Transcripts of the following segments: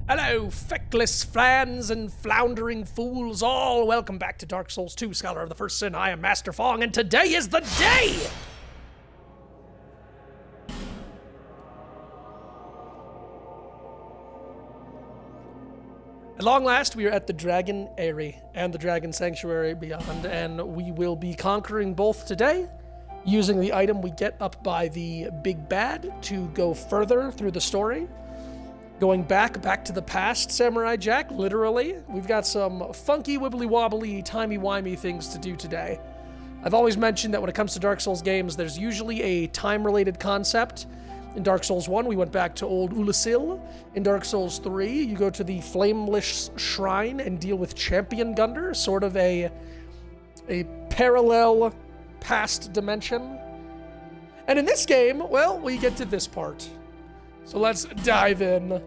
Hello, feckless fans and floundering fools all. Welcome back to Dark Souls 2, Scholar of the First Sin. I am Master Fong, and today is the day! At long last, we are at the Dragon Aerie and the Dragon Sanctuary beyond, and we will be conquering both today, using the item we get up by the Big Bad to go further through the story. Going back to the past, Samurai Jack, literally. We've got some funky, wibbly-wobbly, timey-wimey things to do today. I've always mentioned that when it comes to Dark Souls games, there's usually a time-related concept. In Dark Souls 1, we went back to Old Ulasil. In Dark Souls 3, you go to the Flameless Shrine and deal with Champion Gunder, sort of a parallel past dimension. And in this game, well, we get to this part. So let's dive in.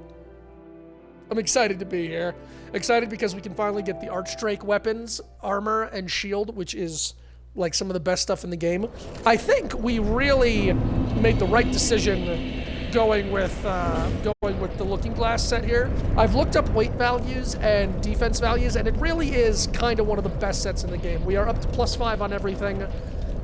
I'm excited to be here. Excited because we can finally get the Archdrake weapons, armor, and shield, which is like some of the best stuff in the game. I think we really made the right decision going with the Looking Glass set here. I've looked up weight values and defense values, and it really is kind of one of the best sets in the game. We are up to +5 on everything.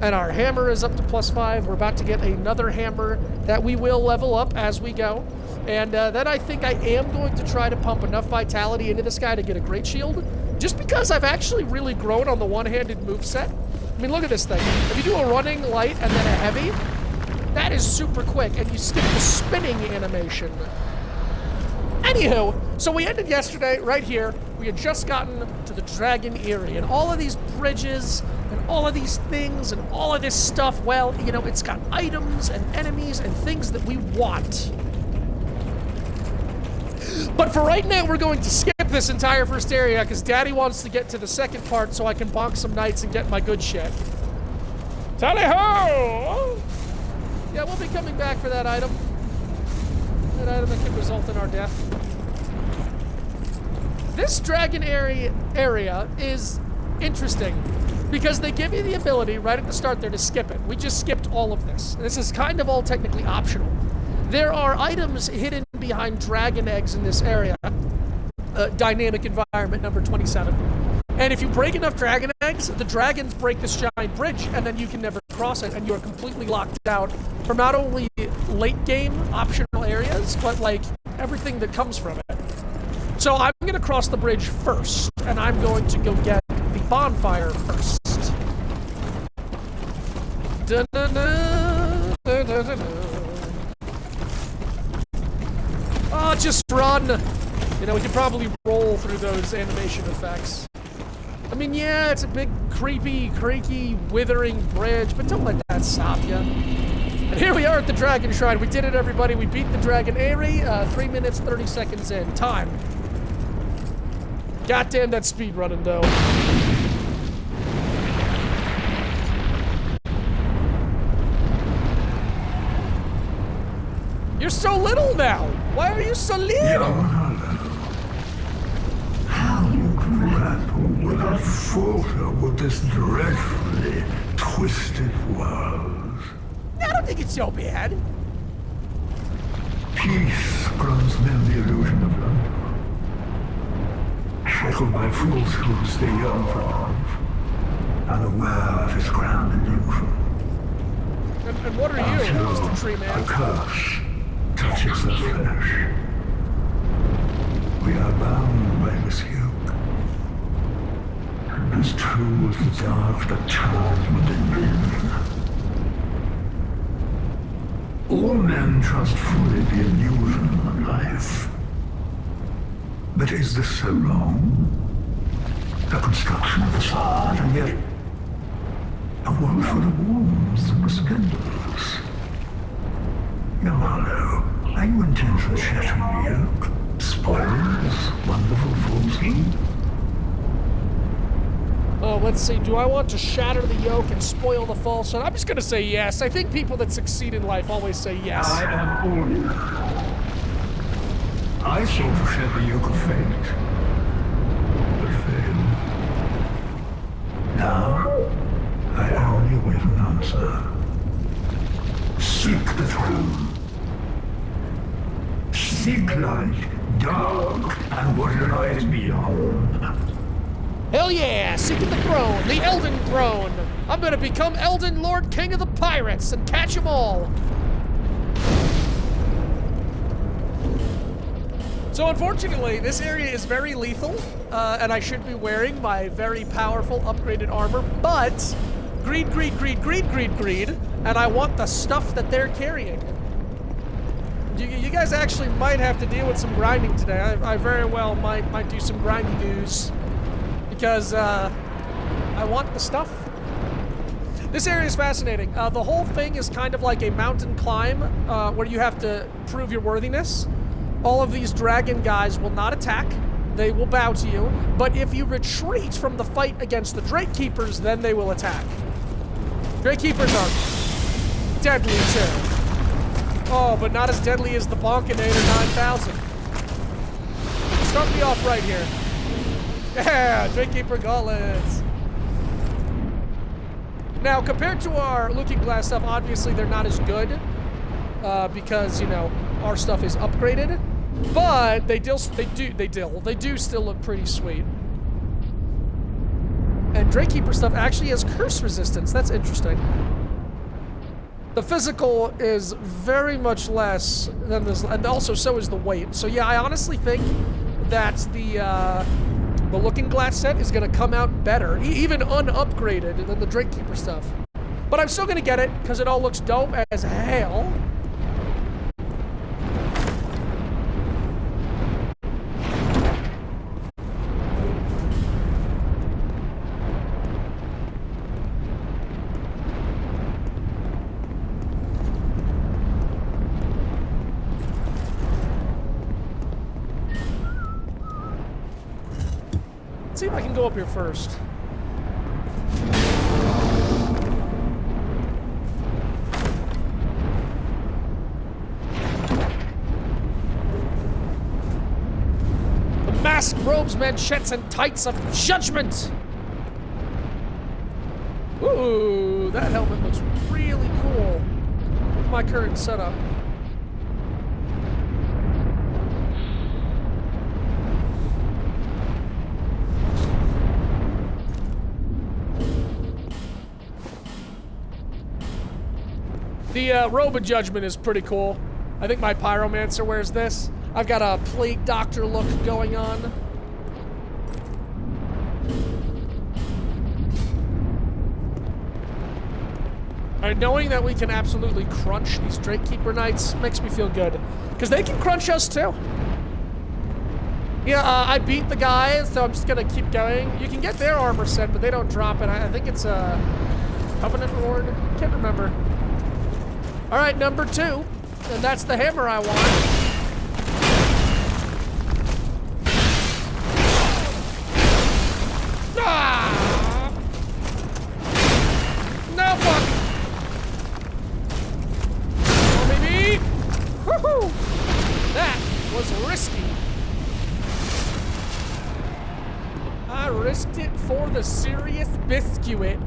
And our hammer is up to +5. We're about to get another hammer that we will level up as we go. And then I think I am going to try to pump enough vitality into this guy to get a great shield. Just because I've actually really grown on the one-handed moveset. I mean, look at this thing. If you do a running, light, and then a heavy, that is super quick. And you skip the spinning animation. Anywho, so we ended yesterday right here. We had just gotten to the Dragon Aerie. And all of these bridges and all of these things and all of this stuff, well, you know, it's got items and enemies and things that we want. But for right now, we're going to skip this entire first area because Daddy wants to get to the second part so I can bonk some knights and get my good shit. Tally-ho! Yeah, we'll be coming back for that item. That item that could result in our death. This Dragon area is interesting because they give you the ability right at the start there to skip it. We just skipped all of this. This is kind of all technically optional. There are items hidden behind dragon eggs in this area. Dynamic environment number 27. And if you break enough dragon eggs, the dragons break this giant bridge, and then you can never cross it, and you're completely locked out from not only late game optional areas, but like everything that comes from it. So I'm gonna cross the bridge first, and I'm going to go get the bonfire first. Oh, just run! You know, we could probably roll through those animation effects. I mean, yeah, it's a big, creepy, creaky, withering bridge, but don't let that stop you. And here we are at the Dragon Shrine. We did it, everybody. We beat the Dragon Aerie, 3 minutes, 30 seconds in. Time. Goddamn that speed running, though. You're so little now. Why are you so little? How you grapple without falter with this dreadfully twisted world. I don't think it's so bad. Peace grants men the illusion of love. Shackled by falsehoods, they yearn for love, unaware of its grand illusion. And what are you, Mr. Tree Man? A curse touches the flesh. We are bound by this yoke. As true as the dark that turns within men. All men trust fully the illusion of life. But is this so wrong? The construction of a facade, and yet a world full of warmth and spindles. Young Hollow, are you intent on shattering the yoke? Spoiling this wonderful falsehood? Oh, let's see. Do I want to shatter the yoke and spoil the falsehood? I'm just gonna say yes. I think people that succeed in life always say yes. I am Aerie. I sought to shed the yoke of fate, but failed. Now, I only await an answer. Seek the throne. Seek seek light, dark, and what lies beyond. Hell yeah, seeking the throne, the Elden Throne. I'm gonna become Elden Lord King of the Pirates and catch them all. So unfortunately, this area is very lethal, and I should be wearing my very powerful upgraded armor, but greed, and I want the stuff that they're carrying. You guys actually might have to deal with some grinding today. I very well might do some grinding dues, because I want the stuff. This area is fascinating. The whole thing is kind of like a mountain climb, where you have to prove your worthiness. All of these dragon guys will not attack. They will bow to you. But if you retreat from the fight against the Drake Keepers, then they will attack. Drake Keepers are deadly too. Oh, but not as deadly as the Bonkinator 9000. Start me off right here. Yeah, Drake Keeper gauntlets. Now, compared to our Looking Glass stuff, obviously they're not as good. Because, you know, our stuff is upgraded, but they do still look pretty sweet. And Drake Keeper stuff actually has curse resistance. That's interesting. The physical is very much less than this, and also so is the weight. So yeah, I honestly think that the Looking Glass set is gonna come out better, even unupgraded, than the Drake Keeper stuff. But I'm still gonna get it because it all looks dope as hell. Let's see if I can go up here first. The masked robes, manchettes, and tights of judgment! Ooh, that helmet looks really cool with my current setup. The robe of judgment is pretty cool. I think my pyromancer wears this. I've got a plague doctor look going on. Alright, knowing that we can absolutely crunch these Drake Keeper Knights makes me feel good. Because they can crunch us too. Yeah, I beat the guy, so I'm just gonna keep going. You can get their armor set, but they don't drop it. I think it's a Covenant Lord. Can't remember. All right, number 2, and that's the hammer I want. Ah! No fuck. Oh, maybe. Woohoo! That was risky. I risked it for the serious biscuit.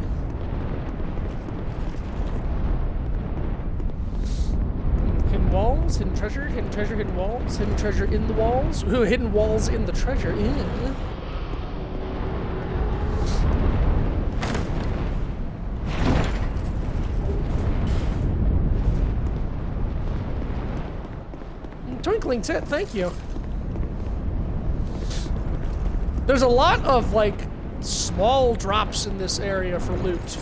Walls, hidden treasure, hidden walls, hidden treasure in the walls. Ooh, hidden walls in the treasure. Ew. Twinkling tit, thank you. There's a lot of, like, small drops in this area for loot.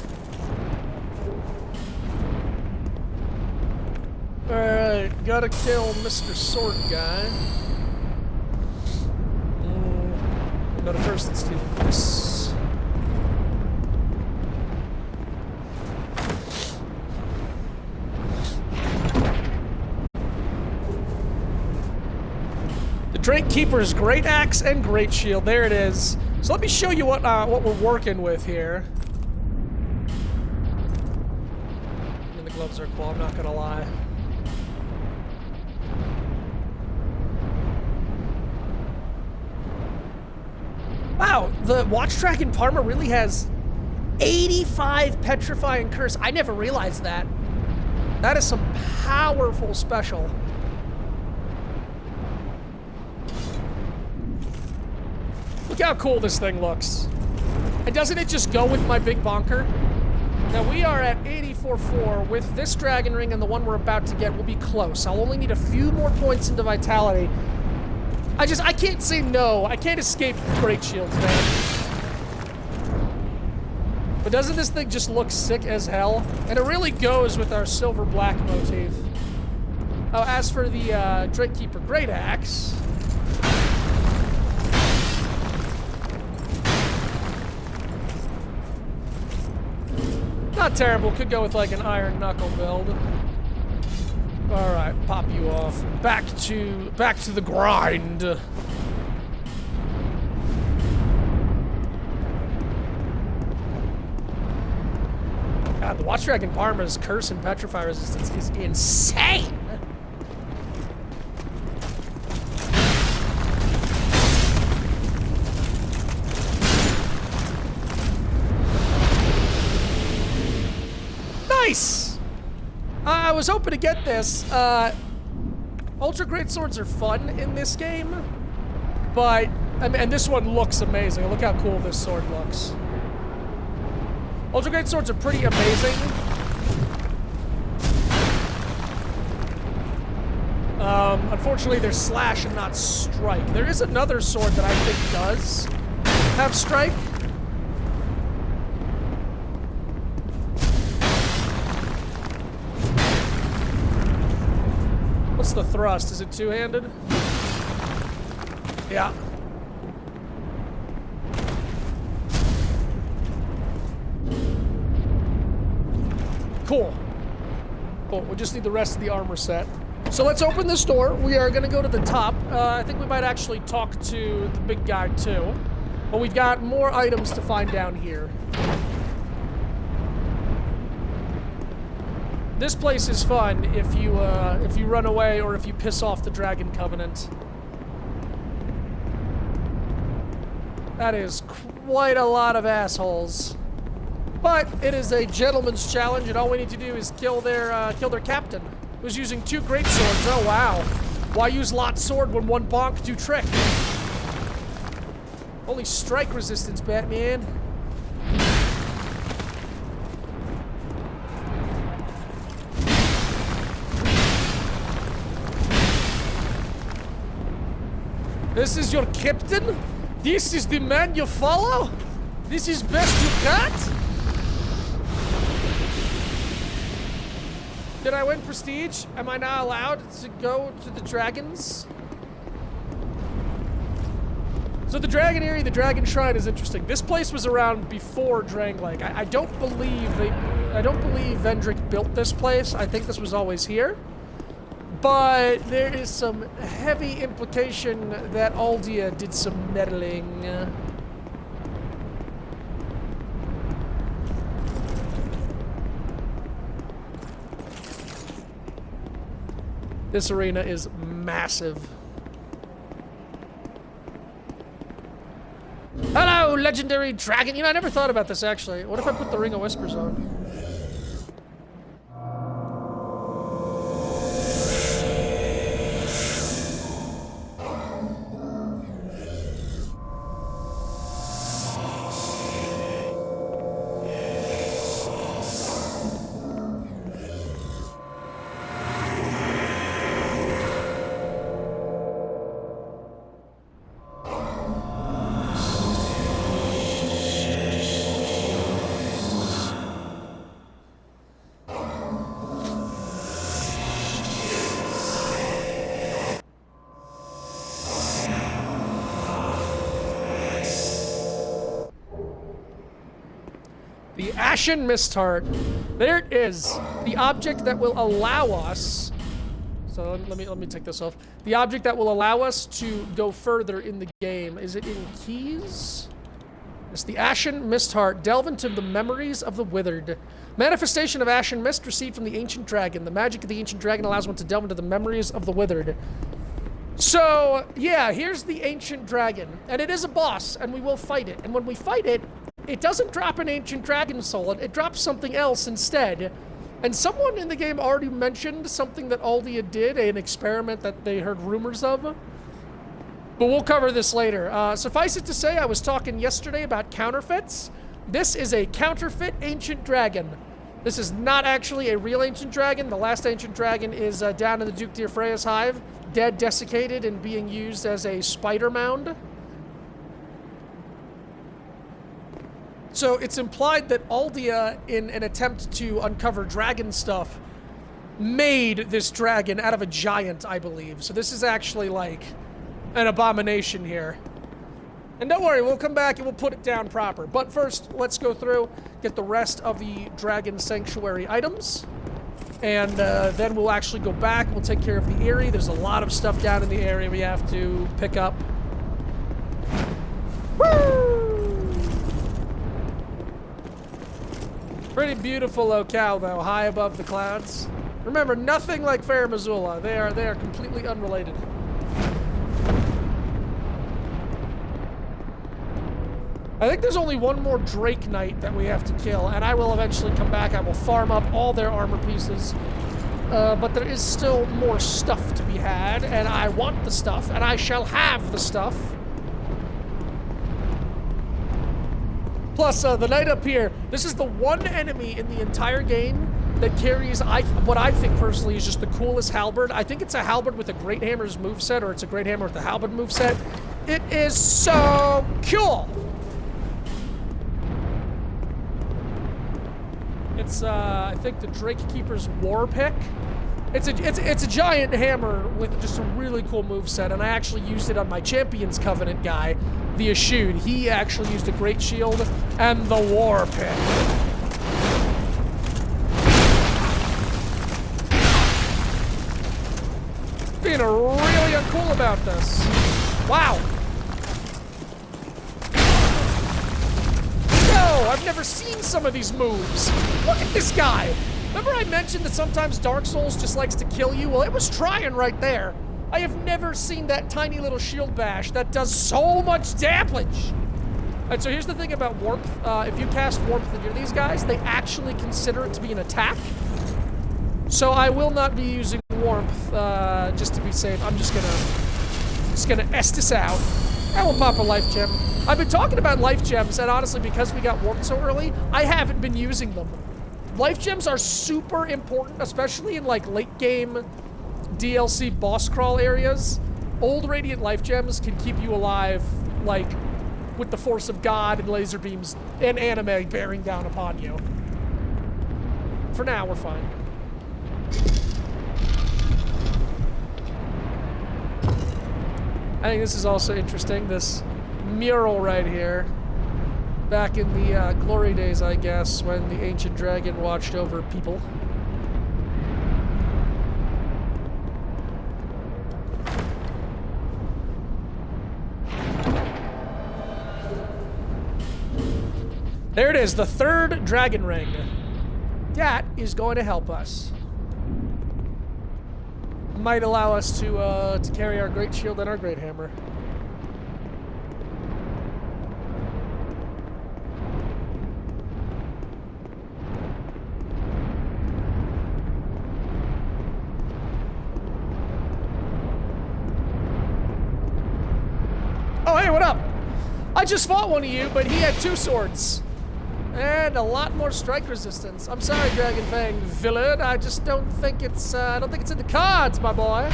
Alright, gotta kill Mr. Sword Guy. But first, let's do this. The Drake Keeper's Great Axe and Great Shield. There it is. So let me show you what we're working with here. And the gloves are cool, I'm not gonna lie. Wow, the Watch Dragon Parma really has 85 Petrifying Curse. I never realized that. That is some powerful special. Look how cool this thing looks. And doesn't it just go with my big bonker? Now we are at 84.4. With this dragon ring and the one we're about to get, we'll be close. I'll only need a few more points into vitality. I can't say no. I can't escape Great Shields, man. But doesn't this thing just look sick as hell? And it really goes with our silver black motif. Oh, as for the Drakekeeper Great Axe, not terrible. Could go with like an iron knuckle build. All right, pop you off. Back to the grind. God, the Watch Dragon Parma's curse and petrify resistance is insane. Nice! I was hoping to get this. Ultra Great Swords are fun in this game, but, and this one looks amazing. Look how cool this sword looks. Ultra Great Swords are pretty amazing. Unfortunately, they're slash and not strike. There is another sword that I think does have strike. What's the thrust? Is it two-handed? Yeah. Cool. Cool. We just need the rest of the armor set. So let's open this door. We are going to go to the top. I think we might actually talk to the big guy too. But we've got more items to find down here. This place is fun if you run away or if you piss off the Dragon Covenant. That is quite a lot of assholes. But it is a gentleman's challenge, and all we need to do is kill their captain, who's using 2 great swords. Oh wow! Why use lot sword when one bonk do trick? Only strike resistance, Batman. This is your captain? This is the man you follow? This is best you got? Did I win prestige? Am I now allowed to go to the dragons? So the Dragon Aerie, the Dragon Shrine is interesting. This place was around before Drangleic. I don't believe Vendrick built this place. I think this was always here. But there is some heavy implication that Aldia did some meddling. This arena is massive. Hello, legendary dragon. You know, I never thought about this, actually. What if I put the Ring of Whispers on? The Ashen Mist Heart. There it is. The object that will allow us. So let me take this off. The object that will allow us to go further in the game. Is it in keys? It's the Ashen Mist Heart. Delve into the memories of the withered. Manifestation of Ashen Mist received from the Ancient Dragon. The magic of the Ancient Dragon allows one to delve into the memories of the withered. So, yeah, here's the Ancient Dragon. And it is a boss, and we will fight it. And when we fight it, it doesn't drop an Ancient Dragon Soul, it drops something else instead. And someone in the game already mentioned something that Aldia did, an experiment that they heard rumors of. But we'll cover this later. Suffice it to say, I was talking yesterday about counterfeits. This is a counterfeit ancient dragon. This is not actually a real ancient dragon. The last ancient dragon is down in the Duke Deer Freya's hive, dead, desiccated, and being used as a spider mound. So it's implied that Aldia, in an attempt to uncover dragon stuff, made this dragon out of a giant, I believe. So this is actually like an abomination here. And don't worry, we'll come back and we'll put it down proper. But first, let's go through, get the rest of the Dragon Sanctuary items. And then we'll actually go back, we'll take care of the Aerie. There's a lot of stuff down in the area we have to pick up. Woo! Pretty beautiful locale, though, high above the clouds. Remember, nothing like Fair Missoula. They are completely unrelated. I think there's only one more Drake Knight that we have to kill, and I will eventually come back. I will farm up all their armor pieces. But there is still more stuff to be had, and I want the stuff, and I shall have the stuff. Plus, the knight up here, this is the one enemy in the entire game that carries what I think personally is just the coolest halberd. I think it's a halberd with a Great Hammer's moveset, or it's a Great Hammer with a halberd moveset. It is so cool! It's, I think the Drake Keeper's War Pick. It's a giant hammer with just a really cool moveset, and I actually used it on my Champions Covenant guy, the Ashud. He actually used a Great Shield and the War Pick. Being really uncool about this. Wow. I've never seen some of these moves. Look at this guy. Remember I mentioned that sometimes Dark Souls just likes to kill you? Well, it was trying right there. I have never seen that tiny little shield bash that does so much damage. Alright, so here's the thing about Warmth. If you cast Warmth near these guys, they actually consider it to be an attack. So I will not be using Warmth just to be safe. I'm just gonna S this out. I will pop a life gem. I've been talking about life gems, and honestly, because we got warped so early, I haven't been using them. Life gems are super important, especially in like late game DLC boss crawl areas. Old Radiant life gems can keep you alive, like with the force of God and laser beams and anime bearing down upon you. For now, we're fine. I think this is also interesting, this mural right here. Back in the glory days, I guess, when the ancient dragon watched over people. There it is, the third dragon ring. That is going to help us. Might allow us to carry our Great Shield and our Great Hammer. Oh, hey, what up? I just fought one of you, but he had 2 swords. And a lot more strike resistance. I'm sorry, Dragon Fang villain. I just don't think it's, I don't think it's in the cards, my boy.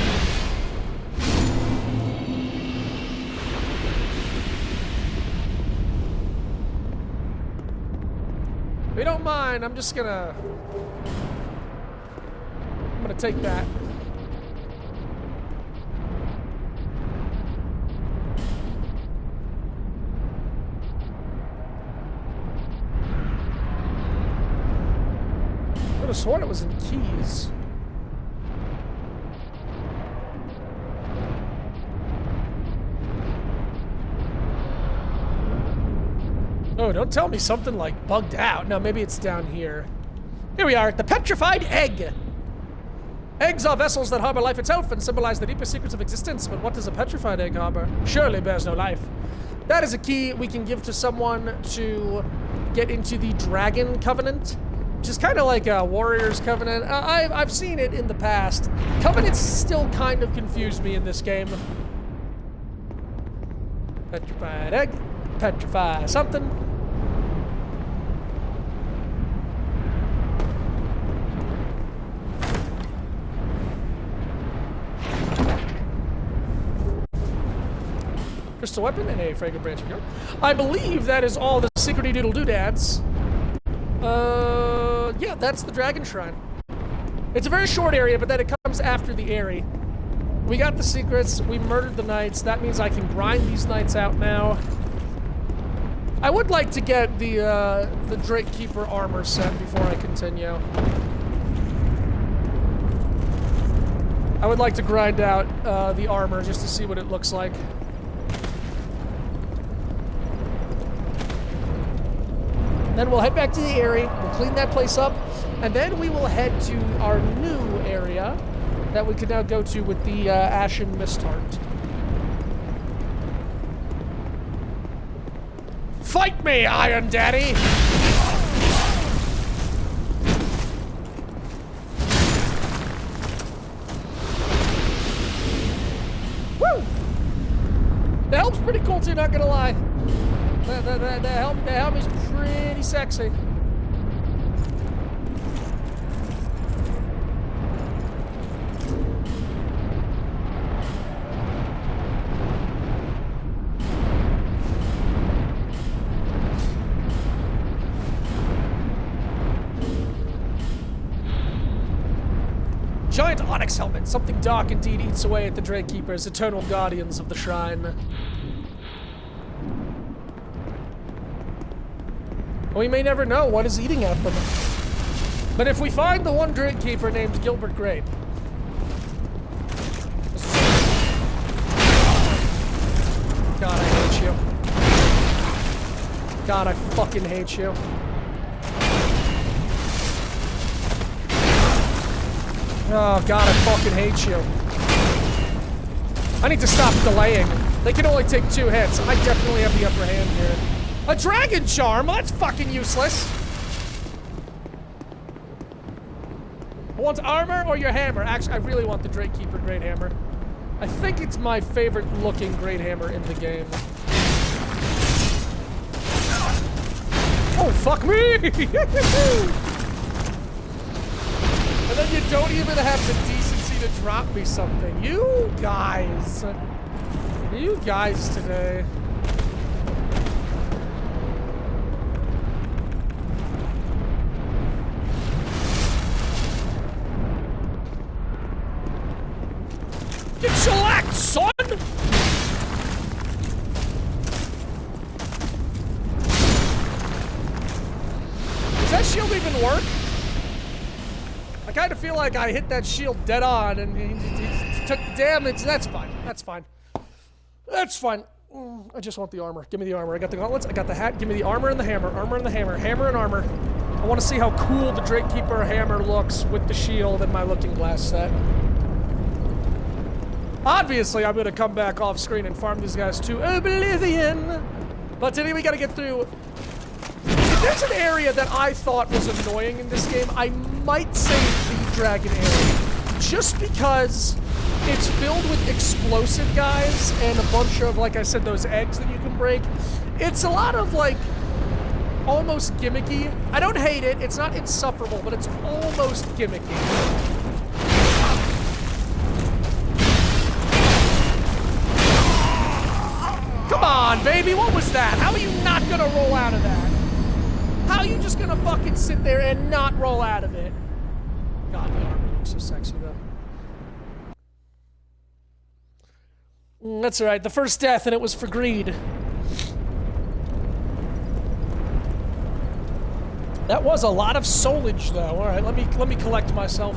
If you don't mind, I'm gonna take that. I could have sworn it was in keys. Oh, don't tell me something like bugged out. No, maybe it's down here. Here we are, the petrified egg. Eggs are vessels that harbor life itself and symbolize the deepest secrets of existence. But what does a petrified egg harbor? Surely bears no life. That is a key we can give to someone to get into the Dragon Covenant, which is kind of like a Warrior's Covenant. I've seen it in the past. Covenants still kind of confuse me in this game. Petrified egg. Petrify something. Crystal weapon and a fragrant branch of yarn. I believe that is all the secrety doodle doodads. Yeah, that's the dragon shrine. It's a very short area, but then it comes after the Aerie. We got the secrets. We murdered the knights. That means I can grind these knights out now. I would like to get the Drake Keeper armor set before I continue. I would like to grind out the armor just to see what it looks like. Then we'll head back to the Aerie, we'll clean that place up, and then we will head to our new area that we can now go to with the Ashen Mist Heart. Fight me, Iron Daddy! Woo! The helm's pretty cool too, not gonna lie. The helm is pretty sexy. Giant onyx helmet. Something dark indeed eats away at the Drake Keepers, eternal guardians of the shrine. We may never know what is eating at them. But if we find the one Drake Keeper named Gilbert Grape... God, I hate you. God, I fucking hate you. Oh, God, I fucking hate you. I need to stop delaying. They can only take 2 hits. I definitely have the upper hand here. A dragon charm? Well, that's fucking useless. I want armor or your hammer. Actually, I really want the Drake Keeper Great Hammer. I think it's my favorite looking Great Hammer in the game. Oh, fuck me! And then you don't even have the decency to drop me something. You guys today. Get shellacked, son! Does that shield even work? I kind of feel like I hit that shield dead on and he took the damage. That's fine. That's fine. That's fine. I just want the armor. Give me the armor. I got the gauntlets. I got the hat. Give me the armor and the hammer. Armor and the hammer. Hammer and armor. I want to see how cool the Drake Keeper hammer looks with the shield and my looking glass set. Obviously, I'm going to come back off screen and farm these guys to oblivion. But today we got to get through... If there's an area that I thought was annoying in this game, I might say the Dragon area. Just because it's filled with explosive guys and a bunch of, like I said, those eggs that you can break. It's a lot of, like, almost gimmicky. I don't hate it. It's not insufferable, but it's almost gimmicky. Come on, baby, what was that? How are you not gonna roll out of that? How are you just gonna fucking sit there and not roll out of it? God, the armor looks so sexy, though. That's alright, the first death, and it was for greed. That was a lot of soulage, though. Alright, let me collect myself.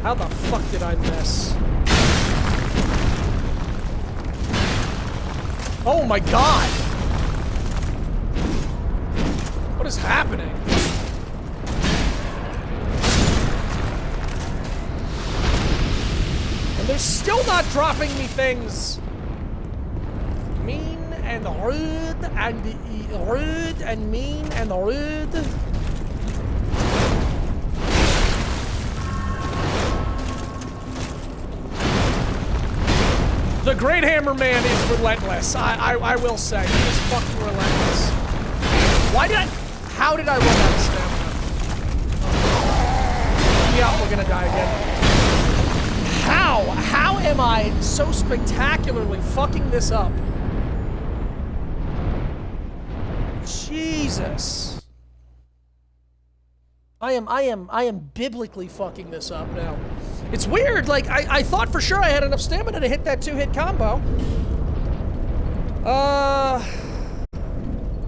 How the fuck did I miss? Oh my god! What is happening? And they're still not dropping me things. Mean and rude and rude and mean and rude. Great Hammer Man is relentless. I will say, he is fucking relentless. How did I run out of stamina? Yeah, we're gonna die again. How am I so spectacularly fucking this up? Jesus. I am biblically fucking this up now. It's weird, like, I thought for sure I had enough stamina to hit that 2-hit combo.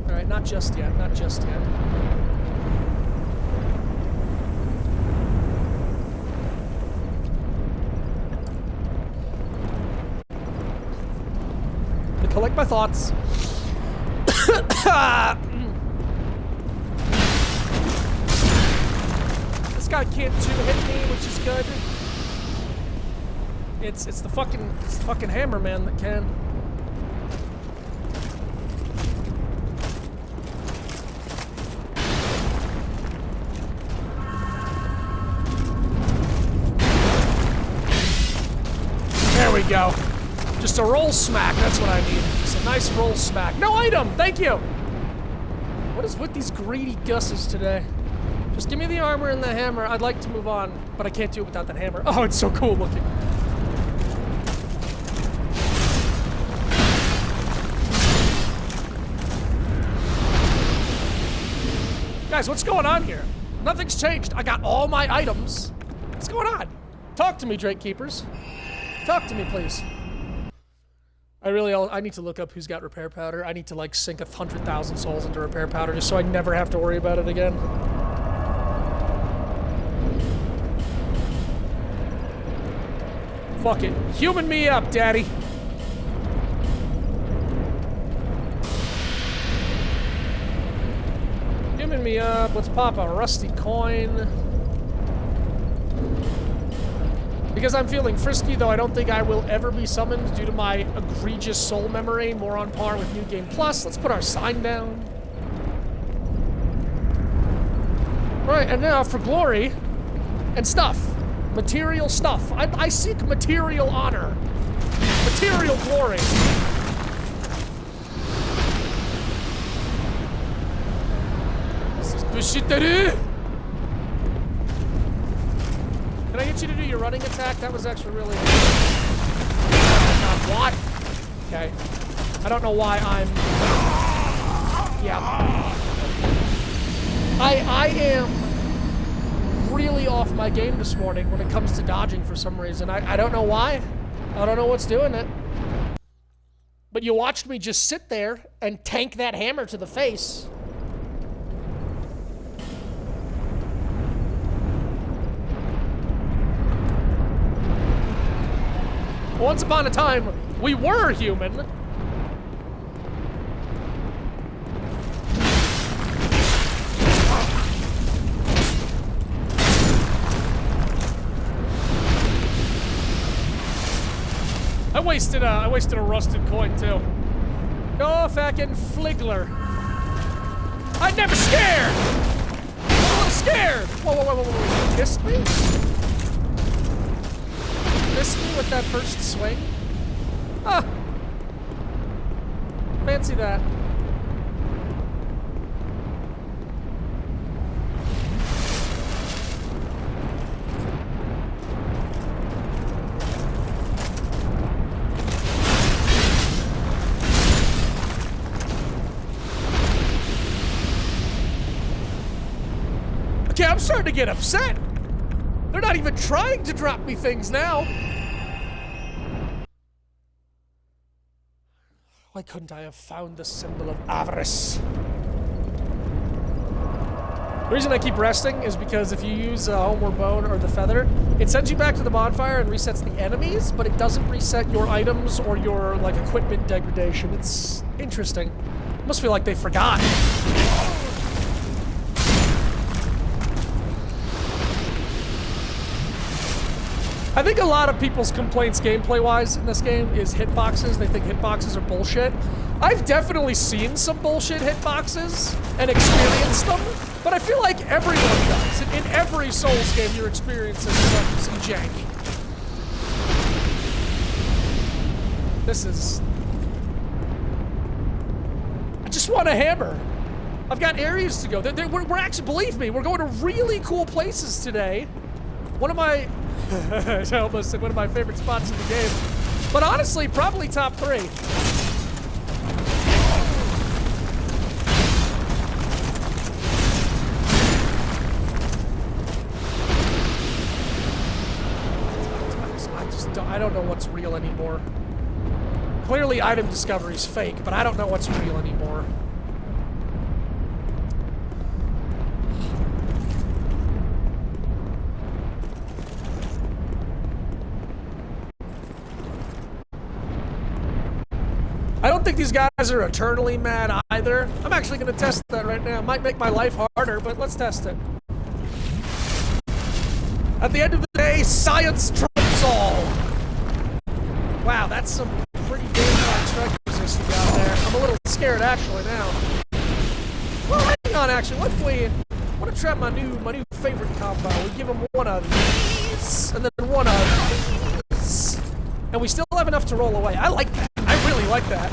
Alright, not just yet, not just yet. To collect my thoughts. This guy can't 2-hit me, which is good. It's the fucking Hammer Man that can. There we go. Just a roll smack, that's what I need. Just a nice roll smack. No item, thank you! What is with these greedy gusses today? Just give me the armor and the hammer. I'd like to move on, but I can't do it without that hammer. Oh, it's so cool looking. Guys, what's going on here? Nothing's changed. I got all my items. What's going on? Talk to me, Drake Keepers. Talk to me, please. I need to look up who's got repair powder. I need to, like, sink 100,000 souls into repair powder just so I never have to worry about it again. Fuck it. Human me up, daddy. Human me up. Let's pop a rusty coin. Because I'm feeling frisky, though I don't think I will ever be summoned due to my egregious soul memory, more on par with New Game Plus. Let's put our sign down. Right, and now for glory and stuff. Material stuff. I seek material honor. Material glory. This is bullshit. Can I get you to do your running attack? That was actually really... What? Okay. I don't know why I'm... Yeah. I am really off my game this morning when it comes to dodging for some reason. I don't know why. I don't know what's doing it. But you watched me just sit there and tank that hammer to the face. Once upon a time, we were human. I wasted a rusted coin too. Oh, fucking Fliggler. I'm never scared. I'm a little scared. Whoa! You kissed me? Missed me with that first swing? Huh. Fancy that. Okay, I'm starting to get upset. They're not even trying to drop me things now. Why couldn't I have found the symbol of avarice? The reason I keep resting is because if you use Homeward Bone or the Feather, it sends you back to the bonfire and resets the enemies, but it doesn't reset your items or your, like, equipment degradation. It's interesting. It must feel like they forgot. I think a lot of people's complaints gameplay-wise in this game is hitboxes. They think hitboxes are bullshit. I've definitely seen some bullshit hitboxes and experienced them, but I feel like everyone does. In every Souls game, you're experiencing some jank. This is... I just want a hammer. I've got areas to go. We're actually, believe me, we're going to really cool places today. One of my... I almost said one of my favorite spots in the game. But honestly, probably top 3. I don't know what's real anymore. Clearly, item discovery is fake, but I don't know what's real anymore. I don't think these guys are eternally mad either. I'm actually going to test that right now. Might make my life harder, but let's test it. At the end of the day, science trumps all. Wow, that's some pretty damn strike resist you got there. I'm a little scared actually now. Well, hang on actually. What if we want to try my new favorite combo? We give them one of these, and then one of these, and we still have enough to roll away. I like that. I really like that.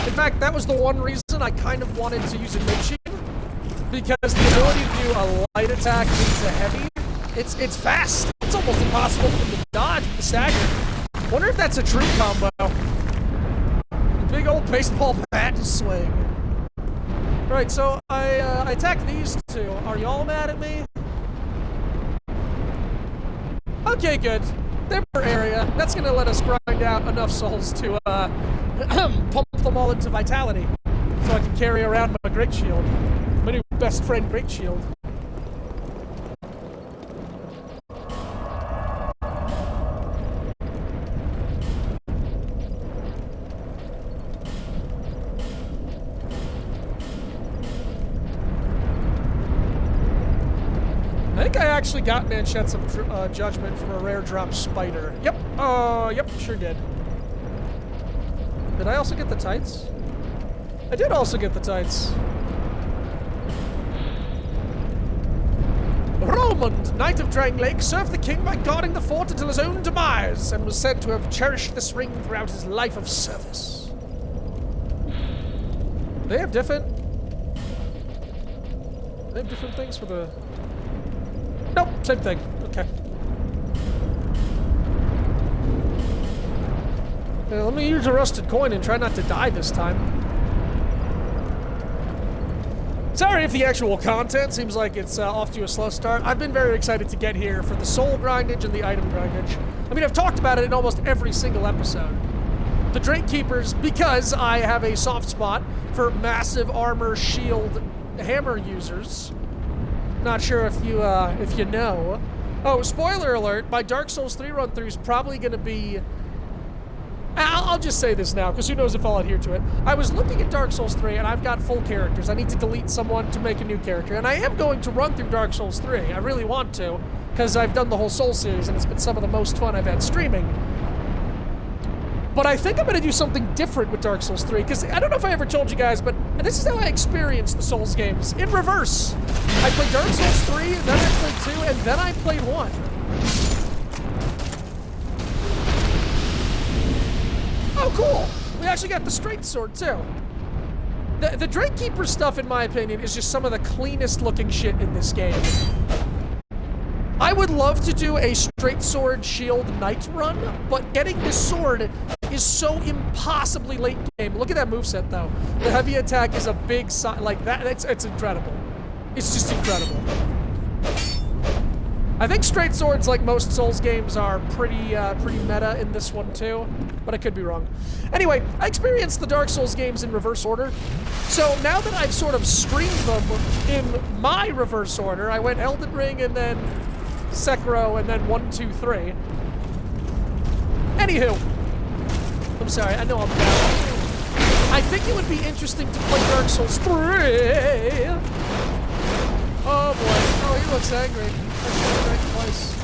In fact, that was the one reason I kind of wanted to use a mid-shield, because the ability to do a light attack into heavy, it's fast. It's almost impossible for them to dodge with the stagger. Wonder if that's a true combo. Big old baseball bat swing. Right, so I attacked these two. Are y'all mad at me? Okay, good. They're per area. That's gonna let us grind out enough souls to pump them all into vitality, so I can carry around my great shield, my new best friend great shield. I think I actually got Manchette's Judgment from a rare drop spider. Yep. Yep, sure did. Did I also get the tights? I did also get the tights. Romand, Knight of Drang Lake, served the king by guarding the fort until his own demise, and was said to have cherished this ring throughout his life of service. They have different things for the... Nope, same thing. Okay. Let me use a rusted coin and try not to die this time. Sorry if the actual content seems like it's off to a slow start. I've been very excited to get here for the soul grindage and the item grindage. I mean, I've talked about it in almost every single episode. The Drake Keepers, because I have a soft spot for massive armor, shield, hammer users. Not sure if you know. Oh, spoiler alert, my Dark Souls 3 run-through is probably going to be... I'll just say this now, because who knows if I'll adhere to it. I was looking at Dark Souls 3, and I've got full characters. I need to delete someone to make a new character, and I am going to run through Dark Souls 3. I really want to, because I've done the whole Soul series, and it's been some of the most fun I've had streaming. But I think I'm going to do something different with Dark Souls 3, because I don't know if I ever told you guys, but this is how I experienced the Souls games, in reverse. I played Dark Souls 3, then I played 2, and then I played 1. Oh, cool! We actually got the straight sword, too. The Drake Keeper stuff, in my opinion, is just some of the cleanest looking shit in this game. I would love to do a straight sword shield knight run, but getting this sword is so impossibly late game. Look at that moveset, though. The heavy attack is a big like that. It's incredible. It's just incredible. I think straight swords, like most Souls games, are pretty meta in this one too, but I could be wrong. Anyway, I experienced the Dark Souls games in reverse order, so now that I've sort of streamed them in my reverse order, I went Elden Ring and then Sekiro and then 1, 2, 3. Anywho, I'm sorry, I know I'm bad. I think it would be interesting to play Dark Souls 3. Oh boy, oh he looks angry. I should have drank twice.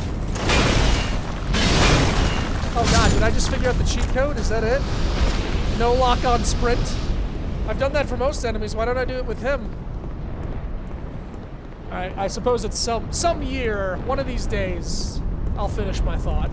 Oh god, did I just figure out the cheat code? Is that it? No lock on sprint? I've done that for most enemies, why don't I do it with him? Alright, I suppose it's some year, one of these days, I'll finish my thought.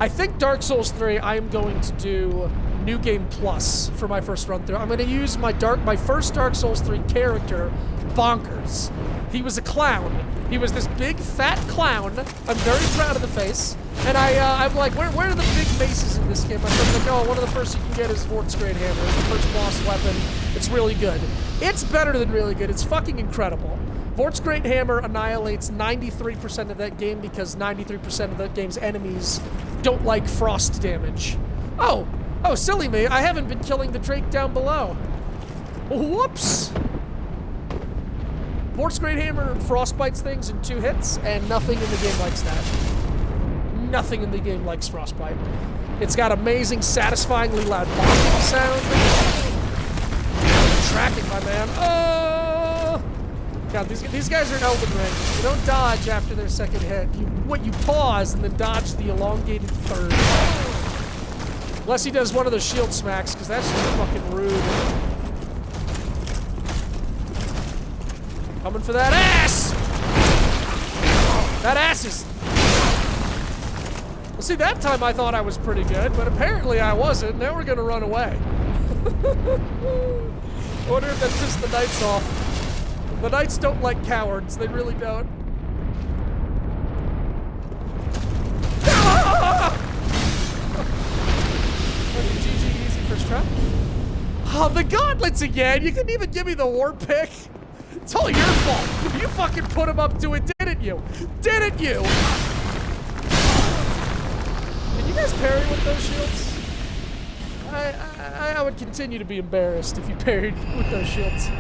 I think Dark Souls 3, I am going to do New Game Plus for my first run through. I'm going to use my first Dark Souls 3 character, Bonkers. He was a clown. He was this big, fat clown. I'm very proud of the face. And I'm like, where are the big maces in this game? I'm like, oh, one of the first you can get is Vort's Great Hammer. It's the first boss weapon. It's really good. It's better than really good. It's fucking incredible. Vort's Great Hammer annihilates 93% of that game because 93% of that game's enemies don't like frost damage. Oh, silly me. I haven't been killing the Drake down below. Whoops. Vort's Great Hammer frostbites things in 2 hits, and nothing in the game likes that. Nothing in the game likes frostbite. It's got amazing, satisfyingly loud popping sound. Tracking, my man. Oh! God, these guys are in Elden Ring. You don't dodge after their second hit. You pause and then dodge the elongated third. Unless he does one of those shield smacks, because that's just fucking rude. Coming for that ass! That ass is... Well, see, that time I thought I was pretty good, but apparently I wasn't. Now we're gonna run away. I wonder if that pissed the knights off. The knights don't like cowards. They really don't. GG, easy first try. Oh, the gauntlets again. You couldn't even give me the war pick. It's all your fault. You fucking put him up to it, didn't you? Didn't you? Can you guys parry with those shields? I would continue to be embarrassed if you parried with those shields.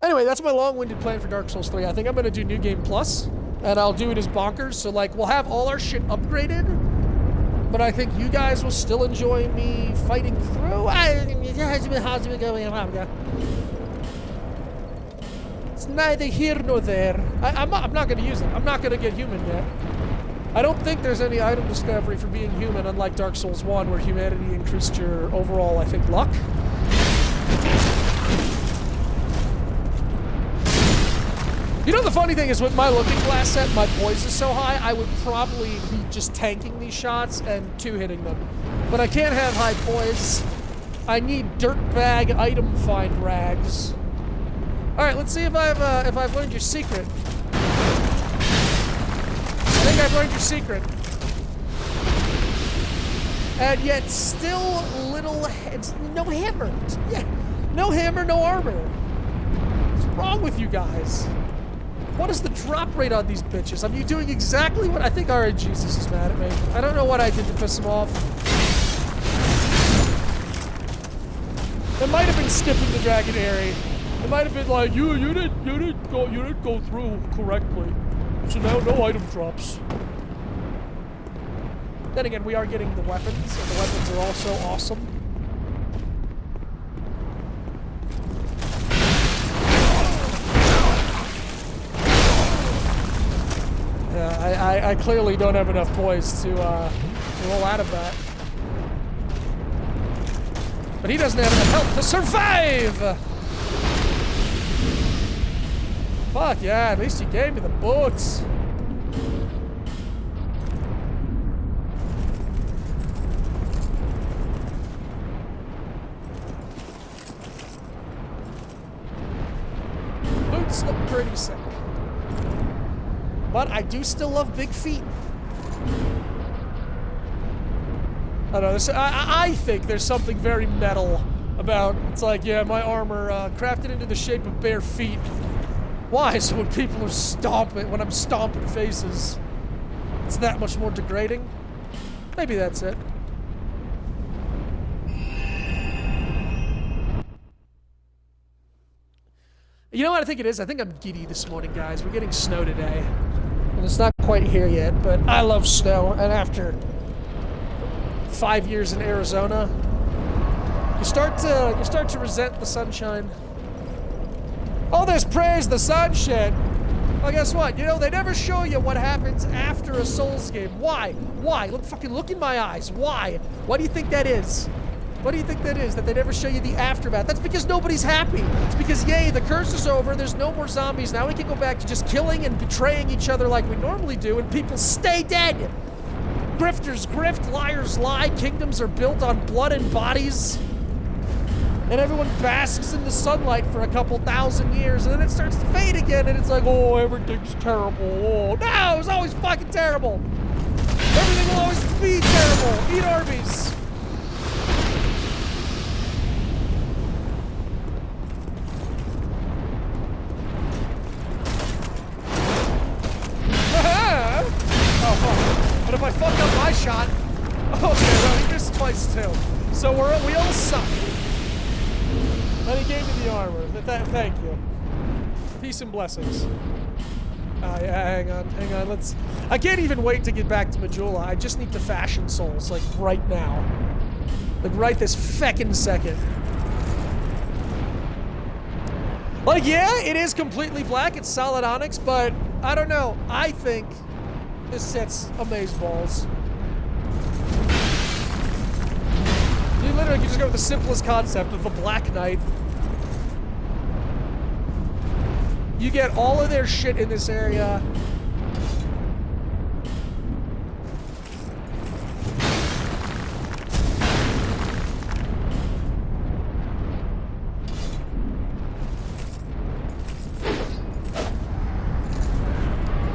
Anyway, that's my long-winded plan for Dark Souls 3. I think I'm gonna do New Game Plus, and I'll do it as Bonkers. So like, we'll have all our shit upgraded, but I think you guys will still enjoy me fighting through. It's neither here nor there. I'm not gonna use it. I'm not gonna get human yet. I don't think there's any item discovery for being human, unlike Dark Souls 1, where humanity increased your overall, I think, luck. You know, the funny thing is, with my looking glass set, my poise is so high, I would probably be just tanking these shots and 2-hitting them. But I can't have high poise. I need dirtbag item find rags. All right, let's see if I've learned your secret. I think I've learned your secret. And yet still it's no hammer. Yeah, no hammer, no armor. What's wrong with you guys? What is the drop rate on these bitches? I'm doing exactly what I think. All right, Jesus is mad at me. I don't know what I did to piss him off. It might have been skipping the dragon Aerie. It might have been like you didn't go through correctly. So now no item drops. Then again, we are getting the weapons, and the weapons are also awesome. Yeah, I clearly don't have enough poise to roll out of that. But he doesn't have enough health to survive! Fuck yeah, at least you gave me the boots. Boots look pretty sick. But I do still love big feet. I don't know, I think there's something very metal about, it's like, yeah, my armor crafted into the shape of bare feet. Why? So when people are stomping, when I'm stomping faces, it's that much more degrading? Maybe that's it. You know what I think it is? I think I'm giddy this morning, guys. We're getting snow today. And it's not quite here yet, but I love snow. And after 5 years in Arizona, you start to resent the sunshine. All this praise the sunshine. Well, guess what? You know, they never show you what happens after a Souls game. Why? Why? Look in my eyes. Why? Why do you think that is? What do you think that is? That they never show you the aftermath? That's because nobody's happy. It's because, yay, the curse is over. There's no more zombies. Now we can go back to just killing and betraying each other like we normally do, and people stay dead. Grifters grift, liars lie, kingdoms are built on blood and bodies. And everyone basks in the sunlight for a couple thousand years, and then it starts to fade again, and it's like, oh, everything's terrible. Oh, no, it was always fucking terrible. Everything will always be terrible. Eat Arby's. Oh, fuck. But if I fuck up my shot... Okay, well, he missed twice, too. So we all suck. And he gave me the armor. Thank you. Peace and blessings. Yeah, hang on. I can't even wait to get back to Majula. I just need to fashion souls, like, right now. Like, right this feckin' second. Like, yeah, it is completely black. It's solid onyx, but I don't know. I think this set's amazeballs. You literally can just go with the simplest concept of the Black Knight. You get all of their shit in this area.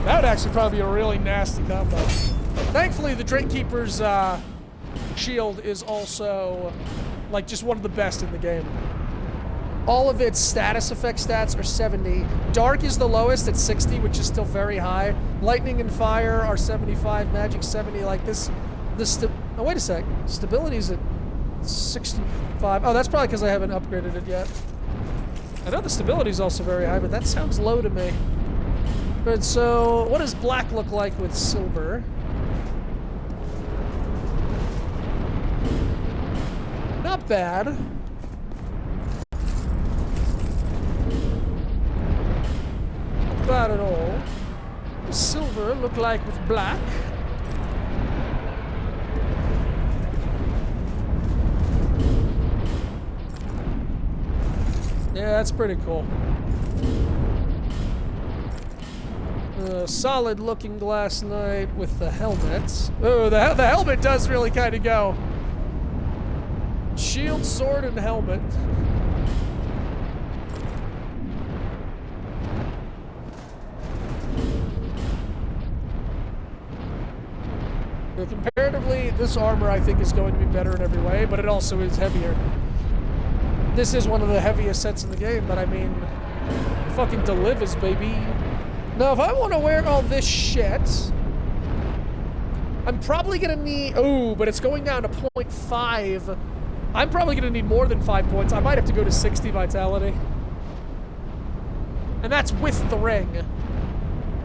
That would actually probably be a really nasty combo. Thankfully, the Drake Keeper's shield is also, like, just one of the best in the game. All of its status effect stats are 70. Dark is the lowest at 60, which is still very high. Lightning and fire are 75. Magic 70. Like this, oh, wait a sec. Stability's at 65. Oh, that's probably because I haven't upgraded it yet. I know the stability's also very high, but that sounds low to me. But so, what does black look like with silver? Not bad. Not bad at all. What does silver look like with black? Yeah, that's pretty cool. Solid looking glass knight with the helmet. Oh, the helmet does really kind of go. Shield, sword, and helmet. Comparatively, this armor I think is going to be better in every way, but it also is heavier. This is one of the heaviest sets in the game, but I mean, it fucking delivers, baby. Now, if I want to wear all this shit, I'm probably gonna need, oh, but it's going down to 0.5. I'm probably gonna need more than 5 points. I might have to go to 60 vitality. And that's with the ring.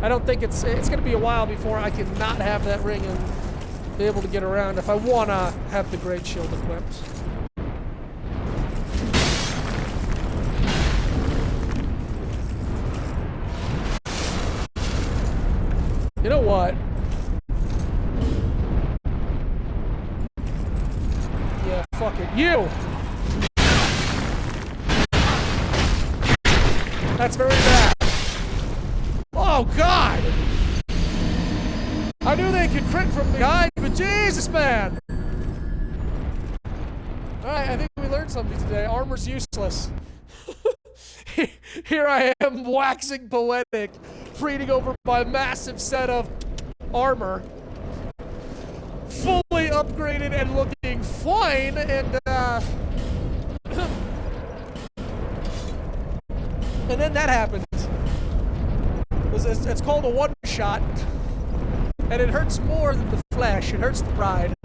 I don't think it's gonna be a while before I can not have that ring and be able to get around if I wanna have the Great Shield equipped. You know what? Yeah, fuck it. You! That's very bad. Oh, God! I knew they could crit from behind, but Jesus, man! Alright, I think we learned something today. Armor's useless. Here I am, waxing poetic, preening over my massive set of armor. Fully upgraded and looking fine, and, and then that happened. It's called a one-shot. And it hurts more than the flesh. It hurts the pride.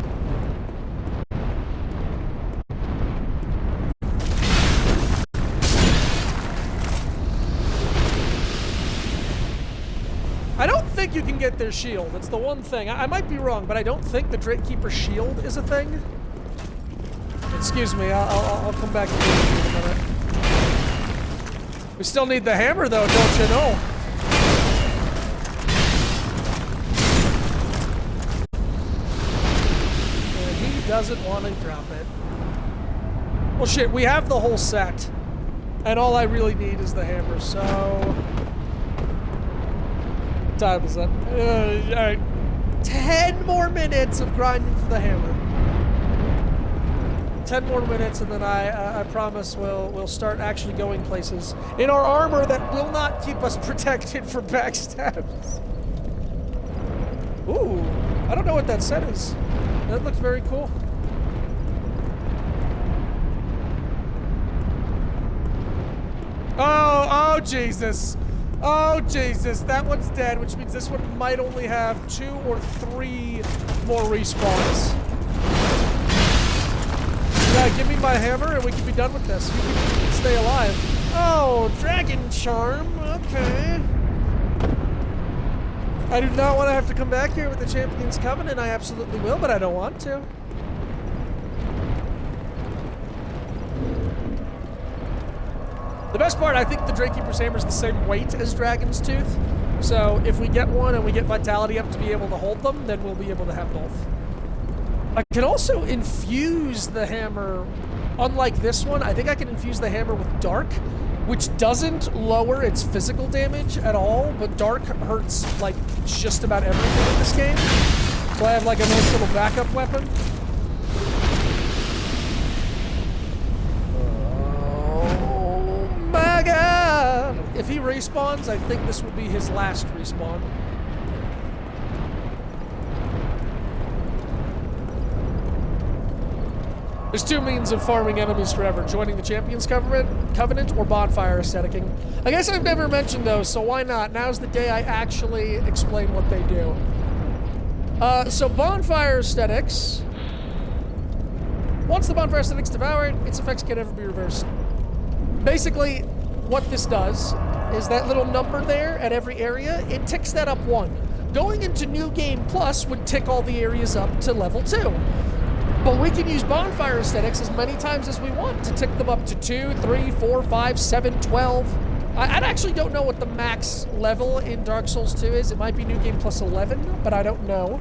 I don't think you can get their shield. It's the one thing. I might be wrong, but I don't think the Drake Keeper shield is a thing. Excuse me. I'll come back to you in a minute. We still need the hammer, though, don't you know? And he doesn't want to drop it. Well, shit, we have the whole set. And all I really need is the hammer, so... What time is that? Alright. 10 more minutes of grinding for the hammer. 10 more minutes, and then I promise we'll start actually going places in our armor that will not keep us protected from backstabs. Ooh, I don't know what that set is. That looks very cool. Oh, Jesus. Oh, Jesus. That one's dead, which means this one might only have 2 or 3 more respawns. Yeah, give me my hammer and we can be done with this. You can stay alive. Oh, dragon charm. Okay. I do not want to have to come back here with the Champion's Covenant. I absolutely will, but I don't want to. The best part, I think the Drakekeeper's Hammer is the same weight as Dragon's Tooth. So if we get one and we get Vitality up to be able to hold them, then we'll be able to have both. I can also infuse the hammer, unlike this one, I think I can infuse the hammer with Dark, which doesn't lower its physical damage at all, but Dark hurts like just about everything in this game. So I have like a nice little backup weapon. Oh my god! If he respawns, I think this will be his last respawn. There's 2 means of farming enemies forever: joining the Champion's Covenant or bonfire aestheticing. I guess I've never mentioned those, so why not? Now's the day I actually explain what they do. So bonfire aesthetics. Once the bonfire aesthetics devoured, its effects can never be reversed. Basically, what this does is that little number there at every area, it ticks that up 1. Going into New Game Plus would tick all the areas up to level 2. But we can use bonfire aesthetics as many times as we want to tick them up to 2, 3, 4, 5, 7, 12. I actually don't know what the max level in Dark Souls 2 is. It might be New Game Plus 11, but I don't know.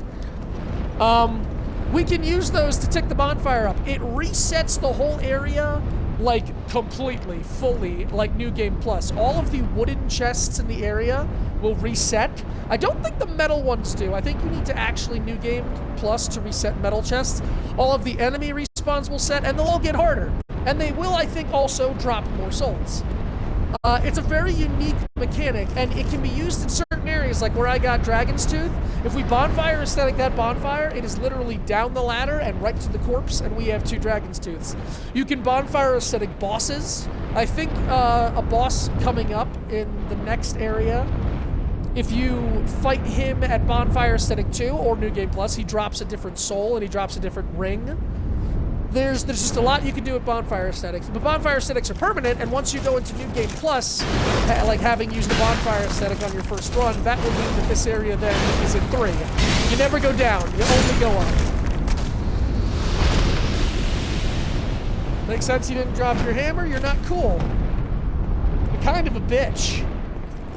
We can use those to tick the bonfire up. It resets the whole area, like, completely, fully, like New Game Plus. All of the wooden chests in the area will reset. I don't think the metal ones do. I think you need to actually New Game Plus to reset metal chests. All of the enemy respawns will set, and they'll all get harder. And they will, I think, also drop more souls. It's a very unique mechanic, and it can be used in certain areas, like where I got Dragon's Tooth. If we bonfire aesthetic that bonfire, it is literally down the ladder and right to the corpse, and we have 2 Dragon's Tooths. You can bonfire aesthetic bosses. I think a boss coming up in the next area, if you fight him at Bonfire Aesthetic 2 or New Game Plus, he drops a different soul and he drops a different ring. There's just a lot you can do with Bonfire Aesthetics. But Bonfire Aesthetics are permanent, and once you go into New Game Plus, like having used a Bonfire Aesthetic on your first run, that will mean that this area then is in 3. You never go down, you only go up. Makes sense you didn't drop your hammer? You're not cool. You're kind of a bitch.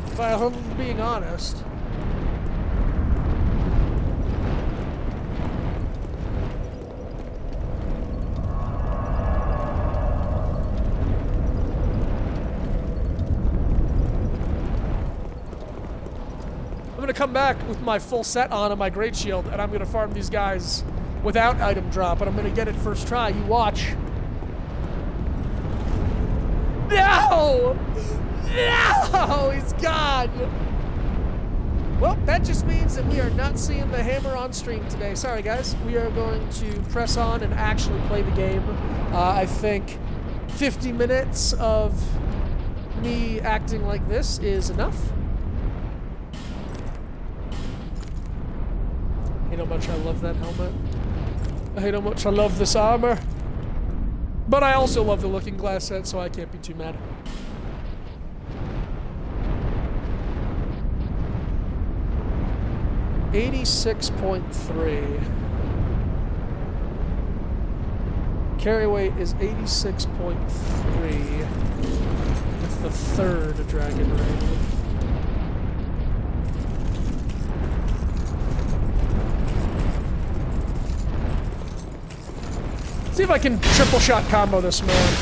If I'm being honest. I'm gonna come back with my full set on and my great shield, and I'm gonna farm these guys without item drop, and I'm gonna get it first try. You watch. No! No! He's gone! Well, that just means that we are not seeing the hammer on stream today. Sorry, guys. We are going to press on and actually play the game. I think 50 minutes of me acting like this is enough. I hate how much I love that helmet. I hate how much I love this armor. But I also love the Looking Glass set, so I can't be too mad. $86.3. Carry weight is 86.3 with the 3rd dragon ring. if I can triple shot combo this man.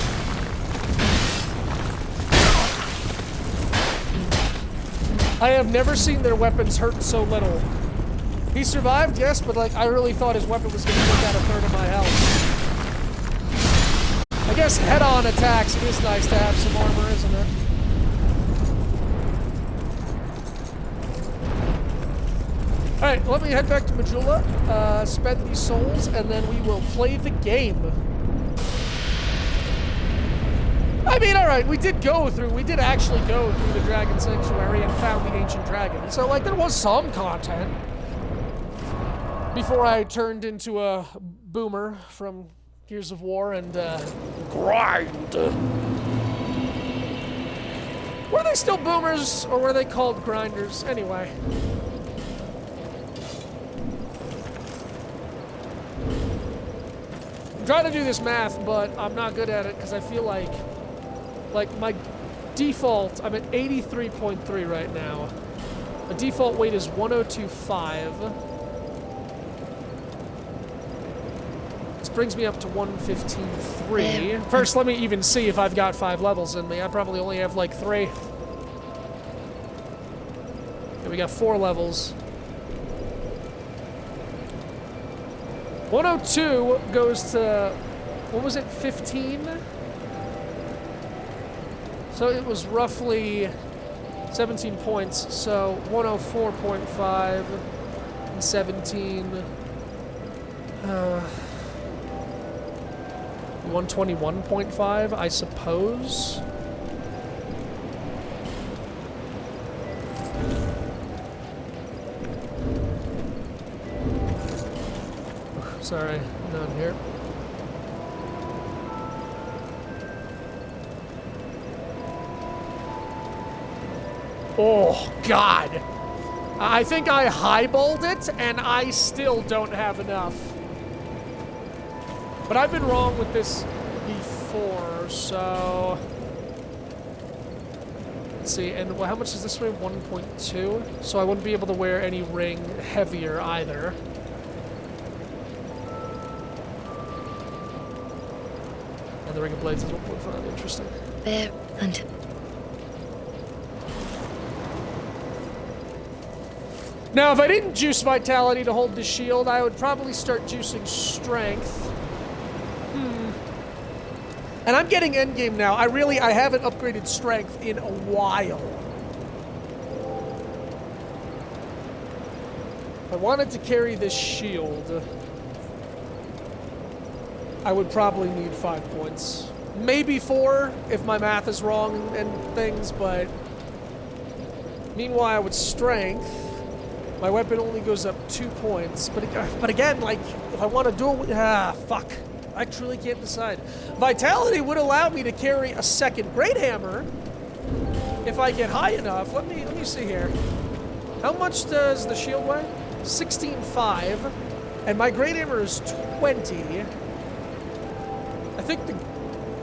I have never seen their weapons hurt so little. He survived, yes, but like I really thought his weapon was gonna take out a third of my health. I guess head-on attacks, it is nice to have some armor, isn't it? Alright, let me head back to Majula, spend these souls, and then we will play the game. I mean, alright, we did actually go through the Dragon Sanctuary and found the Ancient Dragon. So, like, there was some content. Before I turned into a boomer from Gears of War and, grind. Were they still boomers, or were they called grinders? Anyway. I'm trying to do this math, but I'm not good at it because I feel like my default, I'm at 83.3 right now. My default weight is 102.5. This brings me up to 115.3. First, let me even see if I've got 5 levels in me. I probably only have like 3. Okay, we got 4 levels. 102 goes to, what was it, 15? So it was roughly 17 points, so 104.5 and 17. 121.5, I suppose. Sorry, not here. Oh, God. I think I highballed it, and I still don't have enough. But I've been wrong with this before, so... Let's see, and how much is this weigh? 1.2? So I wouldn't be able to wear any ring heavier either. And the Ring of Blades is 1.5. Interesting. There and now, if I didn't juice Vitality to hold the shield, I would probably start juicing Strength. And I'm getting endgame now. I haven't upgraded Strength in a while. If I wanted to carry this shield, I would probably need 5 points. Maybe 4 if my math is wrong and things, but... Meanwhile, with Strength, my weapon only goes up 2 points. But again, like, if I want to dual... fuck. I truly can't decide. Vitality would allow me to carry a second Great Hammer if I get high enough. Let me see here. How much does the shield weigh? 16.5. And my Great Hammer is 20. I think the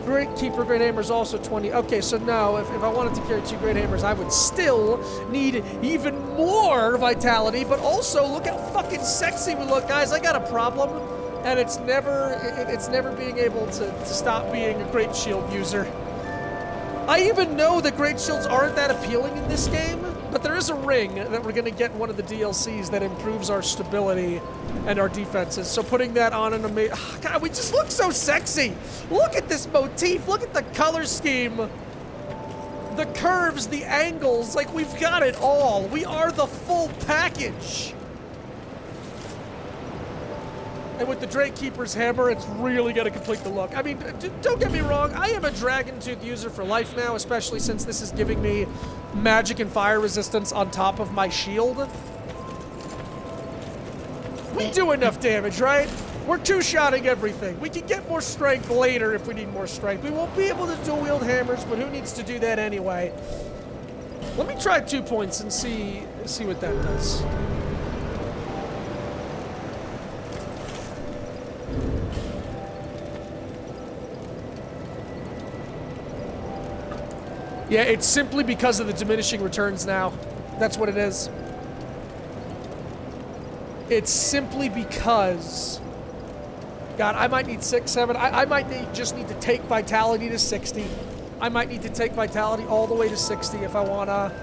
Great Hammer is also 20. Okay, so no, if I wanted to carry 2 Great Hammers, I would still need even more Vitality, but also look how fucking sexy we look, guys. I got a problem, and it's never being able to stop being a Great Shield user. I even know that Great Shields aren't that appealing in this game, but there is a ring that we're gonna get in one of the DLCs that improves our stability and our defenses. So putting that on an amazing... Oh, God, we just look so sexy. Look at this motif. Look at the color scheme. The curves, the angles. Like, we've got it all. We are the full package. And with the Drake Keeper's Hammer, it's really gonna complete the look. I mean, don't get me wrong, I am a Dragon Tooth user for life now, especially since this is giving me magic and fire resistance on top of my shield. We do enough damage, right? We're two-shotting everything. We can get more strength later if we need more strength. We won't be able to dual-wield hammers, but who needs to do that anyway? Let me try 2 points and see what that does. Yeah, it's simply because of the diminishing returns now. That's what it is. It's simply because God, I might need 6, 7. I might just need to take vitality to 60. I might need to take vitality all the way to 60 if I wanna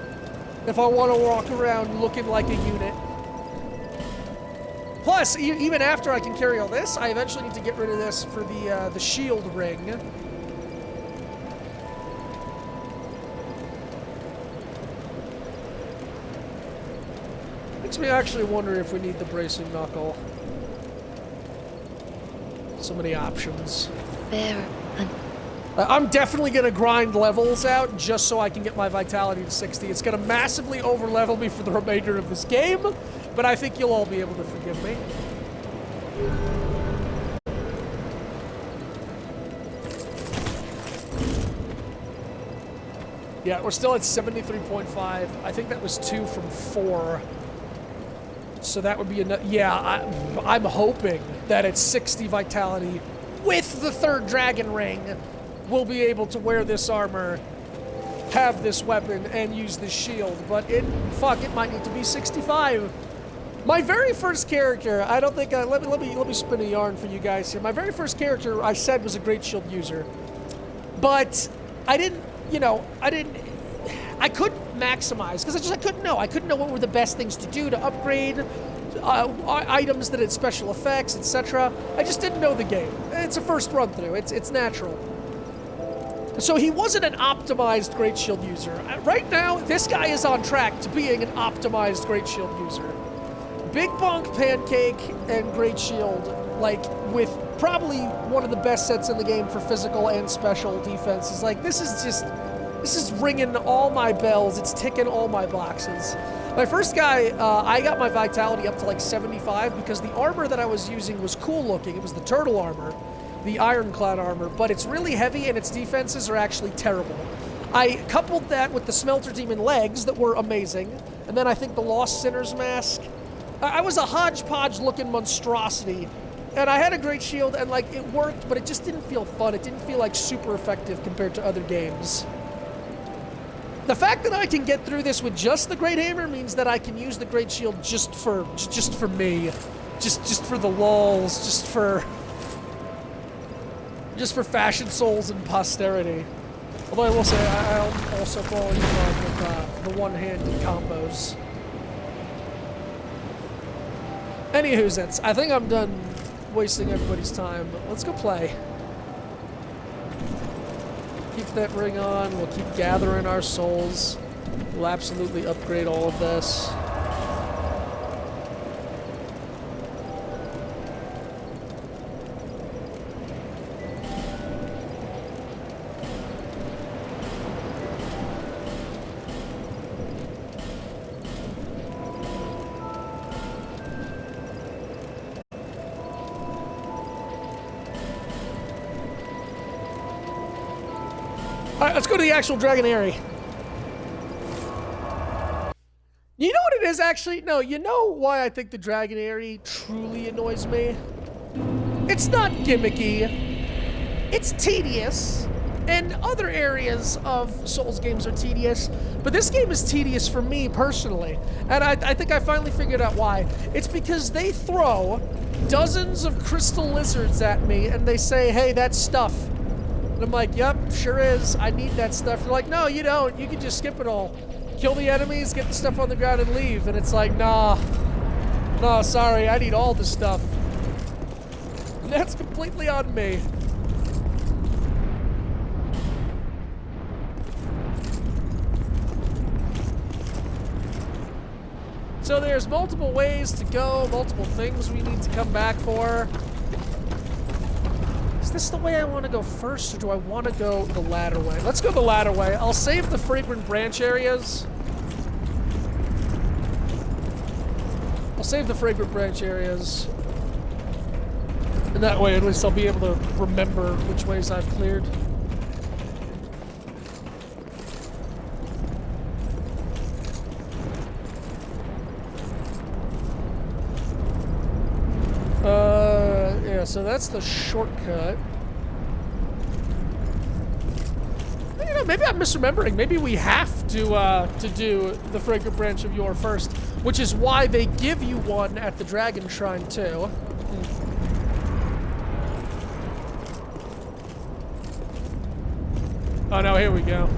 walk around looking like a unit. Plus, even after I can carry all this, I eventually need to get rid of this for the shield ring. Makes me actually wonder if we need the bracing knuckle. So many options. I'm definitely going to grind levels out just so I can get my vitality to 60. It's going to massively over-level me for the remainder of this game, but I think you'll all be able to forgive me. Yeah, we're still at 73.5. I think that was 2 from 4. So that would be enough. Yeah, I'm hoping that at 60 vitality with the 3rd dragon ring, we'll be able to wear this armor, have this weapon, and use this shield. But it might need to be 65. My very first character, I don't think, let me spin a yarn for you guys here. My very first character I said was a great shield user. But I didn't, I couldn't maximize, because I couldn't know. I couldn't know what were the best things to do to upgrade items that had special effects, etc. I just didn't know the game. It's a first run through. It's natural. So he wasn't an optimized Great Shield user. Right now, this guy is on track to being an optimized Great Shield user. Big Bonk, Pancake, and Great Shield, like, with probably one of the best sets in the game for physical and special defense. Is like, this is ringing all my bells. It's ticking all my boxes. My first guy, I got my vitality up to like 75 because the armor that I was using was cool looking. It was the turtle armor, the ironclad armor, but it's really heavy and its defenses are actually terrible. I coupled that with the Smelter Demon legs that were amazing, and then I think the Lost Sinner's mask. I was a hodgepodge looking monstrosity, and I had a great shield, and like it worked, but it just didn't feel fun. It didn't feel like super effective compared to other games. The fact that I can get through this with just the Great Hammer means that I can use the Great Shield just for me, just for the lulz, just for fashion souls and posterity. Although I will say I'm also falling in love with the one-handed combos. Anywhoozits, I think I'm done wasting everybody's time. Let's go play. Keep that ring on. We'll keep gathering our souls. We'll absolutely upgrade all of this. Alright, let's go to the actual Dragon Aerie. You know what it is, actually? No, you know why I think the Dragon Aerie truly annoys me? It's not gimmicky. It's tedious. And other areas of Souls games are tedious. But this game is tedious for me, personally. And I think I finally figured out why. It's because they throw dozens of crystal lizards at me, and they say, hey, that's stuff. And I'm like, yep, sure is. I need that stuff. They're like, no, you don't. You can just skip it all. Kill the enemies, get the stuff on the ground, and leave. And it's like, nah. No, sorry, I need all the stuff. And that's completely on me. So there's multiple ways to go, multiple things we need to come back for. Is this the way I want to go first, or do I want to go the ladder way? Let's go the ladder way. I'll save the fragrant branch areas. I'll save the fragrant branch areas. And that way, at least I'll be able to remember which ways I've cleared. Yeah, so that's the shortcut. You know, maybe I'm misremembering. Maybe we have to do the fragrant branch of Yore first, which is why they give you one at the Dragon Shrine too. Oh no, here we go.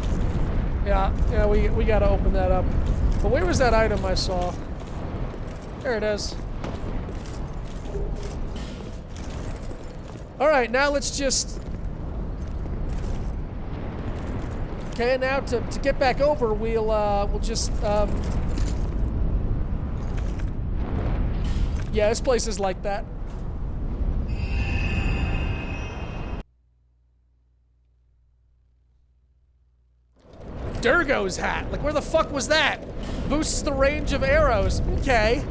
Yeah, we gotta open that up. But where was that item I saw? There it is. Alright, now let's just... Okay, now to get back over, we'll just, yeah, this place is like that. Durgo's hat. Like, where the fuck was that? Boosts the range of arrows. Okay.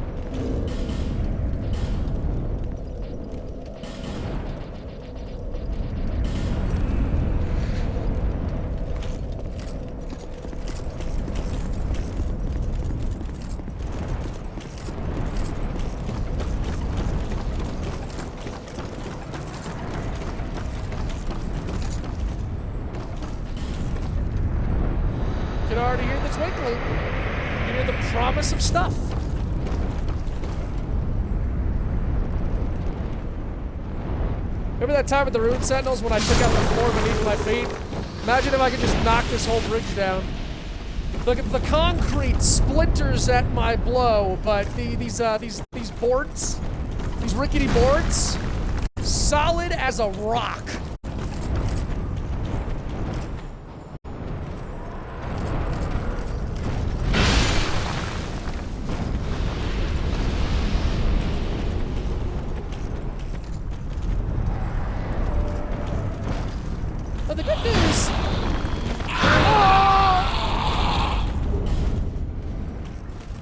You can already hear the twinkling. You hear the promise of stuff. Remember that time with the Rune Sentinels when I took out the floor beneath my feet? Imagine if I could just knock this whole bridge down. Look at the concrete splinters at my blow, but these boards, these rickety boards, solid as a rock. But the good news... Oh!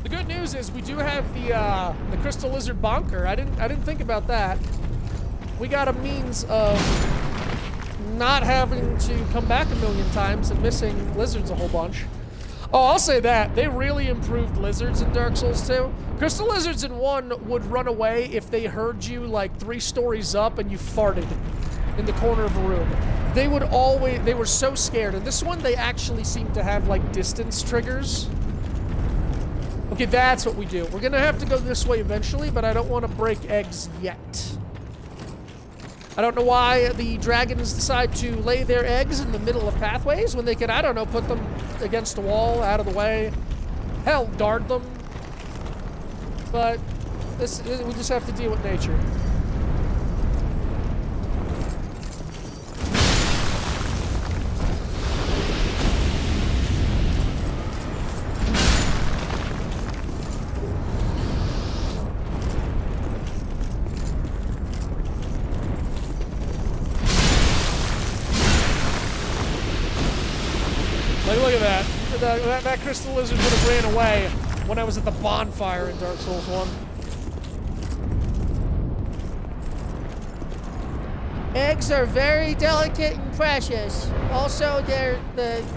The good news is we do have the Crystal Lizard Bonker. I didn't think about that. We got a means of not having to come back a million times and missing lizards a whole bunch. Oh, I'll say that. They really improved lizards in Dark Souls 2. Crystal Lizards in 1 would run away if they heard you like 3 stories up and you farted in the corner of a room. They were so scared. And this one, they actually seem to have like distance triggers. Okay, that's what we do. We're gonna have to go this way eventually, but I don't want to break eggs yet. I don't know why the dragons decide to lay their eggs in the middle of pathways when they could, I don't know, put them against a wall, out of the way. Hell, guard them. But we just have to deal with nature. Like, look at that. That crystal lizard would have ran away when I was at the bonfire in Dark Souls 1. Eggs are very delicate and precious. Also, they're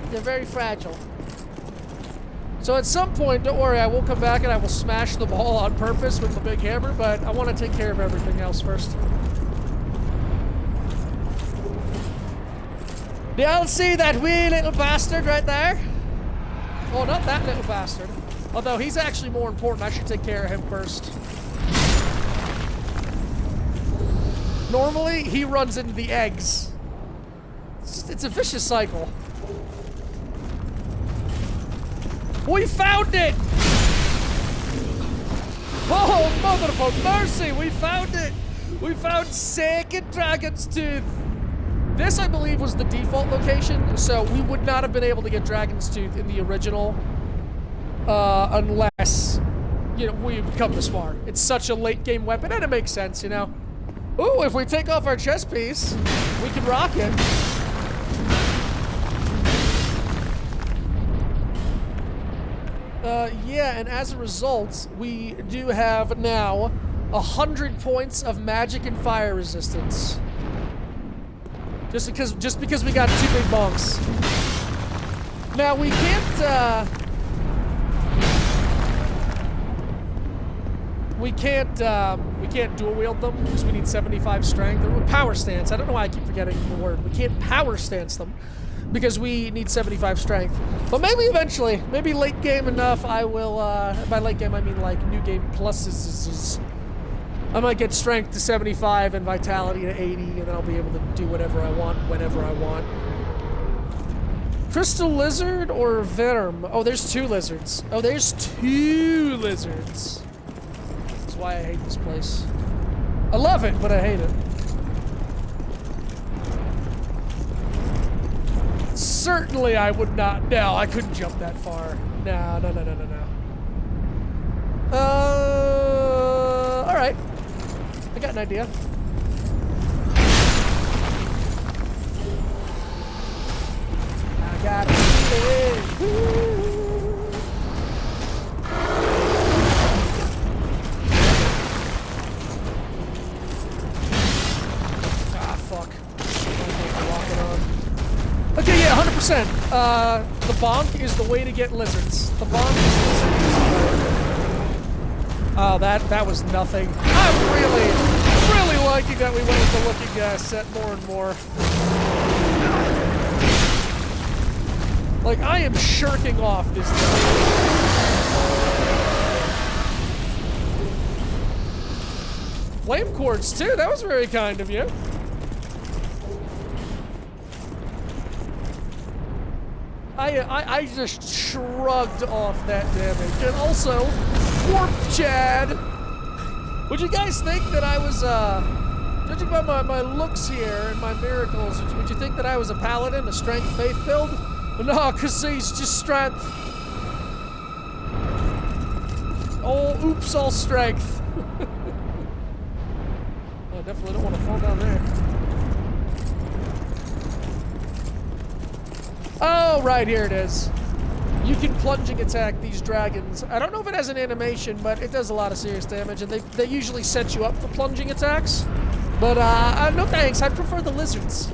very fragile. So at some point, don't worry, I will come back and I will smash the ball on purpose with the big hammer, but I want to take care of everything else first. Do y'all see that wee little bastard right there? Oh, not that little bastard. Although he's actually more important. I should take care of him first. Normally, he runs into the eggs. It's a vicious cycle. We found it! Oh, mother of mercy! We found it! We found Second Dragon's Tooth! This, I believe, was the default location, so we would not have been able to get Dragon's Tooth in the original unless, you know, we've come this far. It's such a late game weapon, and it makes sense, you know? Ooh, if we take off our chest piece, we can rock it. Yeah, and as a result, we do have now 100 points of magic and fire resistance. Just because we got 2 big bonks. Now we can't dual wield them because we need 75 strength. Or power stance. I don't know why I keep forgetting the word. We can't power stance them because we need 75 strength. But maybe eventually, maybe late game enough, I will. By late game I mean like new game pluses. I might get strength to 75 and vitality to 80, and then I'll be able to do whatever I want, whenever I want. Crystal lizard or venom? Oh, there's 2 lizards. Oh, there's 2 lizards. That's why I hate this place. I love it, but I hate it. Certainly I would not. No, I couldn't jump that far. No. Alright. I got an idea. I got it. Ah, fuck. Okay, yeah, 100%. The bonk is the way to get lizards. The bonk is lizards. Oh, that was nothing. I'm really liking that we went with the looking set more and more. Like, I am shirking off this thing. Flame quartz, too. That was very kind of you. I just shrugged off that damage. And also, Warp Chad. Would you guys think that I was, judging by my looks here and my miracles, would you think that I was a paladin, a strength faith build? No, because he's just strength. Oh, oops, all strength. I definitely don't want to fall down there. Oh, right, here it is. You can plunging attack these dragons. I don't know if it has an animation, but it does a lot of serious damage, and they usually set you up for plunging attacks. But, no thanks, I prefer the lizards.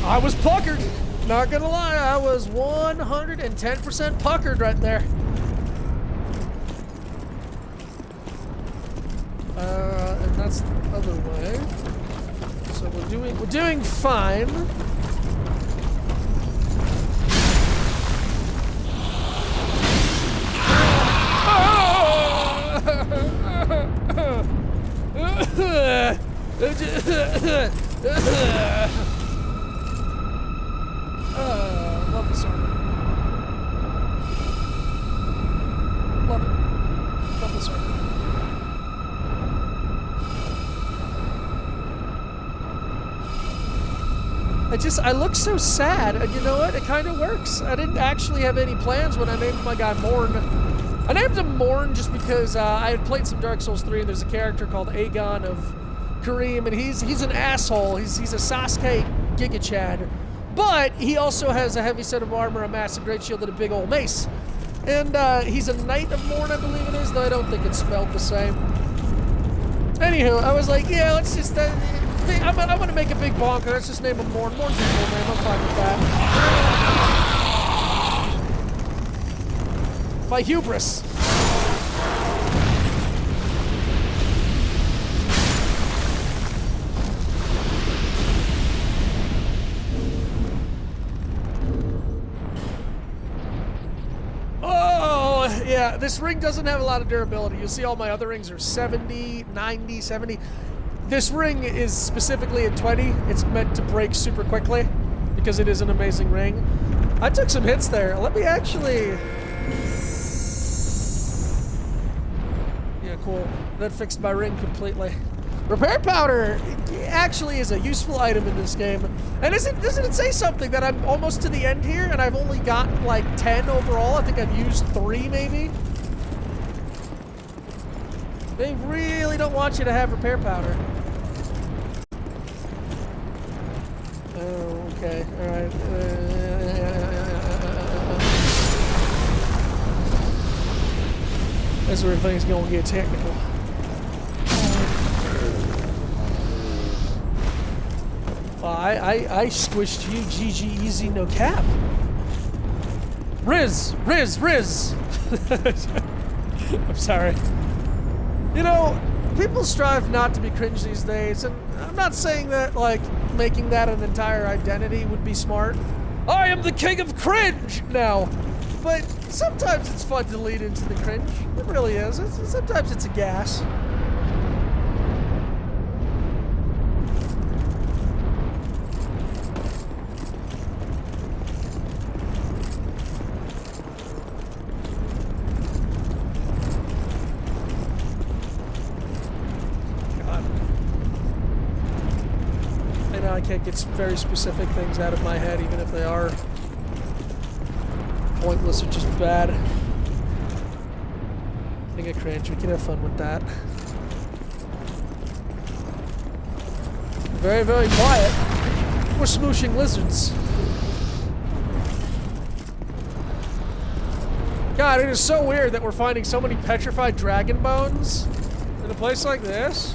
I was puckered. Not gonna lie, I was 110% puckered right there. And that's the other way. So we're doing fine. Love this armor. Love it. Love this armor. I look so sad, and you know what? It kind of works. I didn't actually have any plans when I named my guy Morn. I named him Morn just because I had played some Dark Souls 3, and there's a character called Aegon of Kareem, and he's an asshole. He's a Sasuke Giga Chad. But he also has a heavy set of armor, a massive great shield, and a big old mace. And he's a Knight of Morn, I believe it is, though I don't think it's spelled the same. Anywho, I was like, yeah, let's just... I'm gonna make a big bonker. Let's just name him Morn. Morn's a cool name. I'm fine with that. By hubris. Yeah, this ring doesn't have a lot of durability. You'll see all my other rings are 70, 90, 70. This ring is specifically at 20. It's meant to break super quickly because it is an amazing ring. I took some hits there. Let me actually... Yeah, cool. That fixed my ring completely. Repair powder actually is a useful item in this game. And doesn't it say something that I'm almost to the end here and I've only gotten like 10 overall? I think I've used 3 maybe. They really don't want you to have repair powder. Oh, okay. Alright. That's where things gonna get technical. I squished you, GG easy, no cap. Riz! I'm sorry. You know, People strive not to be cringe these days, and I'm not saying that, like, making that an entire identity would be smart. I am the king of cringe now! But sometimes it's fun to lead into the cringe. It really is. Sometimes it's a gas. I can't get some very specific things out of my head, even if they are pointless or just bad. I think I cringe. We can have fun with that. Very, very quiet. We're smooshing lizards. God, it is so weird that we're finding so many petrified dragon bones in a place like this.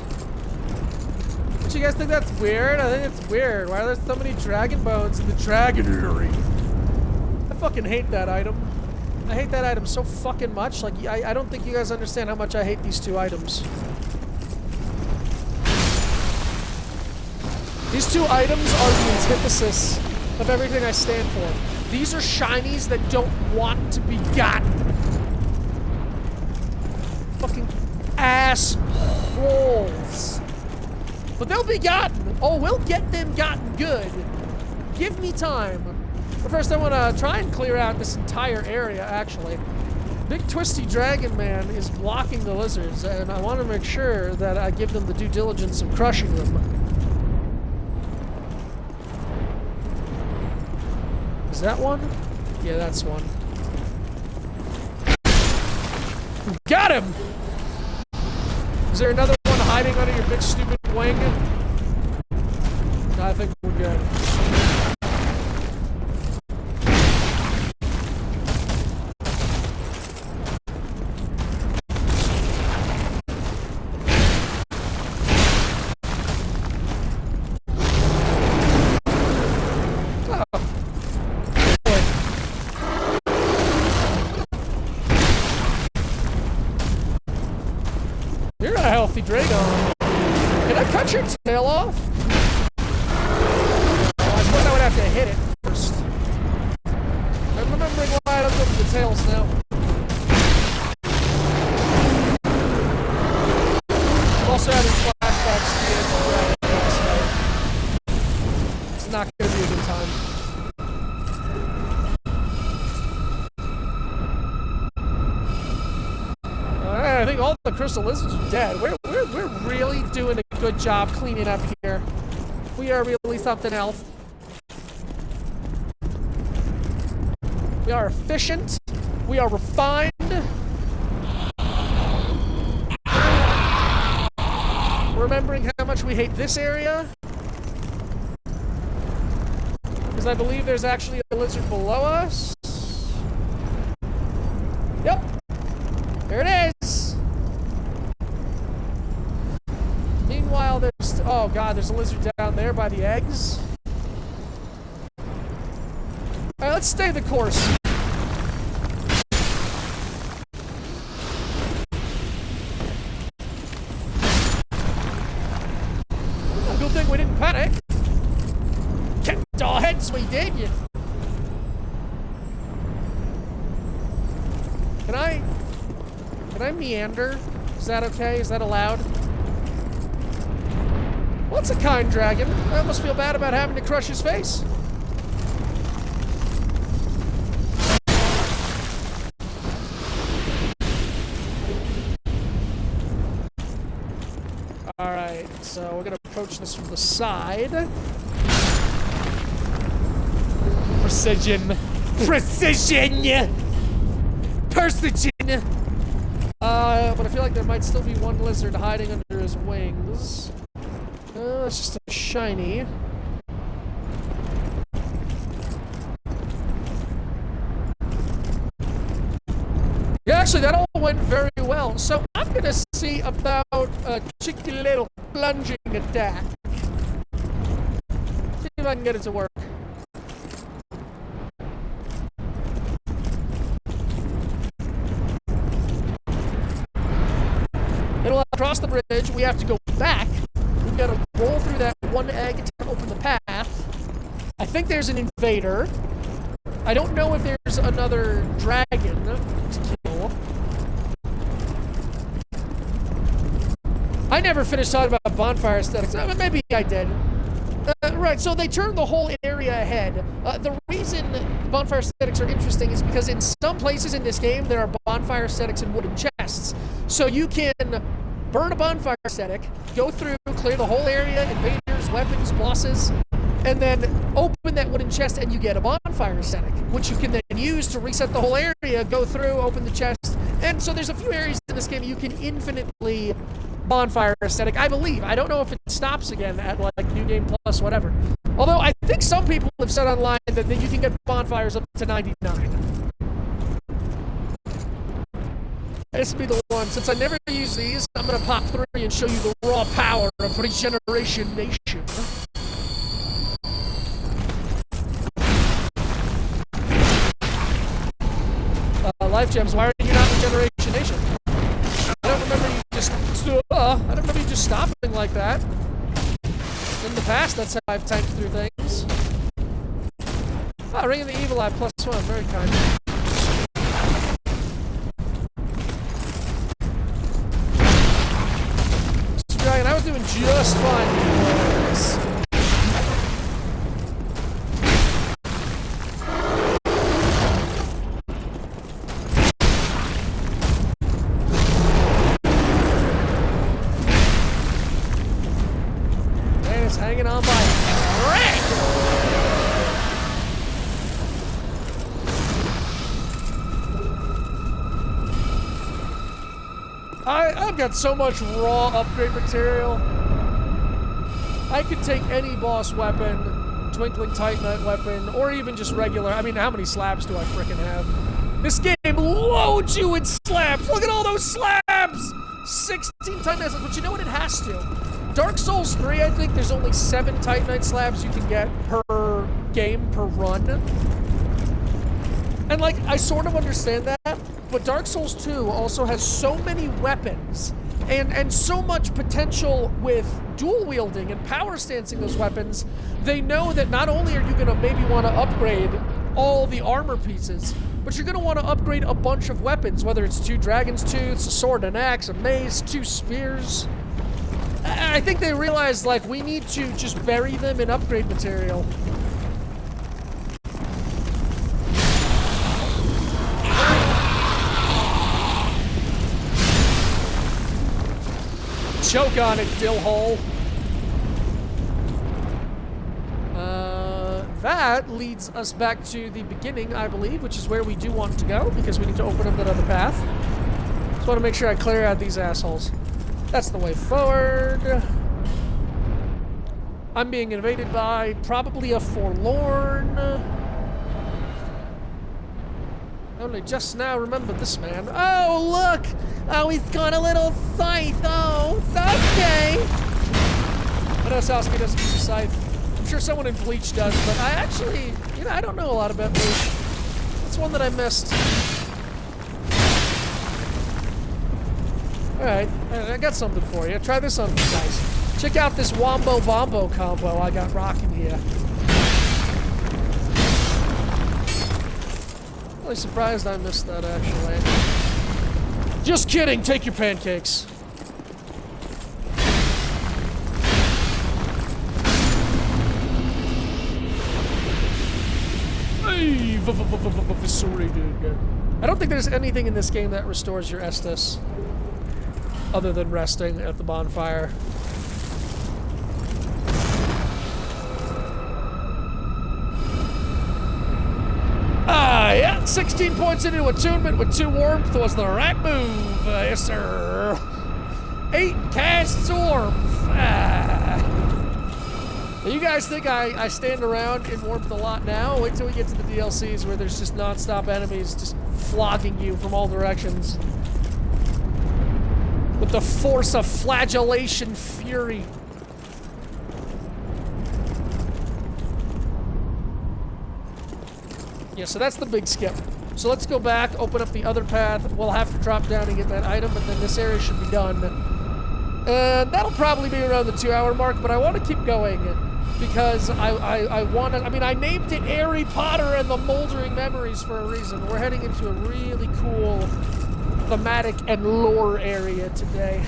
Do you guys think that's weird? I think it's weird. Why are there so many dragon bones in the dragon Aerie? I fucking hate that item. I hate that item so fucking much. Like, I don't think you guys understand how much I hate these two items. These two items are the antithesis of everything I stand for. These are shinies that don't want to be gotten. Fucking assholes. But they'll be gotten. Oh, we'll get them gotten good. Give me time. But first I want to try and clear out this entire area, actually. Big Twisty Dragon Man is blocking the lizards, and I want to make sure that I give them the due diligence of crushing them. Is that one? Yeah, that's one. Got him! Is there another one hiding under your big stupid wing? No, I think we're good. You're a healthy Dragon. Can I cut your tail off? Oh, I suppose I would have to hit it first. I'm remembering why I don't go for the tails now. I'm also having flashbacks to the end of Dragon last night. It's not going to be a good time. I think all the crystal lizards are dead. We're really doing a good job cleaning up here. We are really something else. We are efficient. We are refined. Remembering how much we hate this area. Because I believe there's actually a lizard below us. Yep. There it is. Meanwhile, there's... Oh, God, there's a lizard down there by the eggs. Alright, let's stay the course. Good thing we didn't panic. Kept our heads, we did, you. Can I meander? Is that okay? Is that allowed? Well, it's a kind dragon. I almost feel bad about having to crush his face. Alright, so we're gonna approach this from the side. Precision! Precision! Precision! But I feel like there might still be one lizard hiding under his wings. It's just a shiny. Yeah, actually, that all went very well. So I'm gonna see about a cheeky little plunging attack. See if I can get it to work. It'll have cross the bridge. We have to go back. We've got to roll through that one egg to open the path. I think there's an invader. I don't know if there's another dragon to kill. I never finished talking about bonfire aesthetics. Maybe I did. Right, so they turned the whole area ahead. The reason bonfire aesthetics are interesting is because in some places in this game, there are bonfire aesthetics in wooden chests. So you can burn a bonfire aesthetic, go through, clear the whole area, invaders, weapons, bosses, and then open that wooden chest and you get a bonfire aesthetic, which you can then use to reset the whole area, go through, open the chest. And so there's a few areas in this game you can infinitely bonfire aesthetic, I believe. I don't know if it stops again at like New Game Plus, whatever. Although I think some people have said online that you can get bonfires up to 99. This will be the one. Since I never use these, I'm going to pop 3 and show you the raw power of Regeneration Nation. Life gems, why are you not Regeneration Nation? I don't remember you just stopping like that. In the past, that's how I've tanked through things. Ah, Ring of the Evil Eye +1, very kind. Dragon, I was doing just fine before this. Hanging on by a thread. I've got so much raw upgrade material. I could take any boss weapon, Twinkling Titanite weapon, or even just regular. I mean, how many slabs do I frickin' have? This game loads you in slabs. Look at all those slabs! 16 Titanite, but you know what? It has to. Dark Souls 3, I think there's only 7 Titanite slabs you can get per game, per run. And, like, I sort of understand that, but Dark Souls 2 also has so many weapons and so much potential with dual wielding and power stancing those weapons. They know that not only are you going to maybe want to upgrade all the armor pieces, but you're going to want to upgrade a bunch of weapons, whether it's 2 Dragon's Tooths, a sword and axe, a mace, 2 spears. I think they realized, like, we need to just bury them in upgrade material. Choke on it, Dillhole. That leads us back to the beginning, I believe, which is where we do want to go, because we need to open up that other path. Just want to make sure I clear out these assholes. That's the way forward. I'm being invaded by probably a forlorn. Only just now remembered this man. Oh, look! Oh, he's got a little scythe. Oh, it's okay. I know Sasuke doesn't use a scythe. I'm sure someone in Bleach does, but I actually, I don't know a lot about Bleach. That's one that I missed. Alright, I got something for you. Try this on these guys. Check out this Wombo Bombo combo I got rocking here. Really surprised I missed that, actually. Just kidding, take your pancakes. Hey, eviscerated. I don't think there's anything in this game that restores your Estus, other than resting at the bonfire. Ah, yeah, 16 points into attunement with 2 warmth was the right move, yes sir. 8 casts warmth. You guys think I stand around in warmth a lot now? Wait till we get to the DLCs where there's just non-stop enemies just flogging you from all directions. With the force of flagellation fury. Yeah, so that's the big skip. So let's go back, open up the other path. We'll have to drop down and get that item, but then this area should be done. And that'll probably be around the 2-hour mark, but I want to keep going because I want to... I mean, I named it Harry Potter and the Moldering Memories for a reason. We're heading into a really cool thematic and lore area today.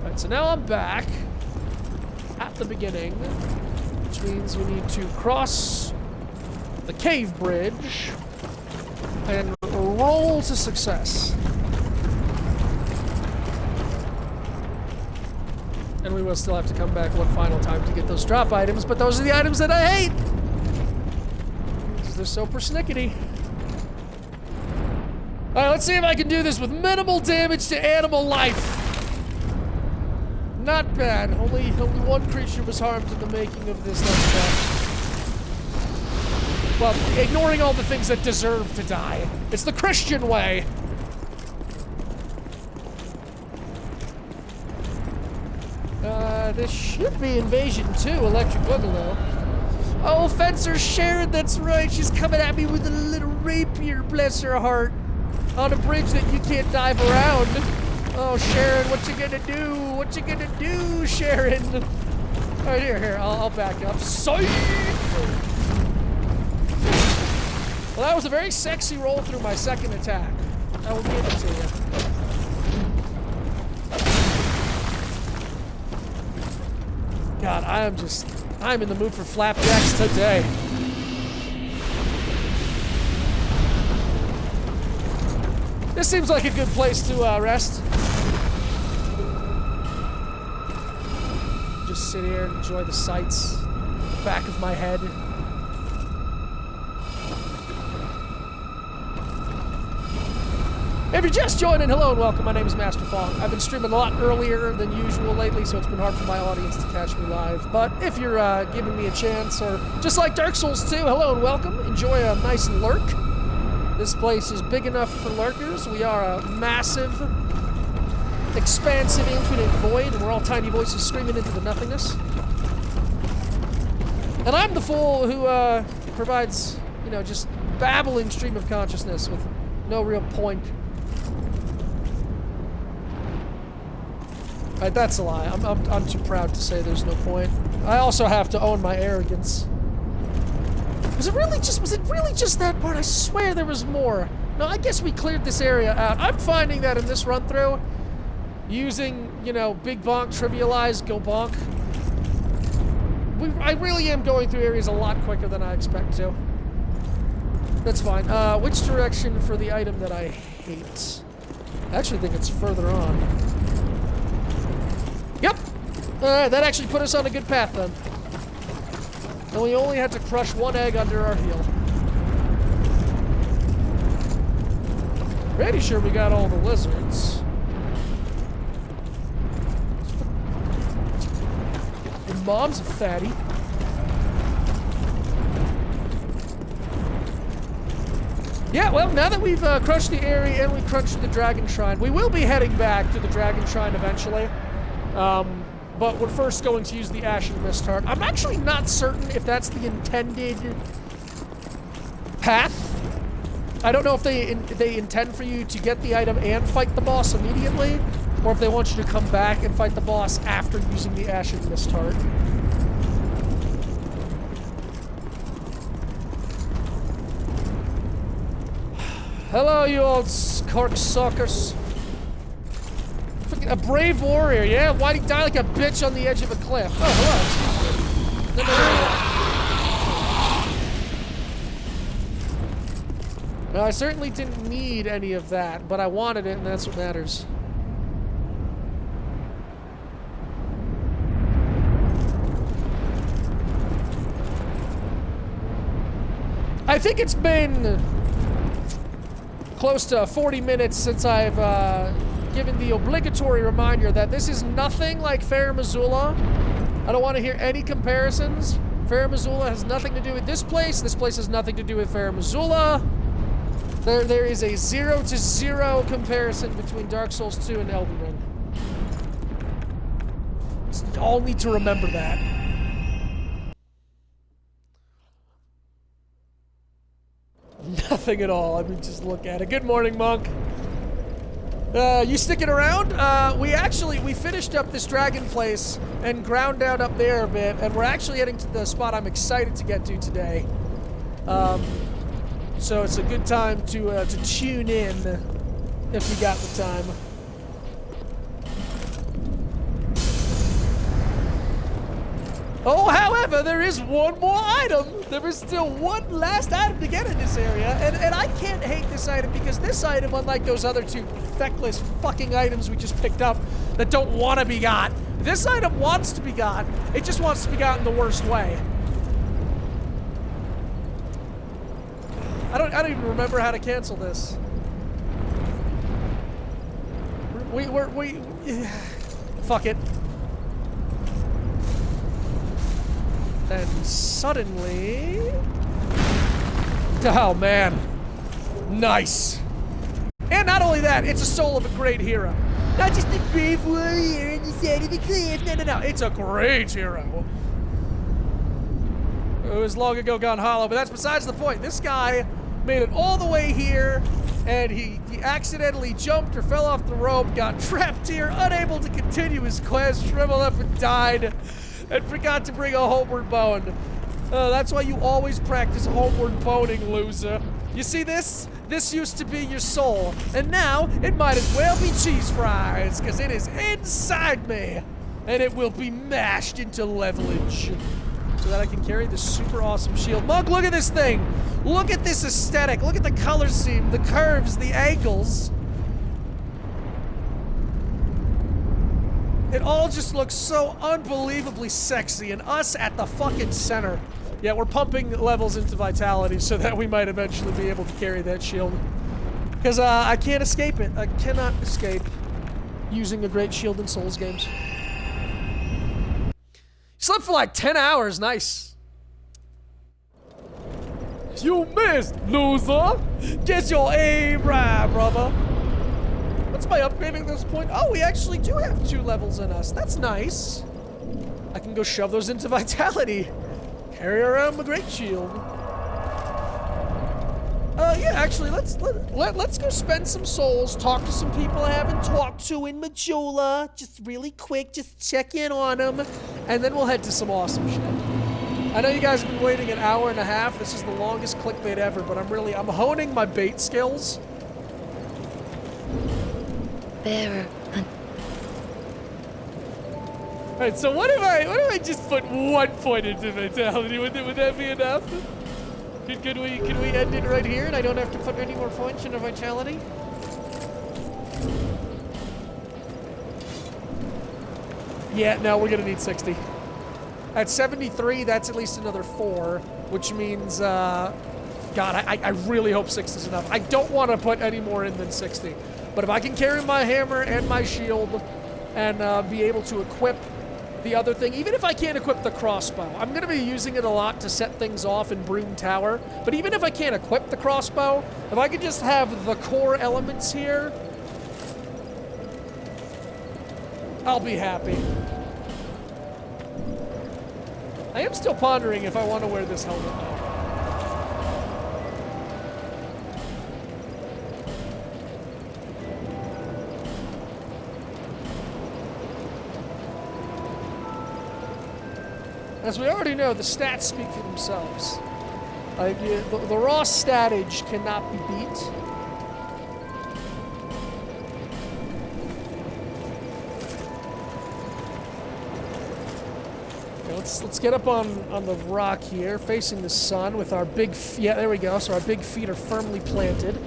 Alright, so now I'm back at the beginning, which means we need to cross the cave bridge and roll to success. And we will still have to come back one final time to get those drop items, but those are the items that I hate! Because they're so persnickety. Alright, let's see if I can do this with minimal damage to animal life. Not bad. Only one creature was harmed in the making of this. That's bad. Well, ignoring all the things that deserve to die. It's the Christian way. This should be Invasion 2, Electric Boogaloo. Oh, Fencer Sharon, that's right. She's coming at me with a little rapier, bless her heart. On a bridge that you can't dive around. Oh, Sharon, what you gonna do? What you gonna do, Sharon? Alright, here, I'll back up. Psych! Well, that was a very sexy roll through my second attack. I will give it to you. God, I'm in the mood for flapjacks today. This seems like a good place to rest. Just sit here and enjoy the sights back of my head. If you're just joining, hello and welcome. My name is Master Fong. I've been streaming a lot earlier than usual lately, so it's been hard for my audience to catch me live. But if you're giving me a chance, or just like Dark Souls 2, hello and welcome. Enjoy a nice lurk. This place is big enough for lurkers. We are a massive, expansive, infinite void, and we're all tiny voices screaming into the nothingness. And I'm the fool who provides, you know, just babbling stream of consciousness with no real point. Alright, that's a lie. I'm too proud to say there's no point. I also have to own my arrogance. Was it really just that part? I swear there was more. No, I guess we cleared this area out. I'm finding that in this run-through, using, you know, Big Bonk, Trivialize, Go Bonk, I really am going through areas a lot quicker than I expect to. That's fine. Which direction for the item that I hate? I actually think it's further on. Yep! Alright, that actually put us on a good path then. And we only had to crush one egg under our heel. Pretty sure we got all the lizards. And Mom's a fatty. Yeah, well, now that we've crushed the Aerie and we crushed the Dragon Shrine, we will be heading back to the Dragon Shrine eventually. But we're first going to use the Ashen Mist Heart. I'm actually not certain if that's the intended path. I don't know if they intend for you to get the item and fight the boss immediately, or if they want you to come back and fight the boss after using the Ashen Mist Heart. Hello, you old corksuckers. A brave warrior, yeah? Why'd he die like a bitch on the edge of a cliff? Oh, hello. No, I certainly didn't need any of that, but I wanted it, and that's what matters. I think it's been close to 40 minutes since I've given the obligatory reminder that this is nothing like Fair Missoula. I don't want to hear any comparisons. Fair Missoula has nothing to do with this place. This place has nothing to do with Fair Missoula. There is a 0-to-0 comparison between Dark Souls 2 and Elden Ring. You all need to remember that. Nothing at all. I mean, just look at it. Good morning, Monk. You sticking around? We finished up this dragon place and ground down up there a bit, and we're actually heading to the spot I'm excited to get to today. So it's a good time to tune in if you got the time. Oh, however, there is one more item. There is still one last item to get in this area, and I can't hate this item because this item, unlike those other two feckless fucking items we just picked up that don't want to be got, this item wants to be got. It just wants to be got in the worst way. I don't even remember how to cancel this. Fuck it. And suddenly... Oh, man. Nice. And not only that, it's a soul of a great hero. Not just a brave warrior on the side of the cliff. No. It's a great hero. It was long ago gone hollow, but that's besides the point. This guy made it all the way here, and he accidentally jumped or fell off the rope, got trapped here, unable to continue his quest, shriveled up and died. And forgot to bring a homeward bone. That's why you always practice homeward boning, loser. You see this? This used to be your soul, and now it might as well be cheese fries, because it is inside me, and it will be mashed into levelage, so that I can carry this super awesome shield. Monk, look at this thing! Look at this aesthetic, look at the color scheme, the curves, the angles. It all just looks so unbelievably sexy, and us at the fucking center. Yeah, we're pumping levels into vitality so that we might eventually be able to carry that shield. Because I can't escape it. I cannot escape using a great shield in Souls games. Slept for like 10 hours, nice. You missed, loser! Get your aim right, brother. What's my upgrading at this point? Oh, we actually do have 2 levels in us. That's nice. I can go shove those into vitality. Carry around my great shield. Yeah, actually, let's go spend some souls, talk to some people I haven't talked to in Majula, just really quick, just check in on them, and then we'll head to some awesome shit. I know you guys have been waiting an hour and a half. This is the longest clickbait ever, but I'm honing my bait skills. Bearer. Alright, so what if I just put 1 point into vitality? Would that be enough? Could we end it right here and I don't have to put any more points into vitality? Yeah, no, we're gonna need 60. At 73, that's at least another 4, which means, God, I really hope 6 is enough. I don't want to put any more in than 60. But if I can carry my hammer and my shield and be able to equip the other thing, even if I can't equip the crossbow, I'm going to be using it a lot to set things off in Broom Tower, but even if I can't equip the crossbow, if I could just have the core elements here, I'll be happy. I am still pondering if I want to wear this helmet though. As we already know, the stats speak for themselves. The raw statage cannot be beat. Okay, let's get up on the rock here, facing the sun with our big feet. Yeah, there we go. So our big feet are firmly planted.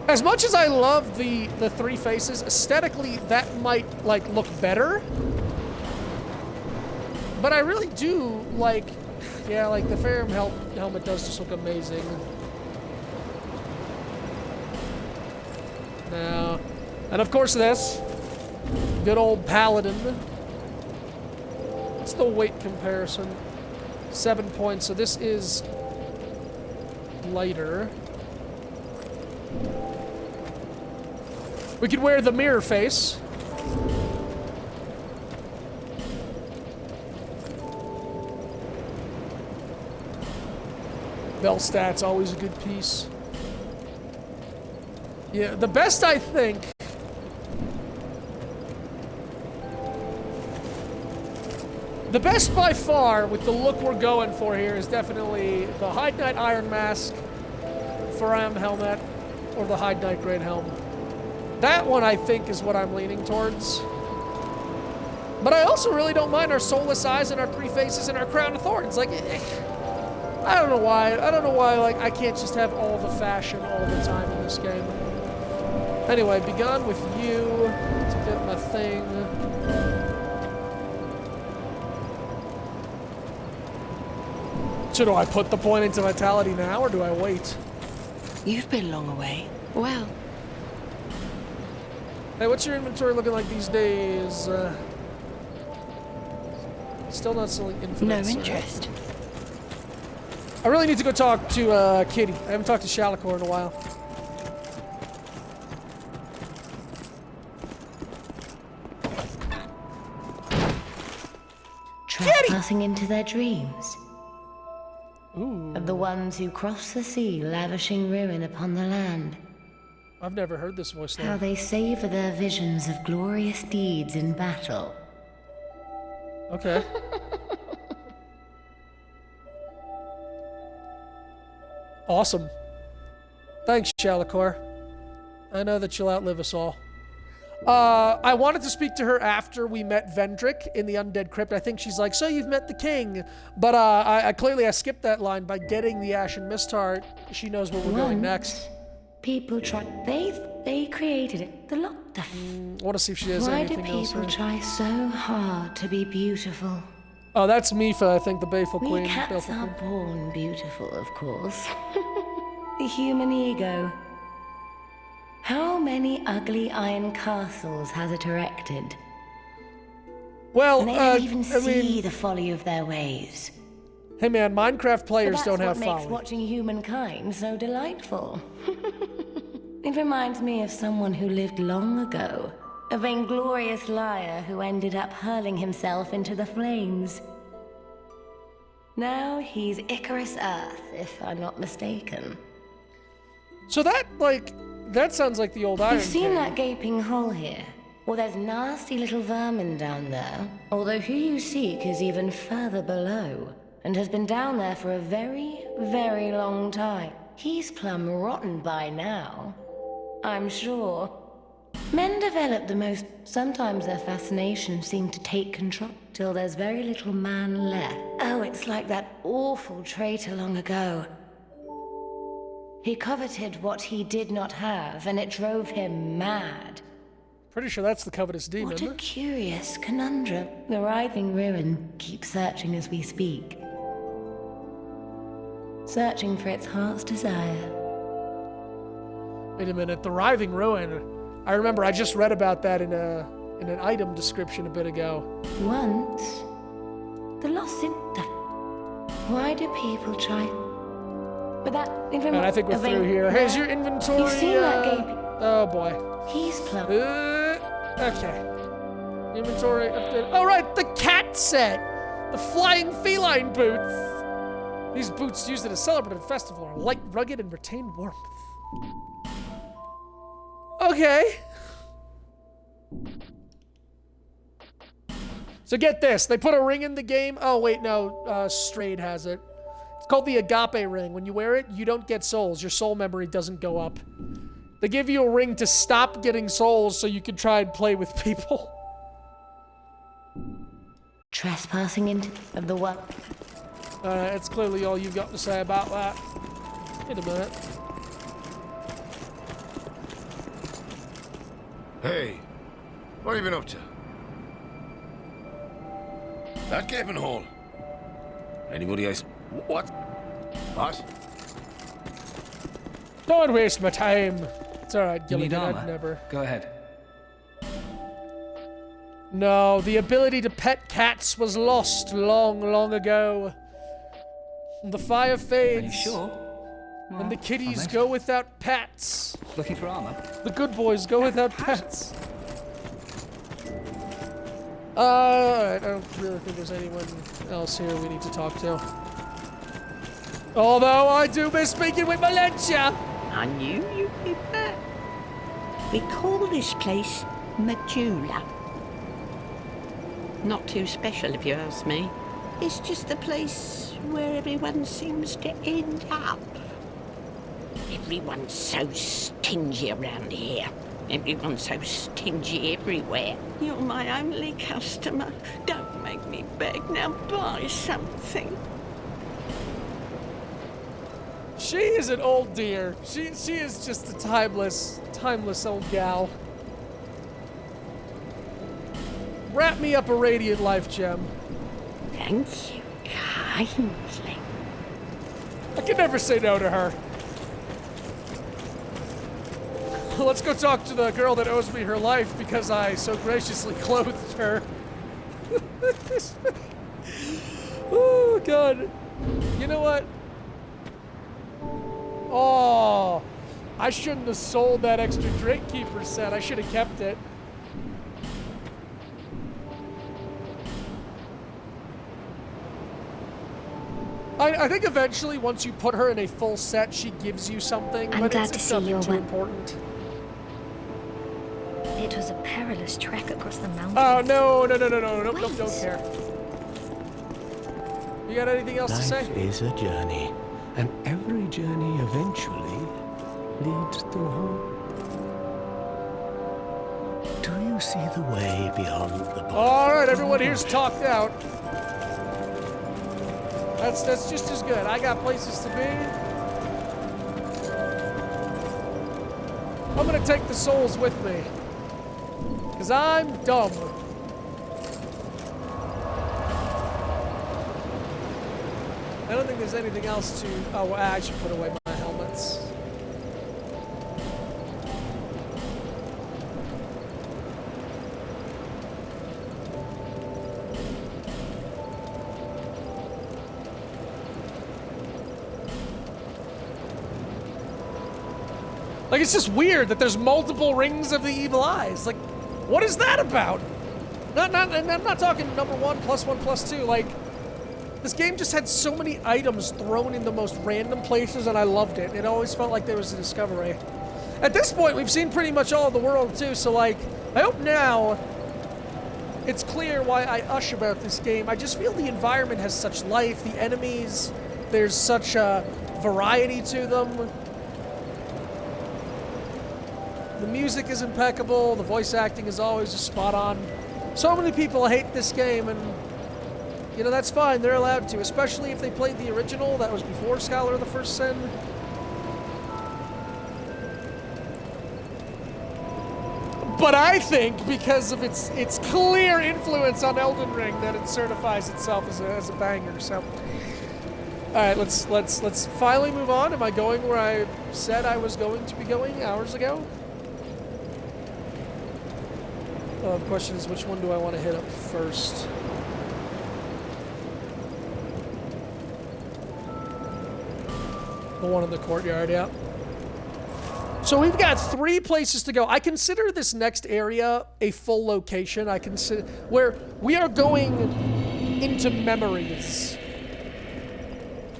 As much as I love the 3 faces, aesthetically that might like look better. But I really do like, yeah, like the Farum helmet does just look amazing. Now, and of course this, good old Paladin. What's the weight comparison? 7 points, so this is lighter. We could wear the mirror face. Belstat's always a good piece. Yeah, the best, I think... The best by far, with the look we're going for here, is definitely the Hide Knight Iron Mask, Faram helmet, or the Hide Knight Great Helm. That one, I think, is what I'm leaning towards. But I also really don't mind our Soulless Eyes and our Prefaces and our Crown of Thorns. Like, I don't know why. I don't know why, like, I can't just have all the fashion all the time in this game. Anyway, begun with you to get my thing. So do I put the point into Vitality now, or do I wait? You've been long away. Well. Hey, what's your inventory looking like these days? Still not selling infinites. No interest. I really need to go talk to Kitty. I haven't talked to Shalakor in a while. Trespassing into their dreams. Ooh. Of the ones who cross the sea, lavishing ruin upon the land. I've never heard this voice How line. they savor their visions of glorious deeds in battle. Okay. Awesome. Thanks, Shalakor. I know that you'll outlive us all. I wanted to speak to her after we met Vendrick in the Undead Crypt. I think she's like, so you've met the king. But I clearly skipped that line by getting the Ashen Mistheart. She knows where we're going next. People try. They created it. The lot. I want to see if she has Why do anything else. people try so hard to be beautiful? Oh, that's Mifa, I think, the Baleful Queen. We cats Baleful are Queen. born beautiful, of course. The human ego. How many ugly iron castles has it erected? Well, And they don't even I see mean, the folly of their ways. hey man, Minecraft players But don't that's have what makes folly. watching humankind so delightful. It reminds me of someone who lived long ago. A vainglorious liar who ended up hurling himself into the flames. Now he's Icarus Earth, if I'm not mistaken. So that, like, that sounds like the old Iron You've seen King. that gaping hole here? Well, there's nasty little vermin down there. Although who you seek is even further below, and has been down there for a very, very long time. He's plumb rotten by now, I'm sure. Men develop the most. Sometimes their fascination seems to take control till there's very little man left. Oh, it's like that awful traitor long ago. He coveted what he did not have, and it drove him mad. Pretty sure that's the covetous demon. What a curious conundrum. The writhing ruin keeps searching as we speak. Searching for its heart's desire. Wait a minute, the Writhing Ruin. I remember I just read about that in an item description a bit ago. Once, the lost in the. Why do people try? But that. And I think we're through here. Here's your inventory. You've seen that gaping. Oh boy. He's plumb. Okay. Inventory update. Oh right, the cat set. The flying feline boots. These boots used at a celebrated festival are light, rugged, and retain warmth. Okay. So get this. They put a ring in the game. Oh, wait, no. Strayed has it. It's called the Agape Ring. When you wear it, you don't get souls. Your soul memory doesn't go up. They give you a ring to stop getting souls so you can try and play with people. Trespassing into the what? It's clearly all you've got to say about that. Wait a minute. Hey, what have you been up to? That gaping hole. Anybody else? What? What? Don't waste my time. It's alright, You need Gilligan. armor. I'd never. Go ahead. No, the ability to pet cats was lost long, long ago. The fire Are fades. you sure? And the Well, kitties almost. go without pets. Looking for armor? The good boys go without pets. Alright, I don't really think there's anyone else here we need to talk to. Although I do miss speaking with Valencia. I knew you'd be back. We call this place Majula. Not too special if you ask me. It's just a place where everyone seems to end up. Everyone's so stingy around here. Everyone's so stingy everywhere. You're my only customer. Don't make me beg. Now buy something. She is an old dear. She is just a timeless old gal. Wrap me up a radiant life gem. Thank you kindly. I can never say no to her. Let's go talk to the girl that owes me her life because I so graciously clothed her. Oh, God. You know what? Oh, I shouldn't have sold that extra drink keeper set. I should have kept it. I think eventually, once you put her in a full set, she gives you something, I'm but glad it's to see nothing you're too well. important. It was a perilous trek across the mountains. Oh, no, nope, Wait. don't care. You got anything else to say? Life is a journey, and every journey eventually leads to home. Do you see the way beyond the body? All right, everyone here's talked out. That's just as good. I got places to be. I'm gonna take the souls with me. Cause I'm dumb. I don't think there's anything else to... Oh, I should put away my helmets. Like, it's just weird that there's multiple rings of the evil eyes. Like, what is that about? And I'm not talking number 1, +1, +2. Like, this game just had so many items thrown in the most random places, and I loved it. It always felt like there was a discovery. At this point, we've seen pretty much all of the world, too, so, like, I hope now it's clear why I ush about this game. I just feel the environment has such life, the enemies, there's such a variety to them. The music is impeccable, the voice acting is always just spot on. So many people hate this game, and you know, that's fine, they're allowed to, especially if they played the original that was before Scholar of the First Sin. But I think because of its clear influence on Elden Ring that it certifies itself as a banger, so. Alright, let's finally move on. Am I going where I said I was going to be going hours ago? The question is, which one do I want to hit up first? The one in the courtyard, yeah. So we've got 3 places to go. I consider this next area a full location. I consider where we are going into memories.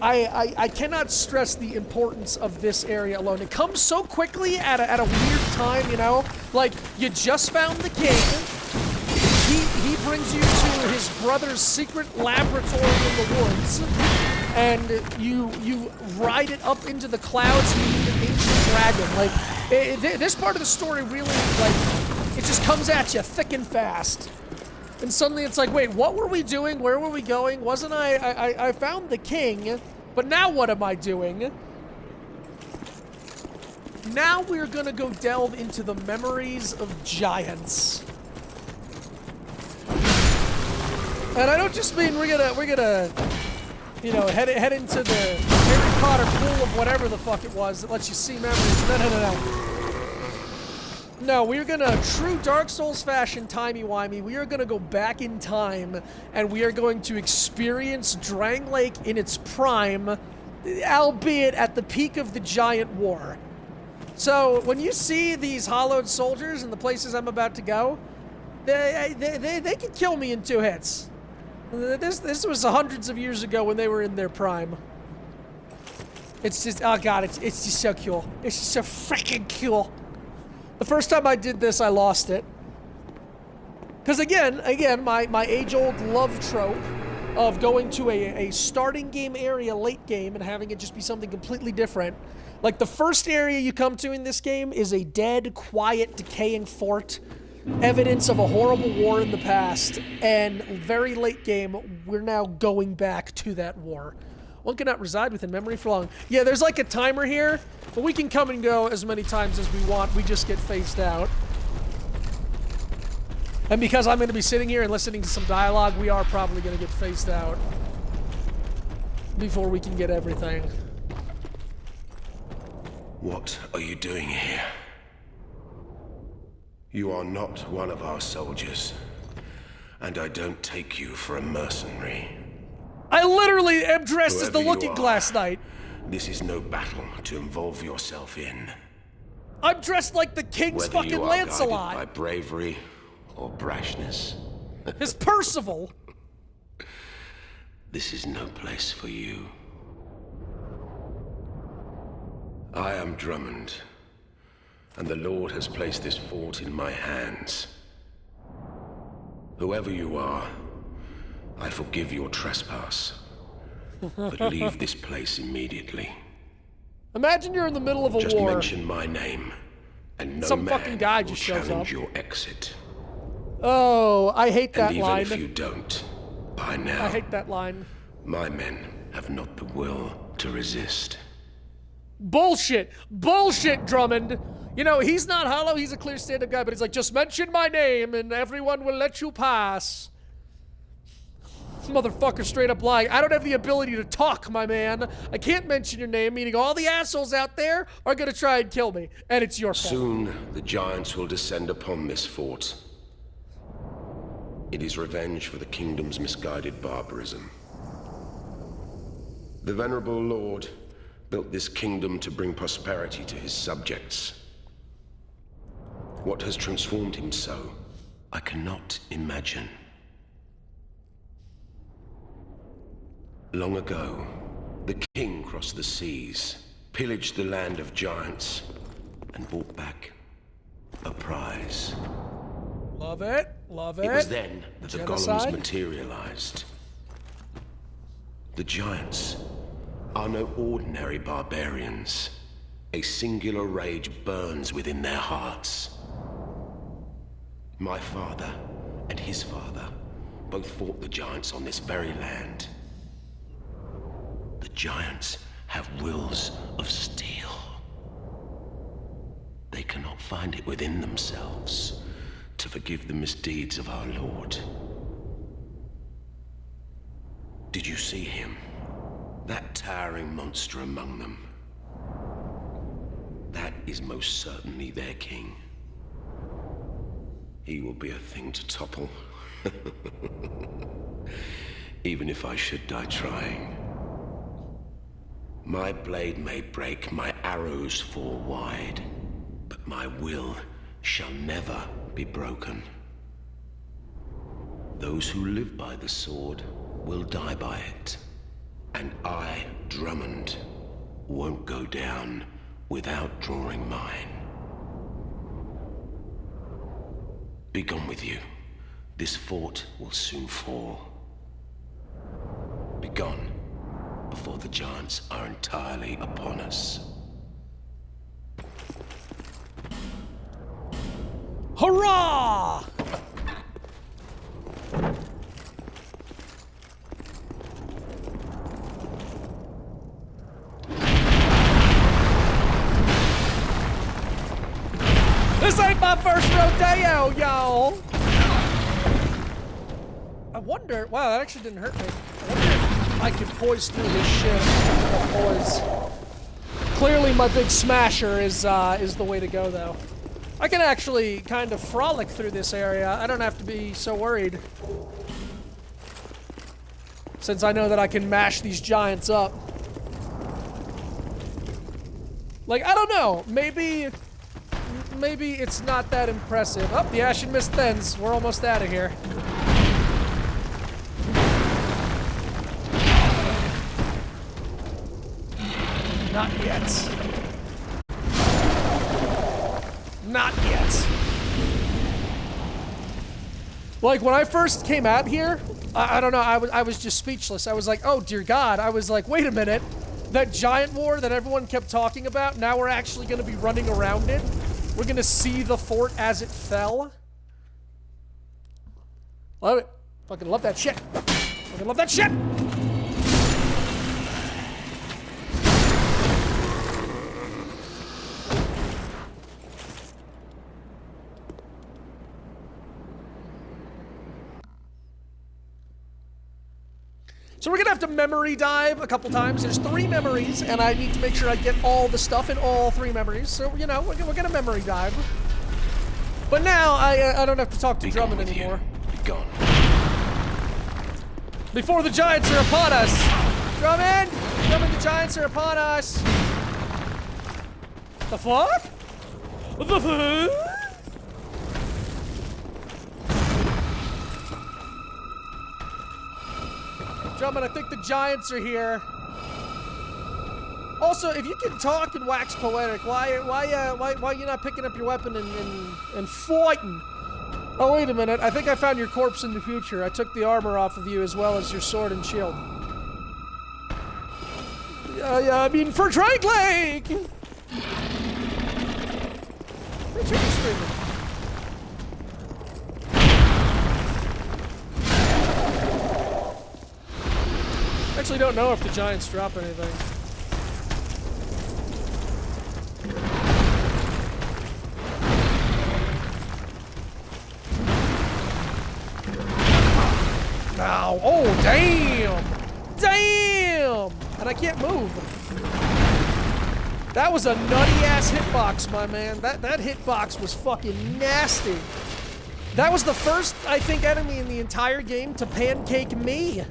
I cannot stress the importance of this area alone. It comes so quickly at a weird time, you know? Like, you just found the king. He brings you to his brother's secret laboratory in the woods. And you ride it up into the clouds and you meet an ancient dragon. Like, this part of the story really, like, it just comes at you thick and fast. And suddenly it's like, wait, what were we doing? Where were we going? Wasn't I found the king, but now what am I doing? Now we're gonna go delve into the memories of giants. And I don't just mean we're gonna, you know, head into the Harry Potter pool of whatever the fuck it was that lets you see memories. No. No, we're gonna, true Dark Souls fashion, timey-wimey, we are gonna go back in time, and we are going to experience Drang Lake in its prime, albeit at the peak of the Giant War. So, when you see these hollowed soldiers in the places I'm about to go, they can kill me in 2 hits. This was hundreds of years ago when they were in their prime. It's just, oh god, it's just so cool. It's just so freaking cool. The first time I did this, I lost it. Because again, my age-old love trope of going to a starting game area late game and having it just be something completely different. Like, the first area you come to in this game is a dead, quiet, decaying fort. Evidence of a horrible war in the past. And very late game, we're now going back to that war. One cannot reside within memory for long. Yeah, there's like a timer here, but we can come and go as many times as we want. We just get phased out. And because I'm going to be sitting here and listening to some dialogue, we are probably going to get phased out before we can get everything. What are you doing here? You are not one of our soldiers, and I don't take you for a mercenary. I literally am dressed as the Whoever Looking you Glass are, Knight. This is no battle to involve yourself in. I'm dressed like the King's Whether fucking you are guided Lancelot. by bravery or brashness, His Percival. this is no place for you. I am Drummond, and the Lord has placed this fort in my hands. Whoever you are, I forgive your trespass, but leave this place immediately. Imagine you're in the middle of a Just war. mention my name, and no Some man fucking guy will just shows challenge up. your exit. Oh, I hate that And even line. if you don't, by now, I hate that line. my men have not the will to resist. Bullshit. Bullshit, Drummond. You know, he's not hollow, he's a clear stand-up guy, but he's like, just mention my name and everyone will let you pass. This motherfucker straight up lying. I don't have the ability to talk, my man. I can't mention your name, meaning all the assholes out there are gonna try and kill me. And it's your fault. Soon, the giants will descend upon this fort. It is revenge for the kingdom's misguided barbarism. The venerable lord built this kingdom to bring prosperity to his subjects. What has transformed him so, I cannot imagine. Long ago, the king crossed the seas, pillaged the land of giants, and brought back a prize. Love it. Love it. It was then that the Genocide? golems materialized. The giants are no ordinary barbarians. A singular rage burns within their hearts. My father and his father both fought the giants on this very land. The giants have wills of steel. They cannot find it within themselves to forgive the misdeeds of our Lord. Did you see him? That towering monster among them. That is most certainly their king. He will be a thing to topple. Even if I should die trying. My blade may break, my arrows fall wide, but my will shall never be broken. Those who live by the sword will die by it. And I, Drummond, won't go down without drawing mine. Be gone with you. This fort will soon fall. Be gone before the giants are entirely upon us. Hurrah! This ain't my first rodeo, y'all! I wonder... Wow, that actually didn't hurt me. I wonder if I could poise through this shit. Oh, poise. Clearly my big smasher is the way to go, though. I can actually kind of frolic through this area. I don't have to be so worried. Since I know that I can mash these giants up. Like, I don't know. Maybe it's not that impressive. Oh, the Ashen Mist thins. We're almost out of here. Not yet. Not yet. Like, when I first came out here, I don't know, I was just speechless. I was like, oh, dear God. I was like, wait a minute. That giant war that everyone kept talking about, now we're actually going to be running around it. We're going to see the fort as it fell. Love it. Fucking love that shit. Fucking love that shit! So we're gonna have to memory dive a couple times. There's 3 memories, and I need to make sure I get all the stuff in all 3 memories. So, you know, we're gonna memory dive. But now, I don't have to talk to Drummond anymore. Be gone. Before the giants are upon us! Drummond! Drummond, the giants are upon us! The fuck? The fuck? Drummond, I think the giants are here. Also, if you can talk and wax poetic, why are you not picking up your weapon and fighting? Oh, wait a minute. I think I found your corpse in the future. I took the armor off of you as well as your sword and shield. I mean, for Drake Lake! Where's your screaming? Actually don't know if the giants drop anything. Ow. Oh, damn! Damn! And I can't move. That was a nutty-ass hitbox, my man. That hitbox was fucking nasty. That was the first, I think, enemy in the entire game to pancake me.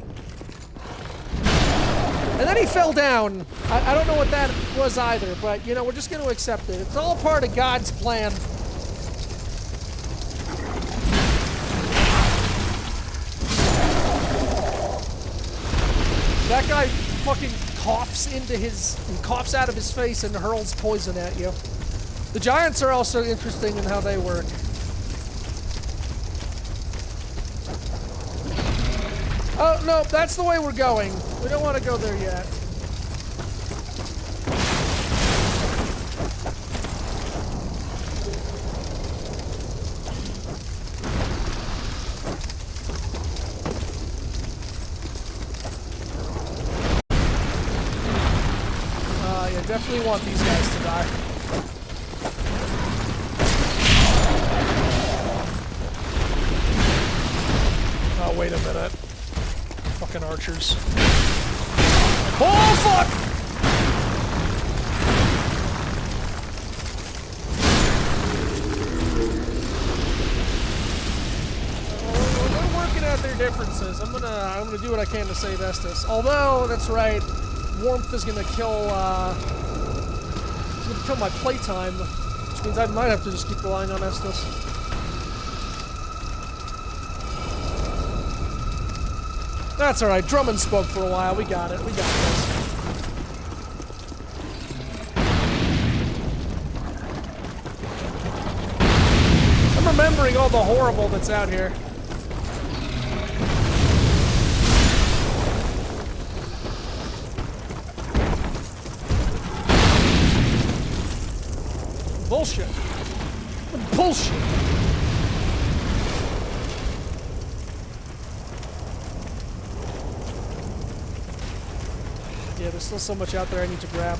And then he fell down. I don't know what that was either, but, you know, we're just going to accept it. It's all part of God's plan. That guy fucking coughs out of his face and hurls poison at you. The giants are also interesting in how they work. Oh, no, that's the way we're going. We don't want to go there yet. Yeah, definitely want these guys to die. Oh, wait a minute. Fucking archers. Oh, fuck! We're working out their differences. I'm gonna do what I can to save Estes. Although, that's right, warmth is gonna kill, my playtime, which means I might have to just keep relying on Estes. That's alright, Drummond spoke for a while. We got it. We got this. I'm remembering all the horrible that's out here. Bullshit. Bullshit. Yeah, there's still so much out there I need to grab.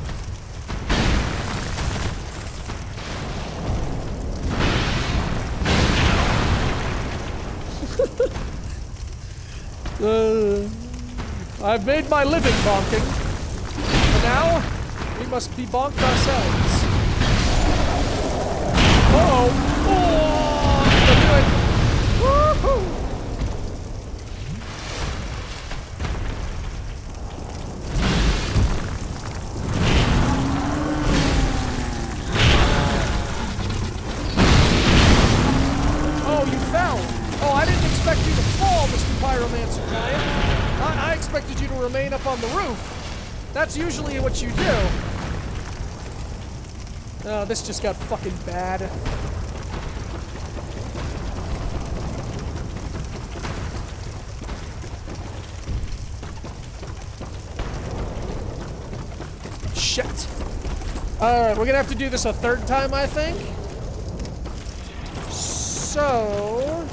I've made my living bonking. And now, we must be bonked ourselves. Uh-oh. Oh, woohoo! Oh, you fell. Oh, I didn't expect you to fall, Mr. Pyromancer Giant. I expected you to remain up on the roof. That's usually what you do. Oh, this just got fucking bad. Shit. Alright, we're gonna have to do this a third time, I think. So...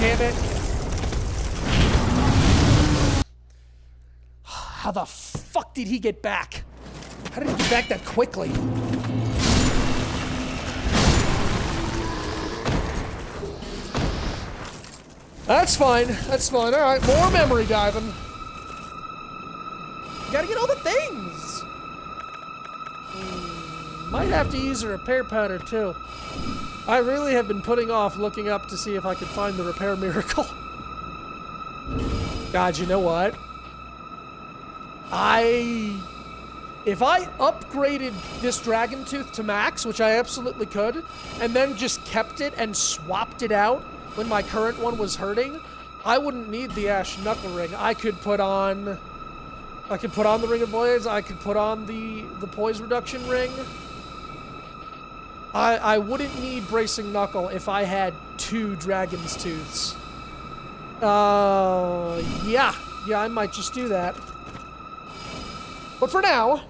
damn it. How the fuck did he get back? How did he get back that quickly? That's fine. That's fine. Alright, more memory diving. You gotta get all the things. Might have to use a repair powder too. I really have been putting off looking up to see if I could find the repair miracle. God, you know what? If I upgraded this dragon tooth to max, which I absolutely could, and then just kept it and swapped it out when my current one was hurting, I wouldn't need the Ash Knuckle Ring. I could put on the Ring of Blades, I could put on the Poise Reduction Ring. I wouldn't need Bracing Knuckle if I had 2 Dragon's Tooths. Yeah, I might just do that. But for now...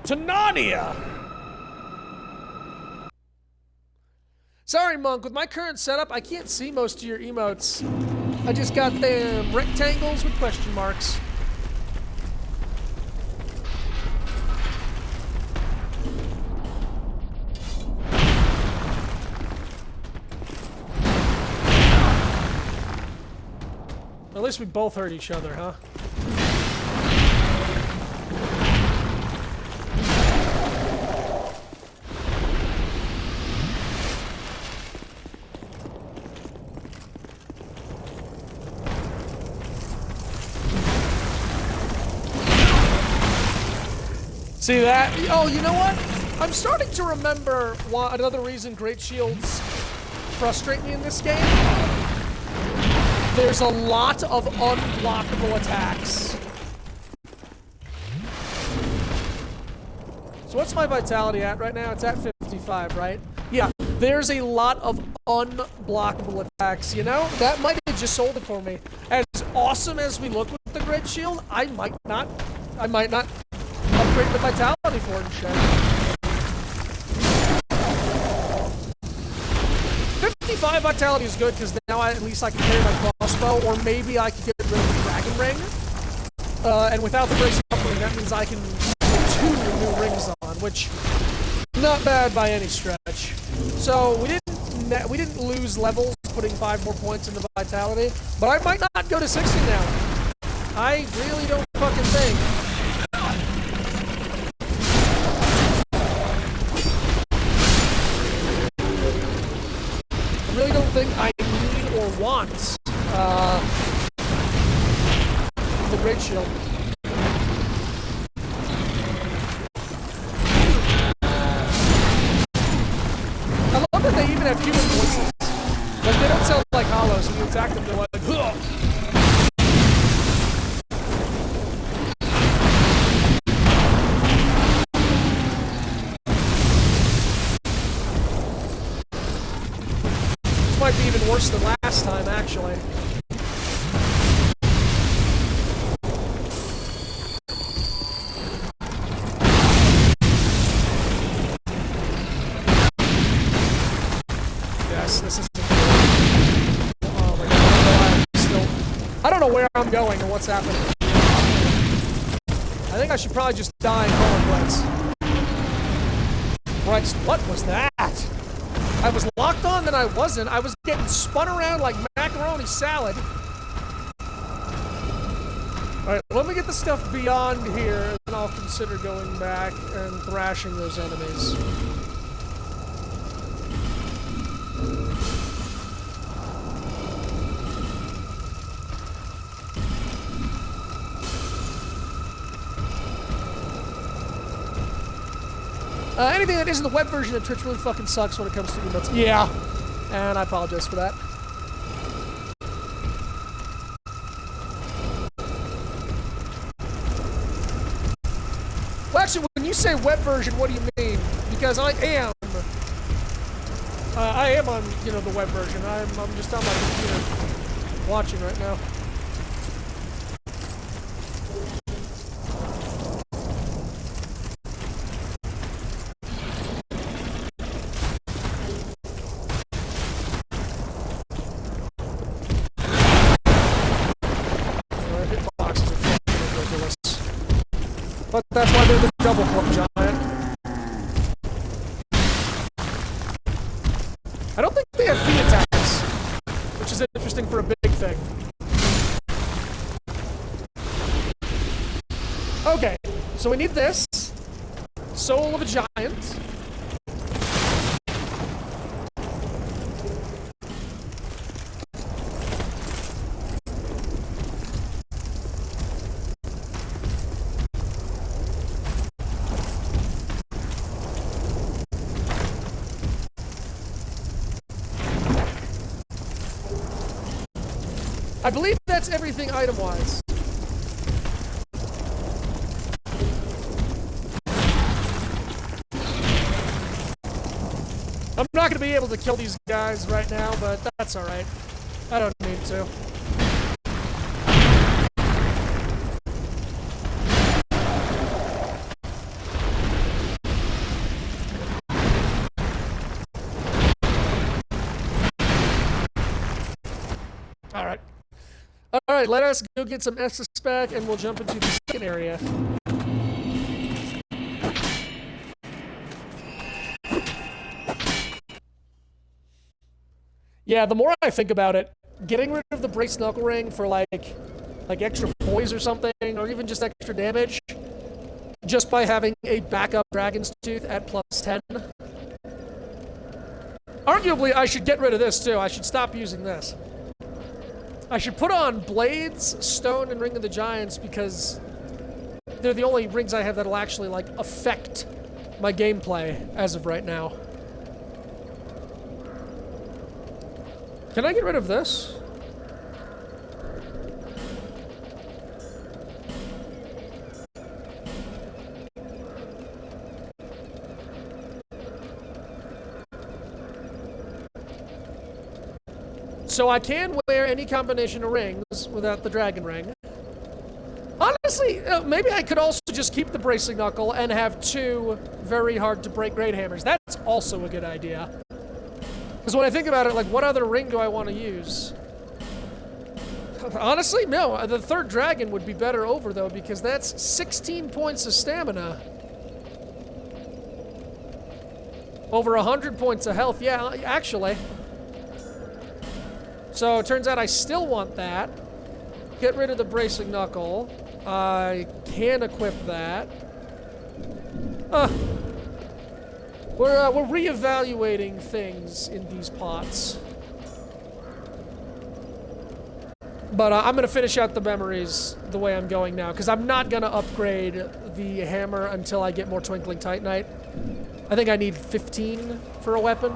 to Narnia! Sorry, Monk, with my current setup, I can't see most of your emotes. I just got them rectangles with question marks. At least we both hurt each other, huh? See that? Oh, you know what? I'm starting to remember another reason Great Shields frustrate me in this game. There's a lot of unblockable attacks. So what's my vitality at right now? It's at 55, right? Yeah, there's a lot of unblockable attacks, you know? That might have just sold it for me. As awesome as we look with the Great Shield, I might not upgrade the vitality for it and shit. 55 vitality is good because now at least I can carry my crossbow, or maybe I could get rid of the dragon ring. And without the bracing ring, that means I can put 2 new rings on, which not bad by any stretch. So we didn't lose levels putting 5 more points into vitality, but I might not go to 60 now. I really don't fucking think. I really don't think I need or want the Great Shield. I love that they even have human voices. Like, they don't sound like hollows. When you attack them, they're like, ugh. Might be even worse than last time, actually. Yes, this is... Oh my god, I don't know where I'm going or what's happening. I think I should probably just die in Hornblitz. Right, what was that? I was locked on, then I wasn't. I was getting spun around like macaroni salad. Alright, let me get the stuff beyond here, and I'll consider going back and thrashing those enemies. Anything that isn't the web version of Twitch really fucking sucks when it comes to emotes. Yeah, and I apologize for that. Well, actually, when you say web version, what do you mean? Because I am on, you know, the web version. I'm just on my computer watching right now. But that's why they're the double club giant. I don't think they have feet attacks, which is interesting for a big thing. Okay, so we need this. Soul of a giant. I believe that's everything item-wise. I'm not going to be able to kill these guys right now, but that's alright. I don't need to. Alright. Alright, let us go get some Estus back and we'll jump into the second area. Yeah, the more I think about it, getting rid of the brace knuckle ring for like extra poise or something, or even just extra damage, just by having a backup Dragon's Tooth at +10. Arguably, I should get rid of this too. I should stop using this. I should put on Blades, Stone, and Ring of the Giants because they're the only rings I have that'll actually, like, affect my gameplay as of right now. Can I get rid of this? So I can wear any combination of rings without the dragon ring. Honestly, maybe I could also just keep the bracing knuckle and have 2 very hard to break great hammers. That's also a good idea. Because when I think about it, like, what other ring do I want to use? Honestly, no. The third dragon would be better over, though, because that's 16 points of stamina. Over 100 points of health. Yeah, actually. So it turns out I still want that. Get rid of the bracing knuckle. I can equip that. We're reevaluating things in these pots. But I'm going to finish out the memories the way I'm going now, because I'm not going to upgrade the hammer until I get more Twinkling Titanite. I think I need 15 for a weapon.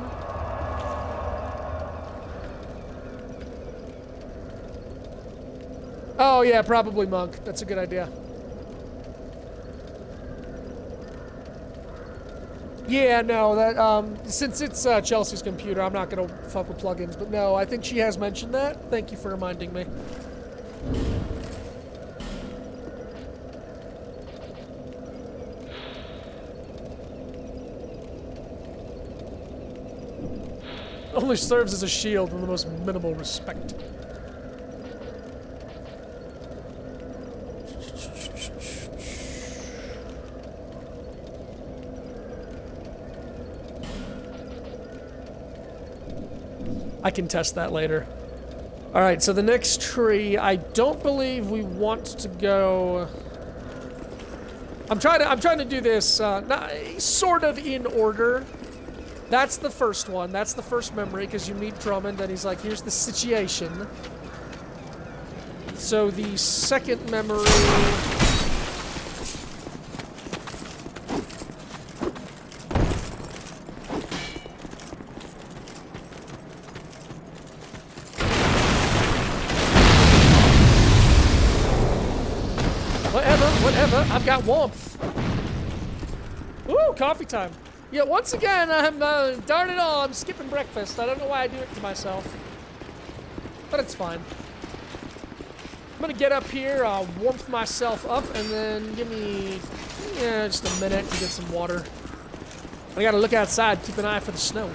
Oh yeah, probably Monk. That's a good idea. Yeah, no, that, since it's Chelsea's computer, I'm not gonna fuck with plugins, but no, I think she has mentioned that. Thank you for reminding me. Only serves as a shield in the most minimal respect. I can test that later. Alright, so the next tree, I don't believe we want to go... I'm trying to do this sort of in order. That's the first one. That's the first memory, because you meet Drummond and he's like, here's the situation. So the second memory... whatever. I've got warmth. Ooh, coffee time. Yeah, once again, I'm, darn it all, I'm skipping breakfast. I don't know why I do it to myself. But it's fine. I'm gonna get up here, warmth myself up, and then give me, just a minute to get some water. I gotta look outside, keep an eye for the snow.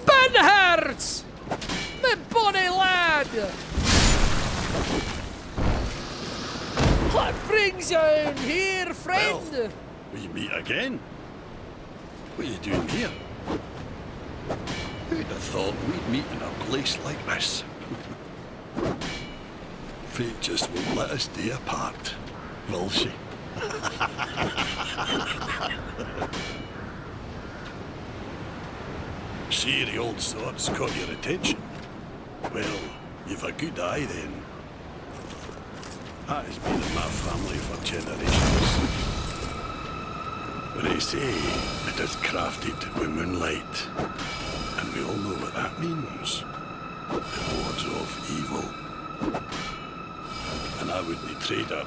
Benhart! My bonny lad! What brings you in here, friend? Well, we meet again. What are you doing here? Who'd have thought we'd meet in a place like this? Fate just won't let us stay apart, will she? See, the old sword's caught your attention. Well, you've a good eye then. That has been in my family for generations. When they say it is crafted with moonlight, and we all know what that means. The wards of evil. And I wouldn't trade her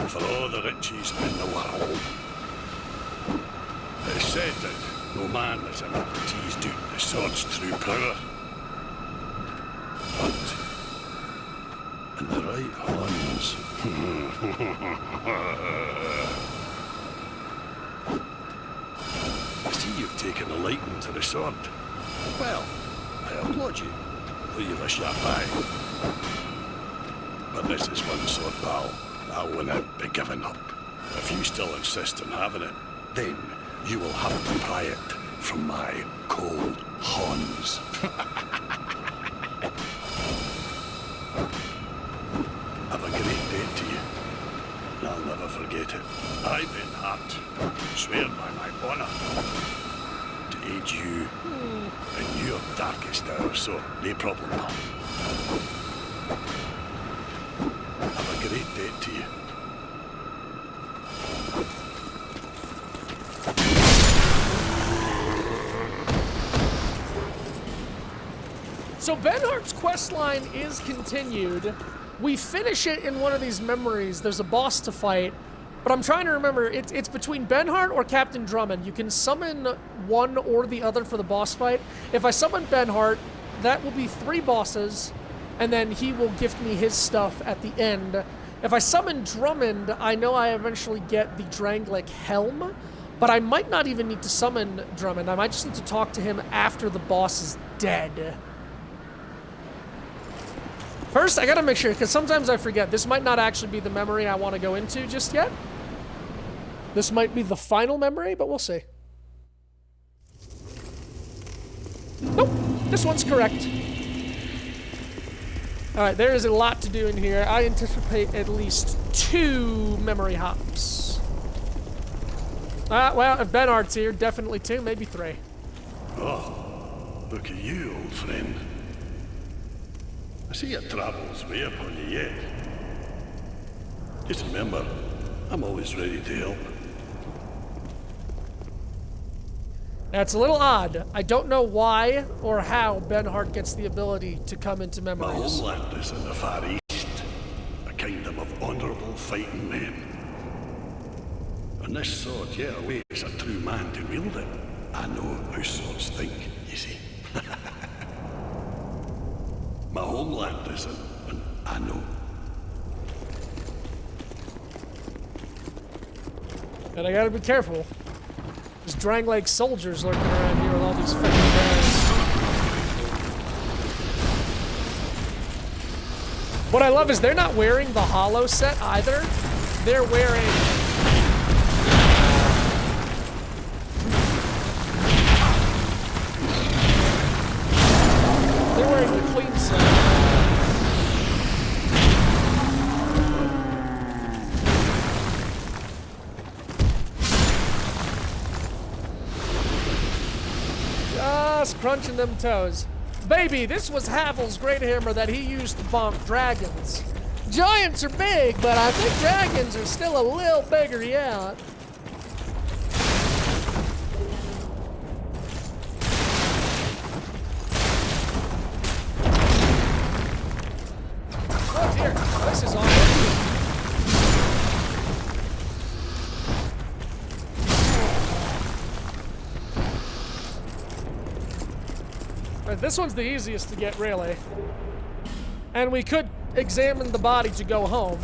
for all the riches in the world. It's said that no man has ever teased out the sword's true power. But in the right hands. I see you've taken a liking to the sword. Well, I applaud you, though you've a sharp eye. But this is one sword, pal. I will not be given up. If you still insist on having it, then you will have to pry it from my cold hands. Have a great day to you, and I'll never forget it. I, Benhart, swear by my honor to aid you in your darkest hour, so no problem, pal. Have a great day to you. So Benhart's quest line is continued. We finish it in one of these memories. There's a boss to fight, but I'm trying to remember. It's between Benhart or Captain Drummond. You can summon one or the other for the boss fight. If I summon Benhart, that will be 3 bosses, and then he will gift me his stuff at the end. If I summon Drummond, I know I eventually get the Drangleic Helm, but I might not even need to summon Drummond. I might just need to talk to him after the boss is dead. First, I gotta make sure, because sometimes I forget. This might not actually be the memory I want to go into just yet. This might be the final memory, but we'll see. Nope, this one's correct. Alright, there is a lot to do in here. I anticipate at least 2 memory hops. Well, if Benhart's here, definitely 2, maybe 3. Oh, look at you, old friend. I see your travels weigh upon you yet. Just remember, I'm always ready to help. Now, it's a little odd. I don't know why or how Benhart gets the ability to come into My memories. homeland is in the Far East, a kingdom of honourable fighting men. And this sword, yeah, awaits a true man to wield it. I know how swords think, you see. My homeland is and I know. And I gotta be careful. There's Drangleic soldiers lurking around here with all these fucking guns. What I love is they're not wearing the hollow set either. They're wearing... They're wearing the clean set. Just crunching them toes. Baby, this was Havel's great hammer that he used to bonk dragons. Giants are big, but I think dragons are still a little bigger yet. Right, this one's the easiest to get, really. And we could examine the body to go home,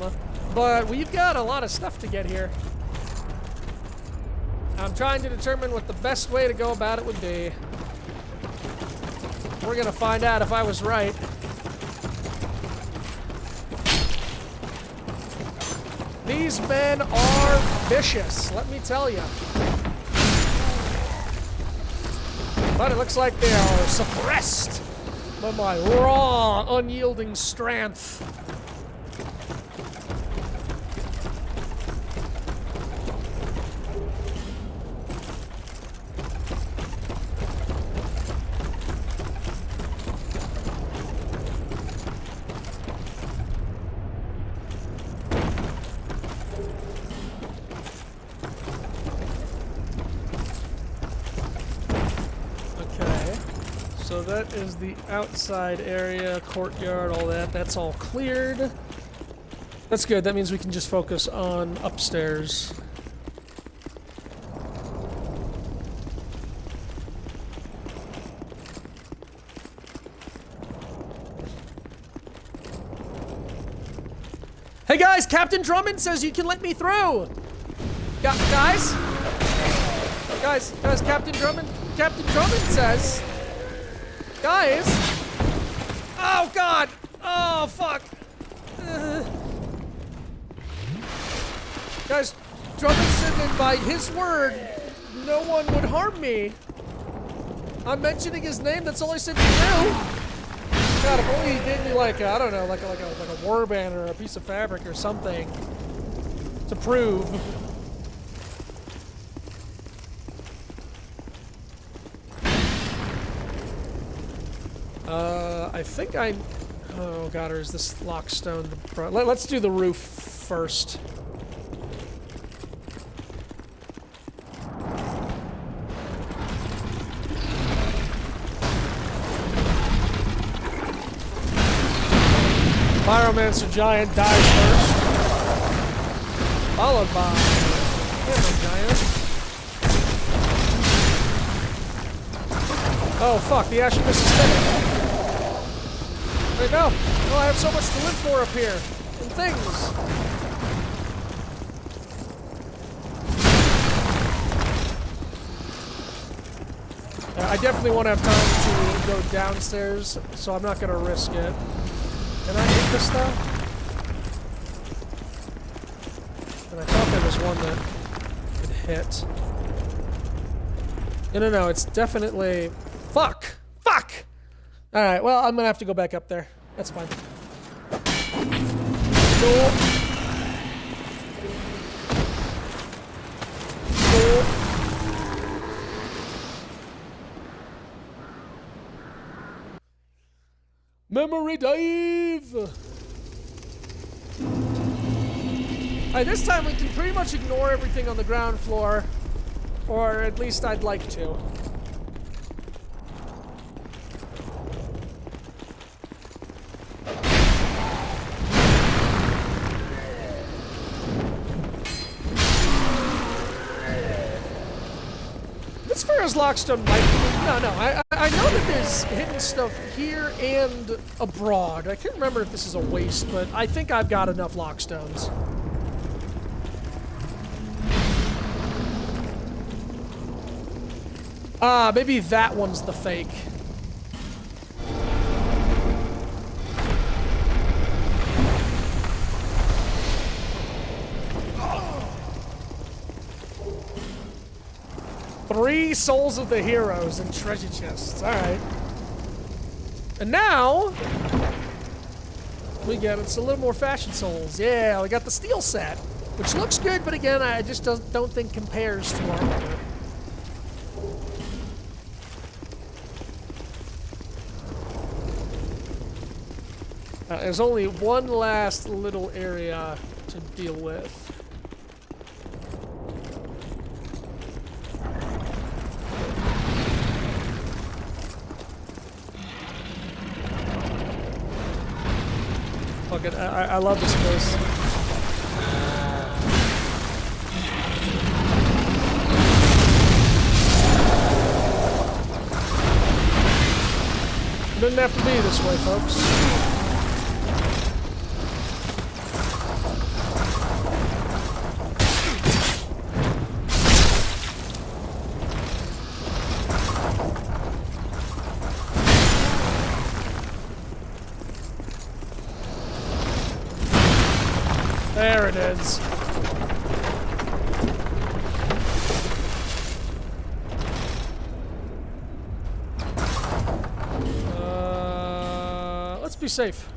but we've got a lot of stuff to get here. I'm trying to determine what the best way to go about it would be. We're gonna find out if I was right. These men are vicious, let me tell you. But it looks like they are suppressed by my raw, unyielding strength. So that is the outside area, courtyard, all that. That's all cleared. That's good. That means we can just focus on upstairs. Hey guys, Captain Drummond says you can let me through. Guys, Captain Drummond says. Guys! Oh, God! Oh, fuck! Guys, Drummond said that by his word, no one would harm me. I'm mentioning his name, that's all I said to do. God, if only he gave me like, I don't know, like a warband or a piece of fabric or something to prove. I think oh god, or is this lockstone? Let's do the roof first. Pyromancer Giant dies first, followed by Hammer Giant. Oh fuck, the Ashen Mist is steady. Wait, no! Oh, I have so much to live for up here. And things. I definitely want to have time to go downstairs, so I'm not going to risk it. Can I hit this stuff? And I thought there was one that could hit. No, it's definitely... Fuck! Fuck! Alright, well, I'm gonna have to go back up there. That's fine. Cool. Cool. Memory dive! Alright, this time we can pretty much ignore everything on the ground floor. Or at least I'd like to. As far as Lockstone might be, no, I know that there's hidden stuff here and abroad. I can't remember if this is a waste, but I think I've got enough Lockstones. Ah, maybe that one's the fake. Three souls of the heroes and treasure chests. Alright. And now we get it's a little more fashion souls. Yeah, we got the steel set, which looks good, but again, I just don't think compares to our other. There's only one last little area to deal with. Fuck it, I love this place. didn't have to be this way, folks. There it is. Let's be safe.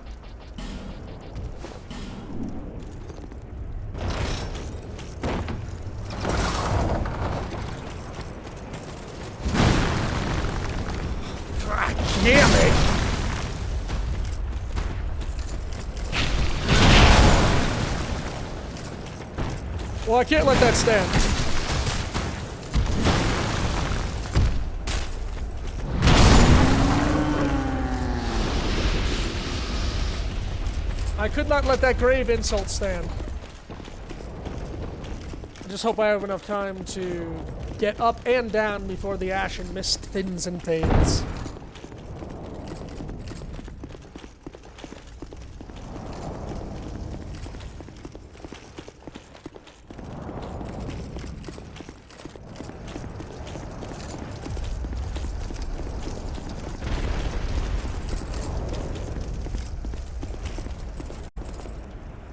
God damn it! Well, I can't let that stand. I could not let that grave insult stand. I just hope I have enough time to get up and down before the ashen mist thins and fades.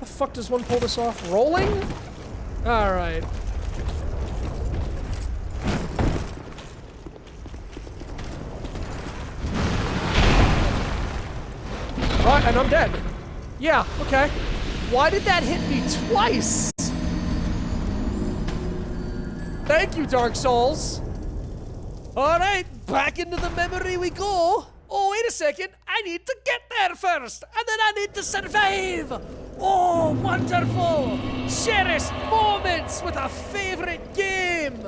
Fuck does one pull this off? Rolling? Alright. Alright, and I'm dead. Yeah, okay. Why did that hit me twice? Thank you, Dark Souls. Alright, back into the memory we go. Oh, wait a second. I need to get there first, and then I need to survive. Oh, wonderful! Cherished moments with a favorite game!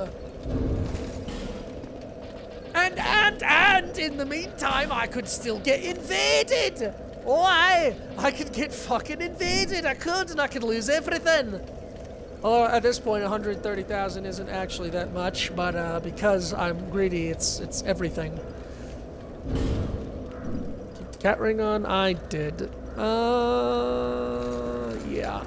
And in the meantime, I could still get invaded! Oh, I could get fucking invaded! I could, and I could lose everything! Although, at this point, 130,000 isn't actually that much, but because I'm greedy, it's everything. Keep the cat ring on? I did. Yeah.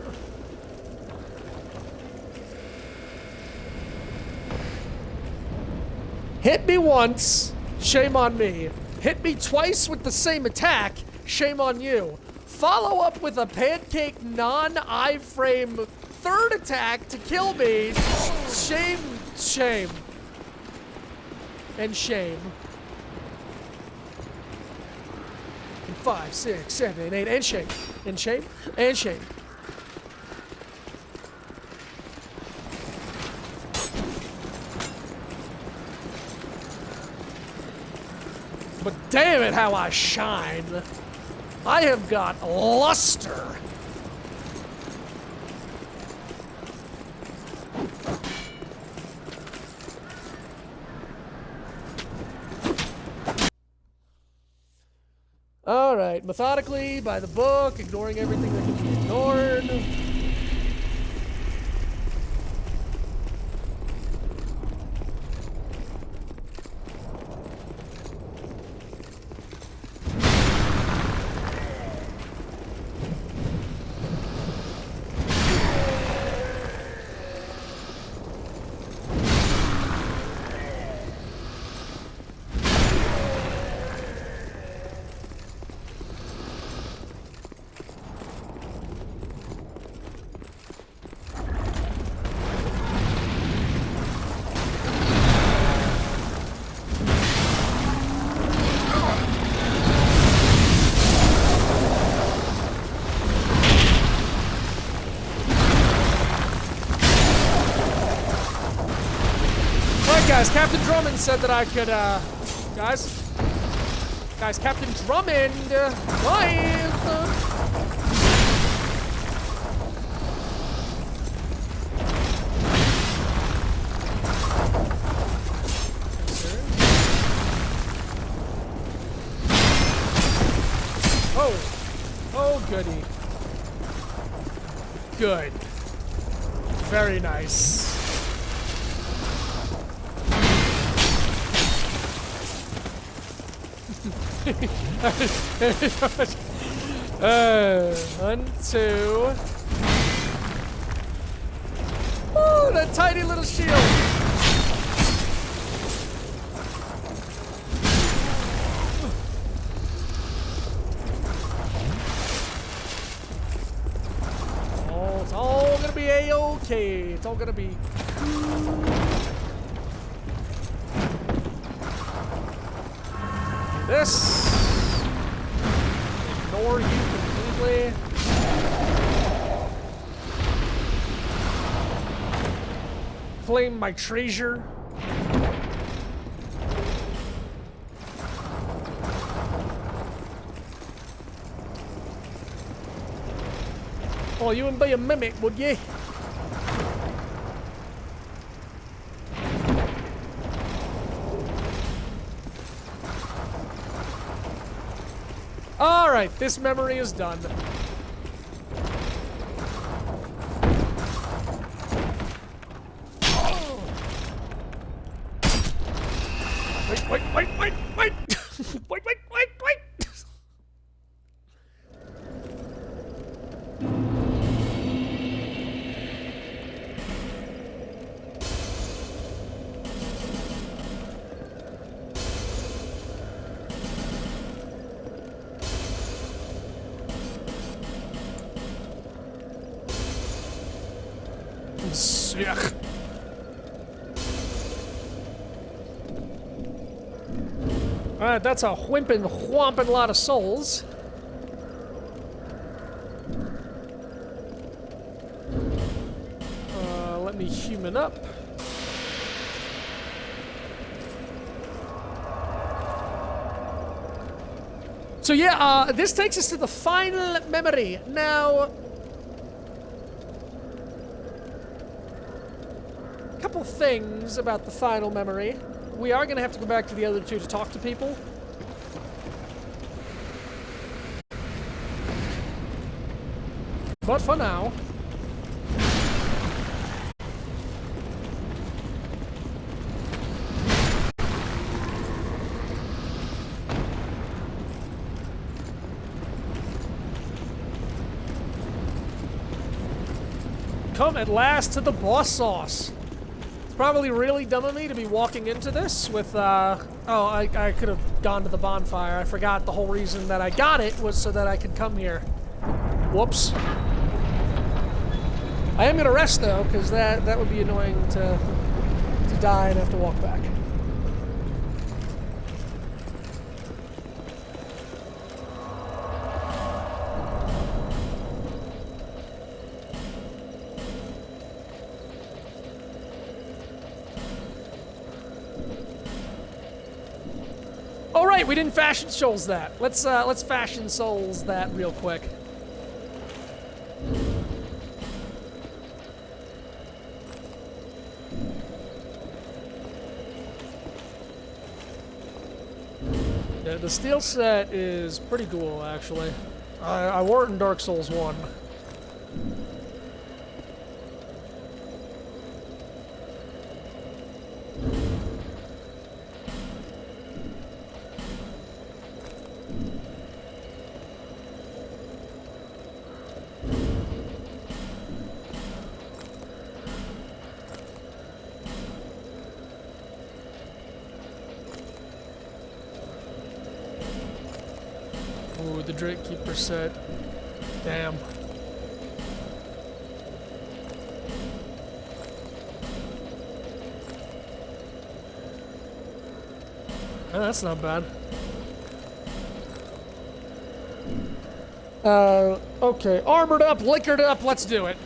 Hit me once, shame on me. Hit me twice with the same attack, shame on you. Follow up with a pancake non-iframe third attack to kill me, shame. And shame. 5, 6, 7, 8, and shame. And shame. And shame. But damn it, how I shine. I have got luster. Alright, methodically, by the book, ignoring everything that can be ignored. Guys, Captain Drummond said that I could, guys, Captain Drummond, live! Oh, goody. Good. Very nice. 1, 2. Woo, that tiny little shield. Oh, it's all gonna be A-okay. It's all gonna be cool. This. Ignore you completely. Claim my treasure. Oh, you wouldn't be a mimic, would ye? All right, this memory is done. Wait. Wait. Yuck. Alright, that's a whomping lot of souls. Let me human up. So yeah, this takes us to the final memory. Now, a couple things about the final memory. We are going to have to go back to the other two to talk to people. But for now... come at last to the boss sauce. It's probably really dumb of me to be walking into this with, oh, I could have gone to the bonfire. I forgot the whole reason that I got it was so that I could come here. Whoops. I am gonna rest though, because that would be annoying to die and have to walk back. We didn't fashion souls that. Let's fashion souls that real quick. Yeah, the steel set is pretty cool, actually. I wore it in Dark Souls 1. Ooh, the Drake Keeper set. Damn. Oh, that's not bad. Okay. Armored up, liquored up, let's do it.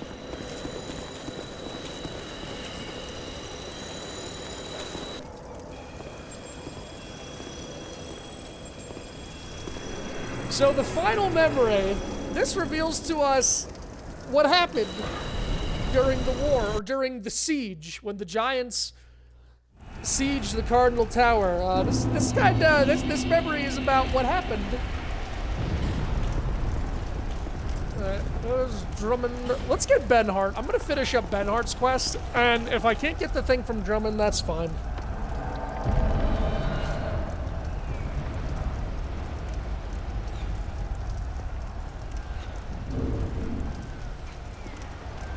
So the final memory, this reveals to us what happened during the war, or during the siege, when the giants sieged the Cardinal Tower. This memory is about what happened. There's Drummond. Let's get Benhart. I'm gonna finish up Benhart's quest, and if I can't get the thing from Drummond, that's fine.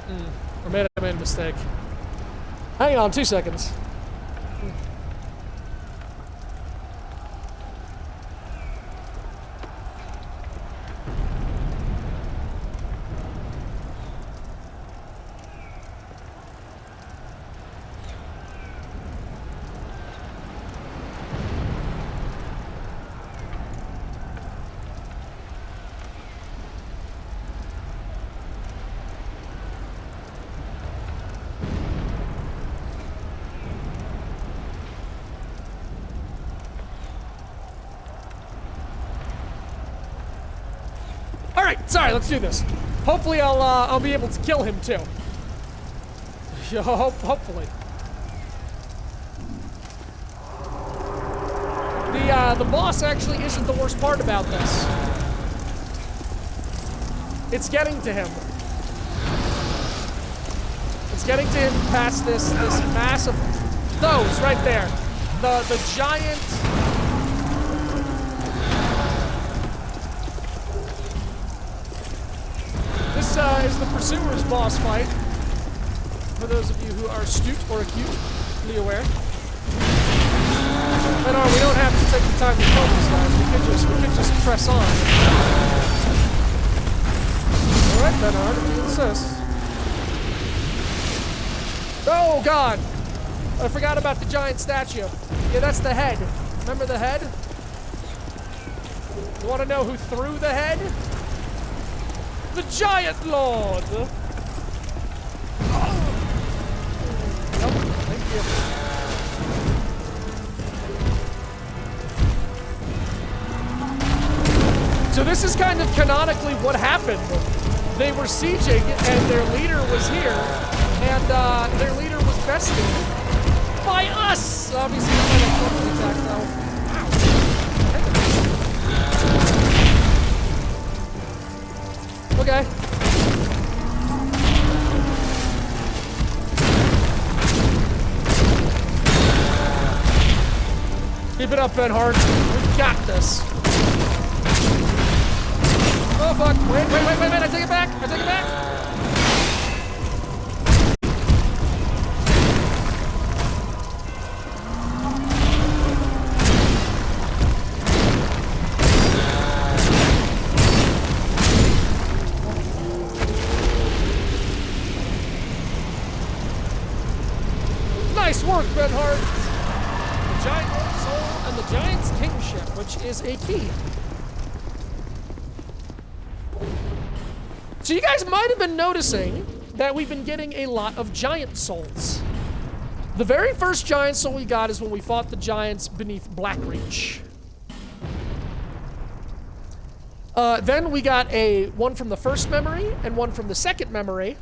I made a mistake. Hang on 2 seconds. Alright, sorry, let's do this. Hopefully I'll be able to kill him too. Hopefully. The boss actually isn't the worst part about this. It's getting to him. It's getting to him past this massive... Those, right there. The giant... This is the Pursuer's boss fight. For those of you who are astute or acutely aware. And we don't have to take the time to kill these guys. We could just press on. Alright, Bernard, if you insist. Oh, God! I forgot about the giant statue. Yeah, that's the head. Remember the head? You want to know who threw the head? The Giant Lord! Nope, thank you. So this is kind of canonically what happened. They were sieging, and their leader was here, and their leader was bested by us! Obviously, I'm not a frontal attack, though. Okay. Keep it up, Ben Hart. We got this. Oh, fuck. Wait. I take it back. Nice work, Ben Hart. The Giant Soul and the Giant's Kingship, which is a key. So you guys might have been noticing that we've been getting a lot of Giant Souls. The very first Giant Soul we got is when we fought the Giants beneath Blackreach. Then we got one from the first memory and one from the second memory,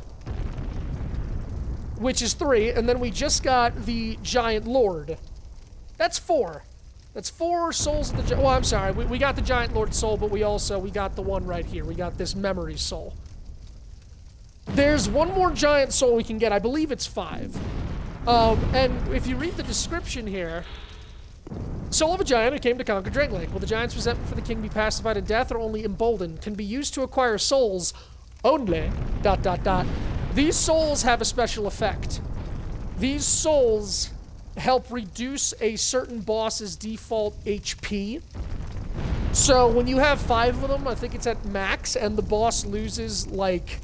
which is 3, and then we just got the Giant Lord. That's 4. That's 4 souls of the Giant... Well, I'm sorry. We got the Giant Lord soul, but we got the one right here. We got this memory soul. There's one more Giant soul we can get. I believe it's 5. And if you read the description here... Soul of a giant who came to conquer Drake. Will the giant's resentment for the king be pacified in death or only emboldened? Can be used to acquire souls only... ... These souls have a special effect. These souls help reduce a certain boss's default HP. So when you have 5 of them, I think it's at max, and the boss loses like...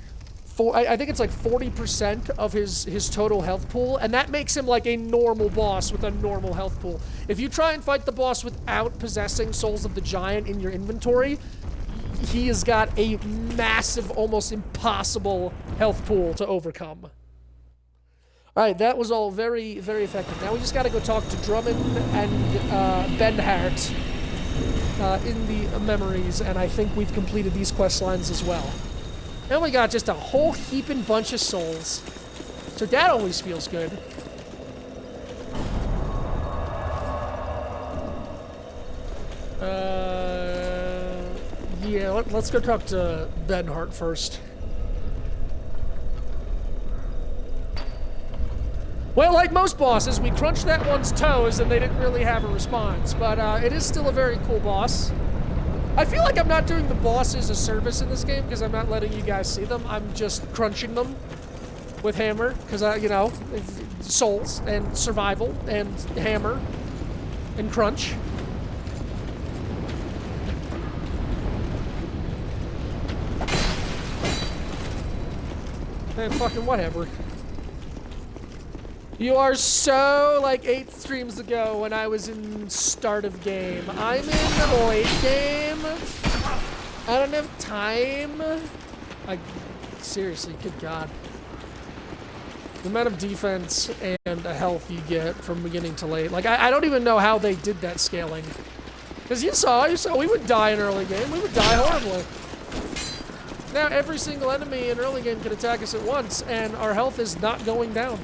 I think it's like 40% of his total health pool, and that makes him like a normal boss with a normal health pool. If you try and fight the boss without possessing Souls of the Giant in your inventory, he has got a massive, almost impossible health pool to overcome. Alright, that was all very, very effective. Now we just gotta go talk to Drummond and Ben Hart in the memories, and I think we've completed these quest lines as well. And we got just a whole heaping bunch of souls. So that always feels good. Yeah, let's go talk to Ben Hart first. Well, like most bosses, we crunched that one's toes and they didn't really have a response, but it is still a very cool boss. I feel like I'm not doing the bosses a service in this game because I'm not letting you guys see them. I'm just crunching them. with hammer, because, you know, souls and survival and hammer and crunch. And fucking whatever. You are so like 8 streams ago when I was in start of game. I'm in the late game. I don't have time. Seriously, good God. The amount of defense and health you get from beginning to late. Like, I don't even know how they did that scaling. Because you saw, we would die in early game. We would die horribly. Now every single enemy in early game can attack us at once, and our health is not going down.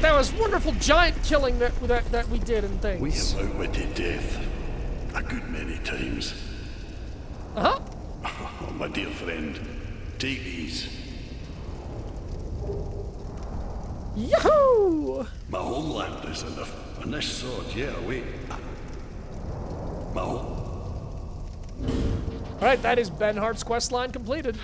That was wonderful giant killing that we did and things. We have outwitted death a good many times. Uh-huh. Oh, my dear friend, take these. Yahoo! My homeland is in this sword, yeah, wait. My Alright, that is Benhart's quest line completed.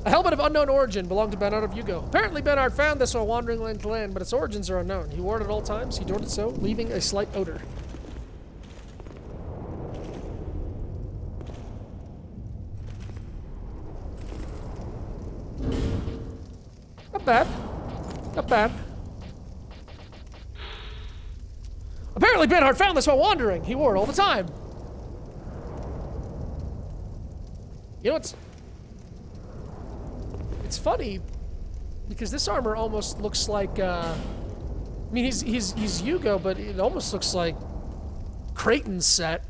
A helmet of unknown origin belonged to Benhart of Yugo. Apparently Benhart found this while wandering land to land, but its origins are unknown. He wore it at all times. He adored it so, leaving a slight odor. Not bad. Not bad. Apparently Benhart found this while wandering. He wore it all the time. You know what's... It's funny, because this armor almost looks like, I mean, he's Yugo, but it almost looks like Creighton's set.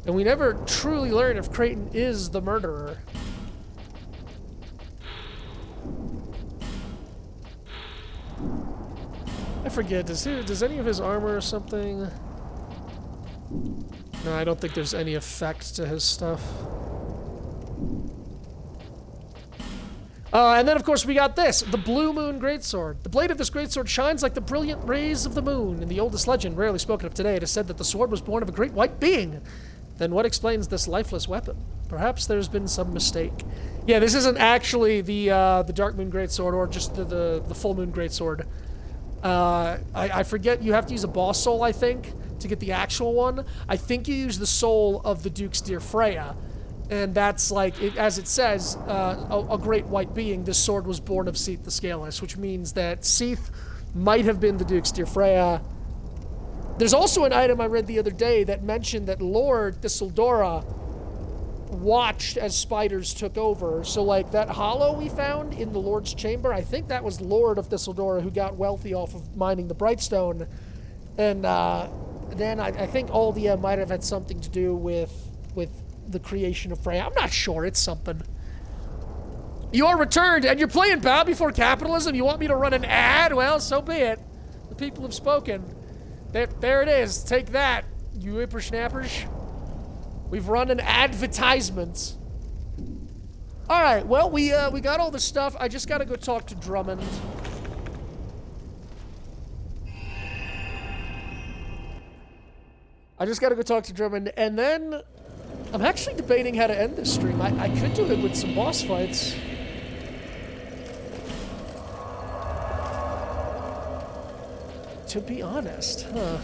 And we never truly learn if Creighton is the murderer. I forget, does any of his armor or something? No, I don't think there's any effect to his stuff. And then, of course, we got this, the Blue Moon Greatsword. The blade of this greatsword shines like the brilliant rays of the moon. In the oldest legend, rarely spoken of today, it is said that the sword was born of a great white being. Then what explains this lifeless weapon? Perhaps there's been some mistake. Yeah, this isn't actually the Dark Moon Greatsword, or just the Full Moon Greatsword. I forget, you have to use a boss soul, I think, to get the actual one. I think you use the soul of the Duke's dear Freya. And that's like, as it says, a great white being. This sword was born of Seath the Scaleless, which means that Seath might have been the Duke's dear Freya. There's also an item I read the other day that mentioned that Lord Thistledora watched as spiders took over. So like that hollow we found in the Lord's chamber, I think that was Lord of Thistledora who got wealthy off of mining the Brightstone. And then I think Aldia might have had something to do with the creation of Freya. I'm not sure. It's something. You are returned, and you're playing Bow Before Capitalism? You want me to run an ad? Well, so be it. The people have spoken. There it is. Take that, you whippersnappers. We've run an advertisement. All right, well, we got all the stuff. I just got to go talk to Drummond. And then I'm actually debating how to end this stream. I could do it with some boss fights. To be honest, huh?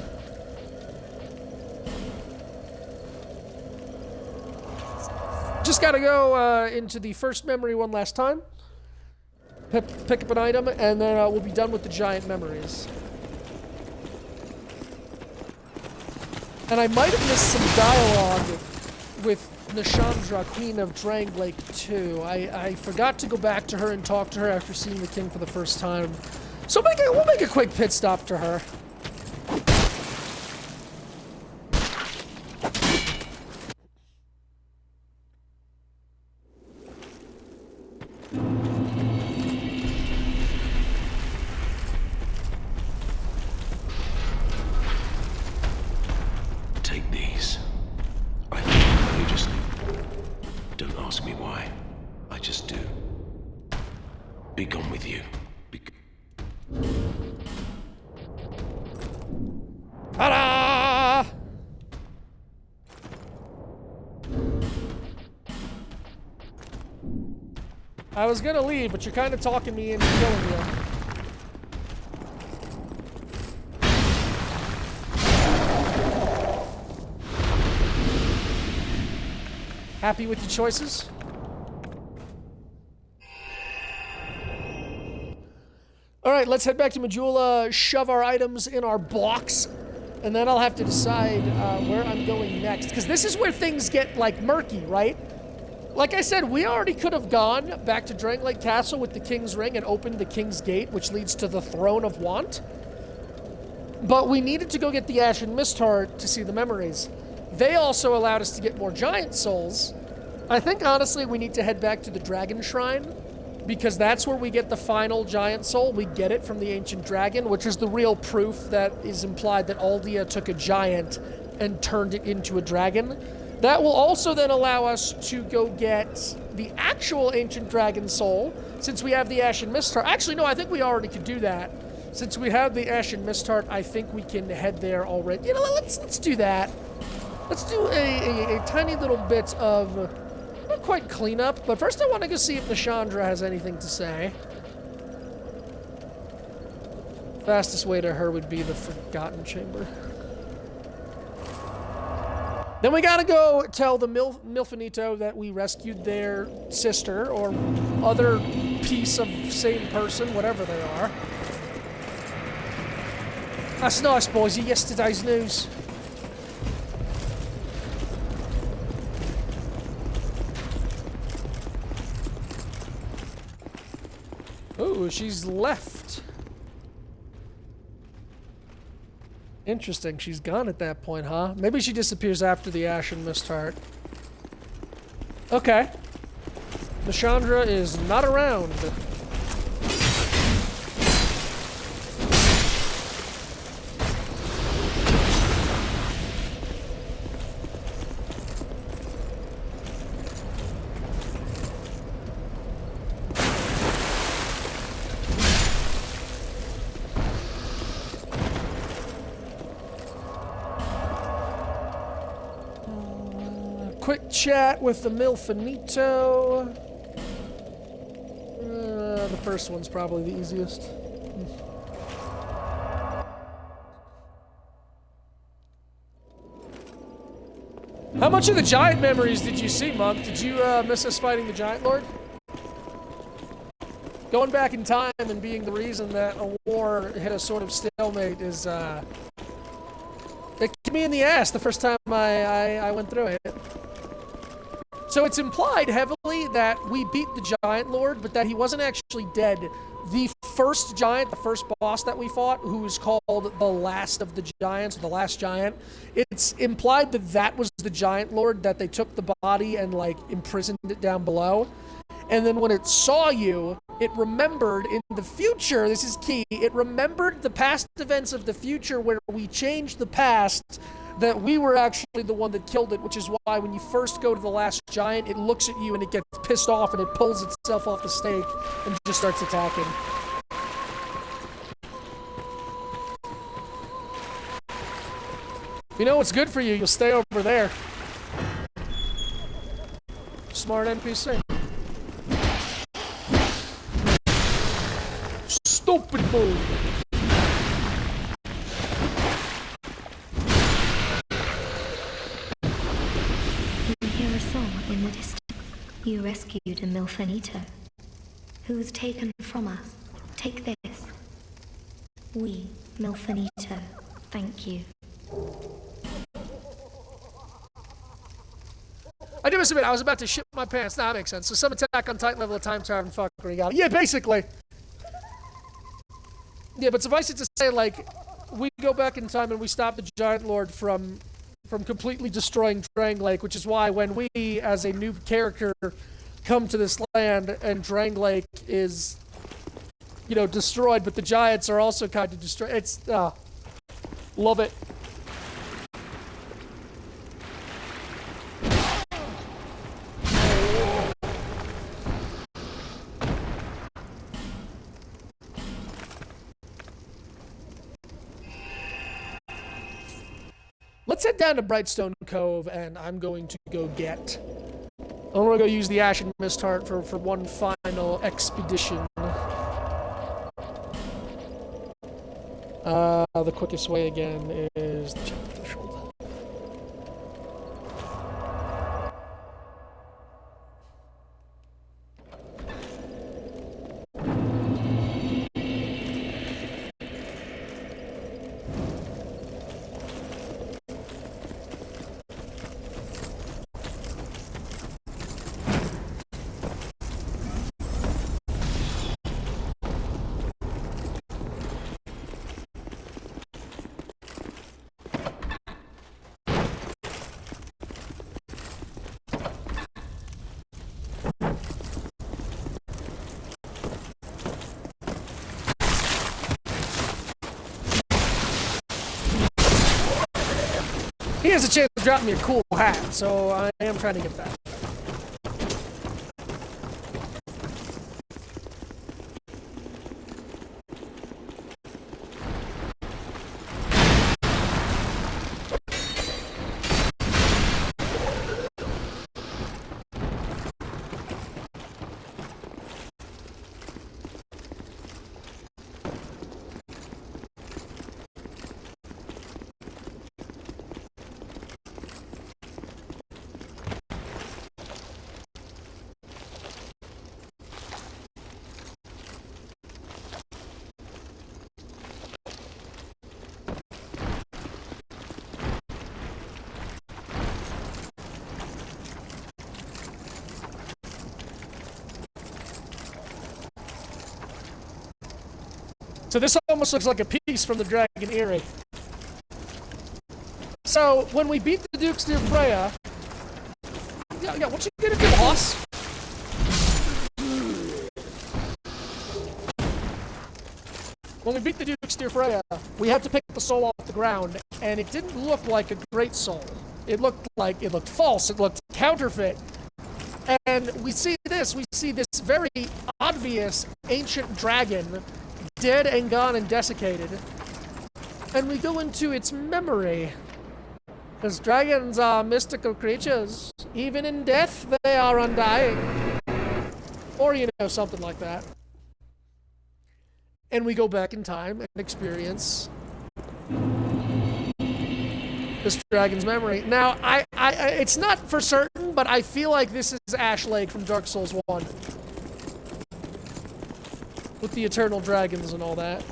Just gotta go into the first memory one last time. Pick up an item, and then we'll be done with the giant memories. And I might have missed some dialogue with Nishandra, Queen of Drang Lake 2. I forgot to go back to her and talk to her after seeing the king for the first time. So we'll make a quick pit stop to her. Ta-da! I was gonna leave, but you're kind of talking me into killing you. Happy with your choices? Alright, let's head back to Majula, shove our items in our box, and then I'll have to decide where I'm going next. Because this is where things get, like, murky, right? Like I said, we already could have gone back to Dranglake Castle with the King's Ring and opened the King's Gate, which leads to the Throne of Want. But we needed to go get the Ashen Mist Heart to see the memories. They also allowed us to get more Giant Souls. I think, honestly, we need to head back to the Dragon Shrine, because that's where we get the final Giant Soul. We get it from the Ancient Dragon, which is the real proof that is implied that Aldia took a giant and turned it into a dragon. That will also then allow us to go get the actual Ancient Dragon Soul, since we have the Ashen Mist Heart. Actually, no, I think we already could do that. Since we have the Ashen Mist Heart, I think we can head there already. You know, let's do that. Let's do a tiny little bit of, not quite cleanup, but first I want to go see if Nishandra has anything to say. Fastest way to her would be the Forgotten Chamber. Then we gotta go tell the Milfinito that we rescued their sister, or other piece of same person, whatever they are. That's nice, boys. Yesterday's news. Ooh, she's left. Interesting, she's gone at that point, huh? Maybe she disappears after the Ashen Mist Heart. Okay. Nishandra is not around. Quick chat with the Milfinito. The first one's probably the easiest. How much of the giant memories did you see, Monk? Did you miss us fighting the Giant Lord? Going back in time and being the reason that a war hit a sort of stalemate is, it kicked me in the ass the first time I went through it. So it's implied heavily that we beat the Giant Lord, but that he wasn't actually dead. The first giant, the first boss that we fought, who is called the Last of the Giants, the Last Giant, it's implied that that was the Giant Lord, that they took the body and, like, imprisoned it down below. And then when it saw you, it remembered in the future, this is key, it remembered the past events of the future where we changed the past, that we were actually the one that killed it, which is why when you first go to the Last Giant, it looks at you and it gets pissed off and it pulls itself off the stake and just starts attacking. If you know what's good for you, you'll stay over there. Smart NPC. Stupid bull. You hear a song in the distance. You rescued a Milfinito, who was taken from us. Take this. We, Milfinito, thank you. I do must admit, I was about to shit my pants. Nah, that makes sense. So some Attack on Titan level of time travel and fuckery got it. Yeah, basically. Yeah, but suffice it to say, like, we go back in time and we stop the Giant Lord from completely destroying Dranglake, which is why when we, as a new character, come to this land and Dranglake is, you know, destroyed, but the giants are also kind of destroyed. It's, love it. Let's head down to Brightstone Cove, and I'm going to go get... I'm going to go use the Ashen Mist Heart for one final expedition. The quickest way again is the chapter threshold. He has a chance to drop me a cool hat, so I am trying to get that. So this almost looks like a piece from the Dragon Aerie. So when we beat the Dukes near Freya, yeah, what you gonna do, boss? When we beat the Dukes near Freya, we had to pick the soul off the ground, and it didn't look like a great soul. It looked false. It looked counterfeit. And we see this very obvious ancient dragon, dead and gone and desiccated, and we go into its memory. Because dragons are mystical creatures. Even in death, they are undying. Or, something like that. And we go back in time and experience this dragon's memory. Now, it's not for certain, but I feel like this is Ash Lake from Dark Souls 1. With the eternal dragons and all that.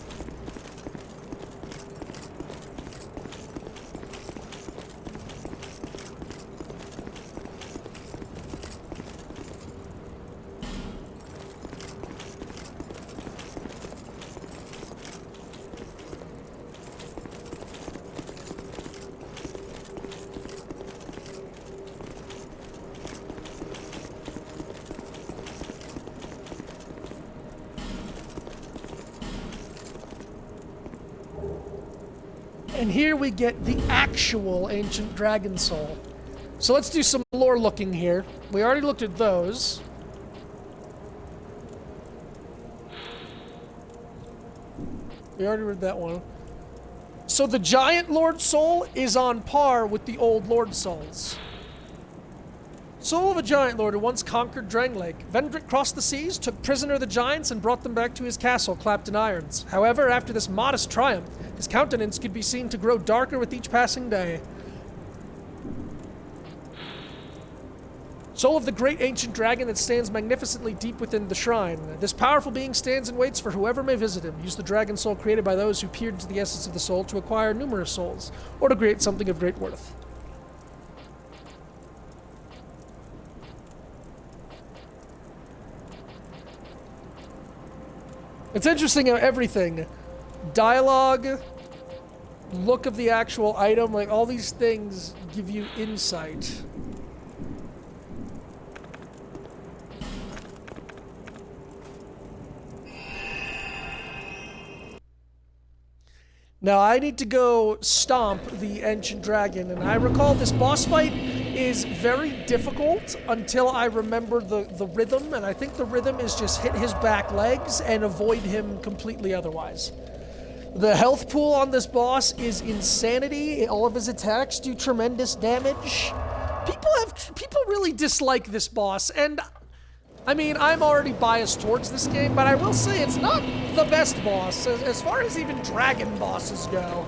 And here we get the actual ancient dragon soul. So let's do some lore looking here. We already looked at those. We already read that one. So the giant Lord Soul is on par with the old Lord Souls. Soul of a giant lord who once conquered Drang Lake. Vendrick crossed the seas, took prisoner the giants, and brought them back to his castle, clapped in irons. However, after this modest triumph, his countenance could be seen to grow darker with each passing day. Soul of the great ancient dragon that stands magnificently deep within the shrine. This powerful being stands and waits for whoever may visit him. Use the dragon soul created by those who peered into the essence of the soul to acquire numerous souls, or to create something of great worth. It's interesting how everything, dialogue, look of the actual item, like all these things give you insight. Now I need to go stomp the ancient dragon, and I recall this boss fight is very difficult until I remember the rhythm, and I think the rhythm is just hit his back legs and avoid him completely otherwise. The health pool on this boss is insanity. All of his attacks do tremendous damage. People really dislike this boss, and I mean, I'm already biased towards this game, but I will say it's not the best boss as far as even dragon bosses go.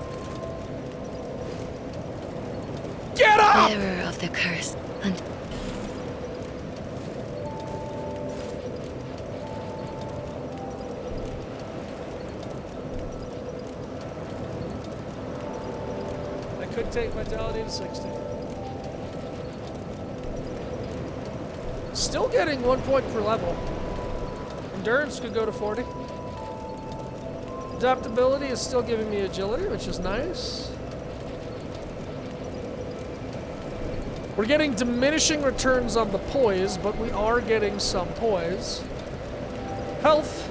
Get up! Bearer of the curse, and I could take vitality to 60. Still getting 1 point per level. Endurance could go to 40. Adaptability is still giving me agility, which is nice. We're getting diminishing returns on the poise, but we are getting some poise. Health.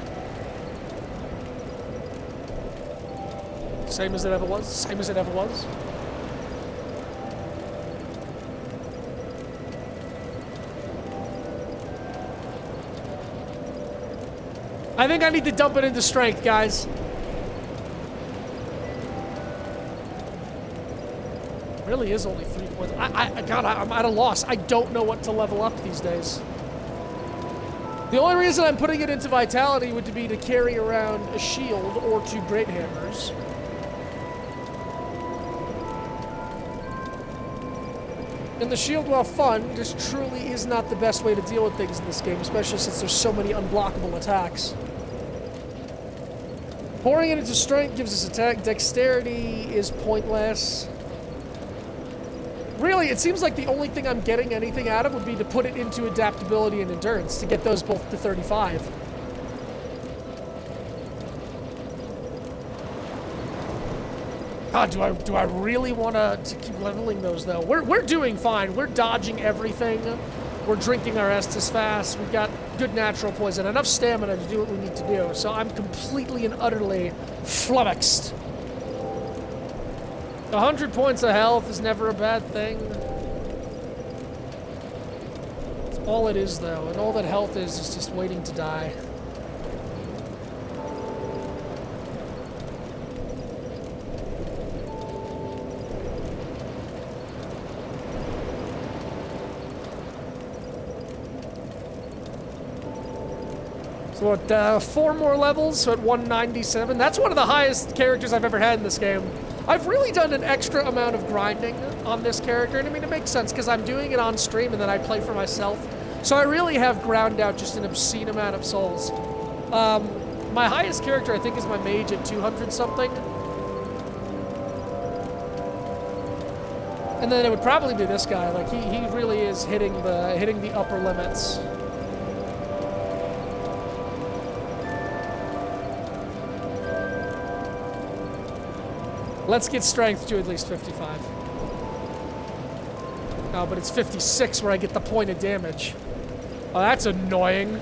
Same as it ever was. Same as it ever was. I think I need to dump it into strength, guys. Really is only 3 points. God, I'm at a loss. I don't know what to level up these days. The only reason I'm putting it into vitality would be to carry around a shield or 2 great hammers. And the shield, while fun, just truly is not the best way to deal with things in this game, especially since there's so many unblockable attacks. Pouring it into strength gives us attack. Dexterity is pointless. Really, it seems like the only thing I'm getting anything out of would be to put it into adaptability and endurance to get those both to 35. God, do I really want to keep leveling those, though? We're doing fine. We're dodging everything. We're drinking our Estus fast. We've got good natural poison, enough stamina to do what we need to do. So I'm completely and utterly flummoxed. 100 points of health is never a bad thing. It's all it is, though, and all that health is just waiting to die. So what, 4 more levels, so at 197. That's one of the highest characters I've ever had in this game. I've really done an extra amount of grinding on this character, and I mean, it makes sense, because I'm doing it on stream and then I play for myself. So I really have ground out just an obscene amount of souls. My highest character, I think, is my mage at 200-something. And then it would probably be this guy. Like, he really is hitting the upper limits. Let's get strength to at least 55. No, but it's 56 where I get the point of damage. Oh, that's annoying.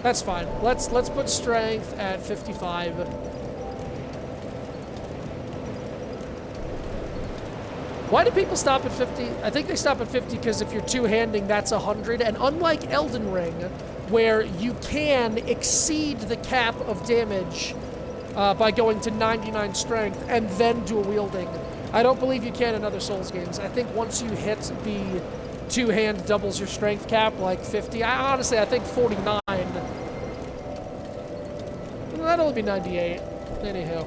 That's fine. Let's put strength at 55. Why do people stop at 50? I think they stop at 50 because if you're two-handing, that's 100. And unlike Elden Ring, where you can exceed the cap of damage by going to 99 strength and then dual wielding, I don't believe you can in other Souls games. I think once you hit the two-hand doubles your strength cap, like 50, honestly, I think 49. That'll only be 98. Anyhow.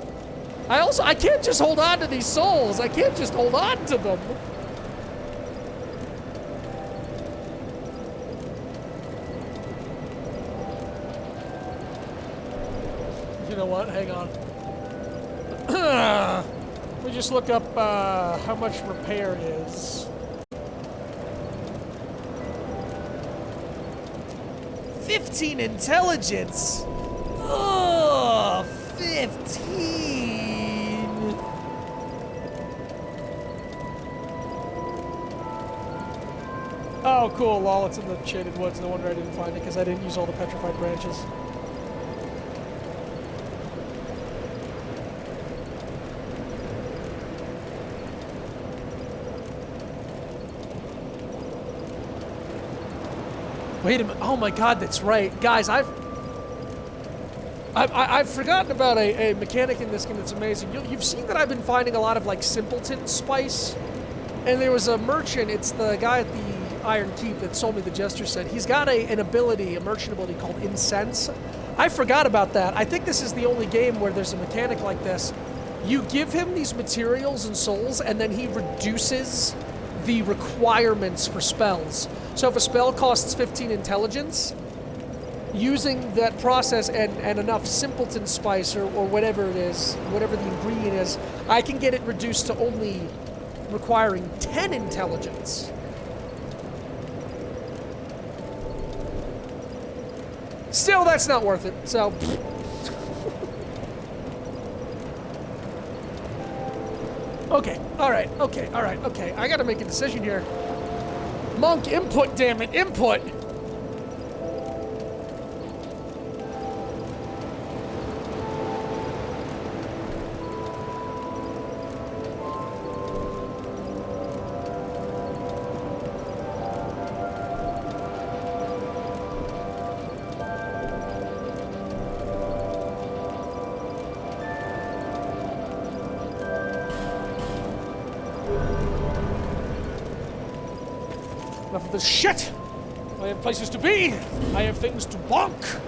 I can't just hold on to these souls. I can't just hold on to them. You know what? Hang on. Let me just look up how much repair is. 15 intelligence. Oh, 15. Oh, cool. Lol, it's in the Shaded Woods. No wonder I didn't find it because I didn't use all the petrified branches. Wait a minute. Oh my god, that's right. Guys, I've forgotten about a mechanic in this game that's amazing. You've seen that I've been finding a lot of, like, simpleton spice. And there was a merchant, it's the guy at the Iron Keep that sold me the Jester set. He's got an ability, a merchant ability called Incense. I forgot about that. I think this is the only game where there's a mechanic like this. You give him these materials and souls, and then he reduces the requirements for spells. So if a spell costs 15 intelligence, using that process and enough simpleton spice or whatever it is, whatever the ingredient is, I can get it reduced to only requiring 10 intelligence. Still, that's not worth it, so... Okay, alright, okay. I gotta make a decision here. Monk, input, damn it, input! Enough of this shit! I have places to be! I have things to bonk!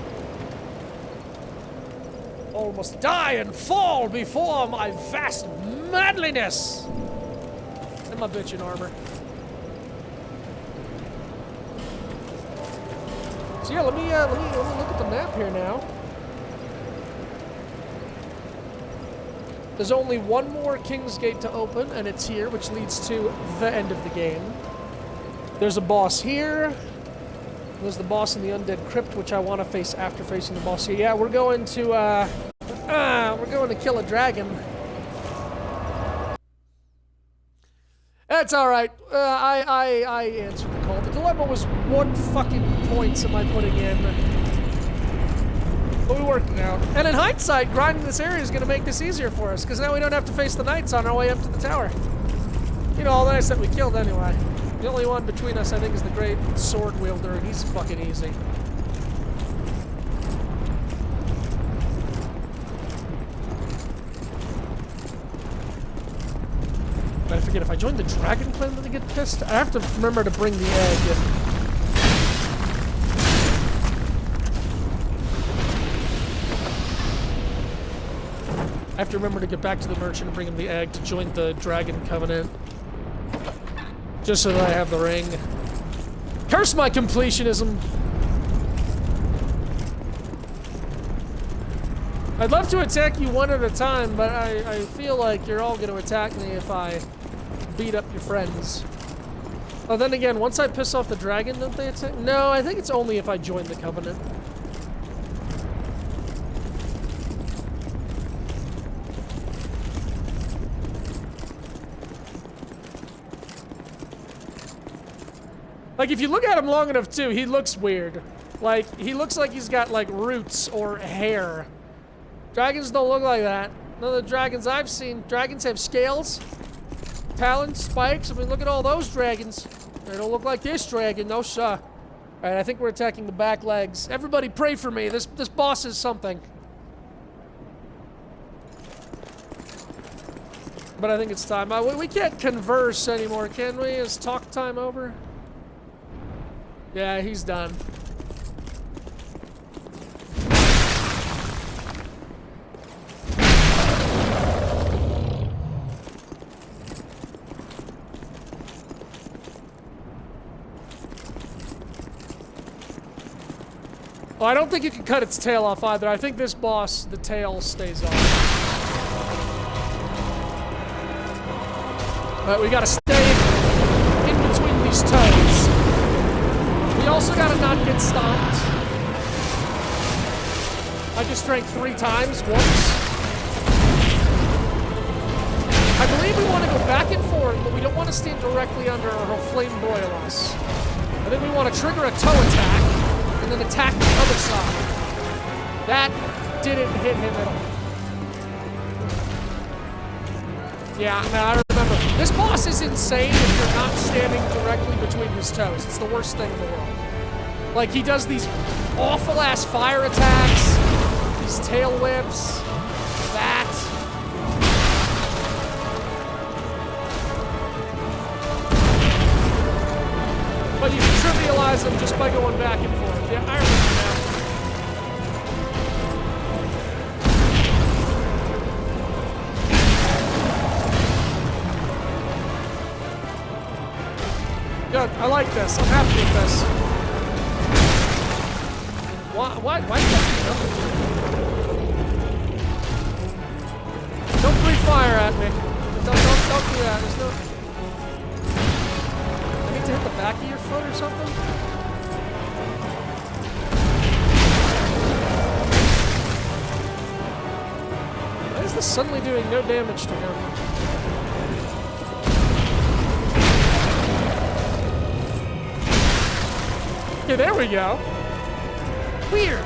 All must die and fall before my vast manliness! And my bitch in armor. So yeah, let me look at the map here now. There's only one more King's Gate to open, and it's here, which leads to the end of the game. There's a boss here. There's the boss in the Undead Crypt, which I want to face after facing the boss here. Yeah, we're going to kill a dragon. That's all right. I answered the call. The dilemma was what fucking points am I putting in? But we worked it out. And in hindsight, grinding this area is going to make this easier for us, because now we don't have to face the knights on our way up to the tower. You know, all the knights that we killed anyway. The only one between us, I think, is the great sword wielder, and he's fucking easy. But I forget, if I join the dragon clan, then I get pissed. I have to remember to bring the egg. I have to remember to get back to the merchant and bring him the egg to join the dragon covenant. Just so that I have the ring. Curse my completionism! I'd love to attack you one at a time, but I feel like you're all going to attack me if I beat up your friends. Oh, then again, once I piss off the dragon, don't they attack? No, I think it's only if I join the covenant. Like, if you look at him long enough, too, he looks weird. Like, he looks like he's got, like, roots or hair. Dragons don't look like that. None of the dragons I've seen. Dragons have scales, talons, spikes. I mean, look at all those dragons. They don't look like this dragon, no sir. Alright, I think we're attacking the back legs. Everybody pray for me. This boss is something. But I think it's time. We can't converse anymore, can we? Is talk time over? Yeah, he's done. Well, I don't think you can cut its tail off either. I think this boss, the tail stays on. But we gotta stay in between these toes. We also gotta not get stomped. I just drank 3 times, once. I believe we want to go back and forth, but we don't want to stand directly under or he'll flame broil us. I think we want to trigger a toe attack, and then attack the other side. That didn't hit him at all. Yeah, man, I remember. This boss is insane if you're not standing directly between his toes. It's the worst thing in the world. Like, he does these awful-ass fire attacks. these tail whips, that. But you can trivialize them just by going back and forth. Yeah, I remember now. Good, I like this. I'm happy with this. Why is that? Don't breathe fire at me. Don't do that. There's no... I need to hit the back of your foot or something? Why is this suddenly doing no damage to him? Okay, there we go. Weird.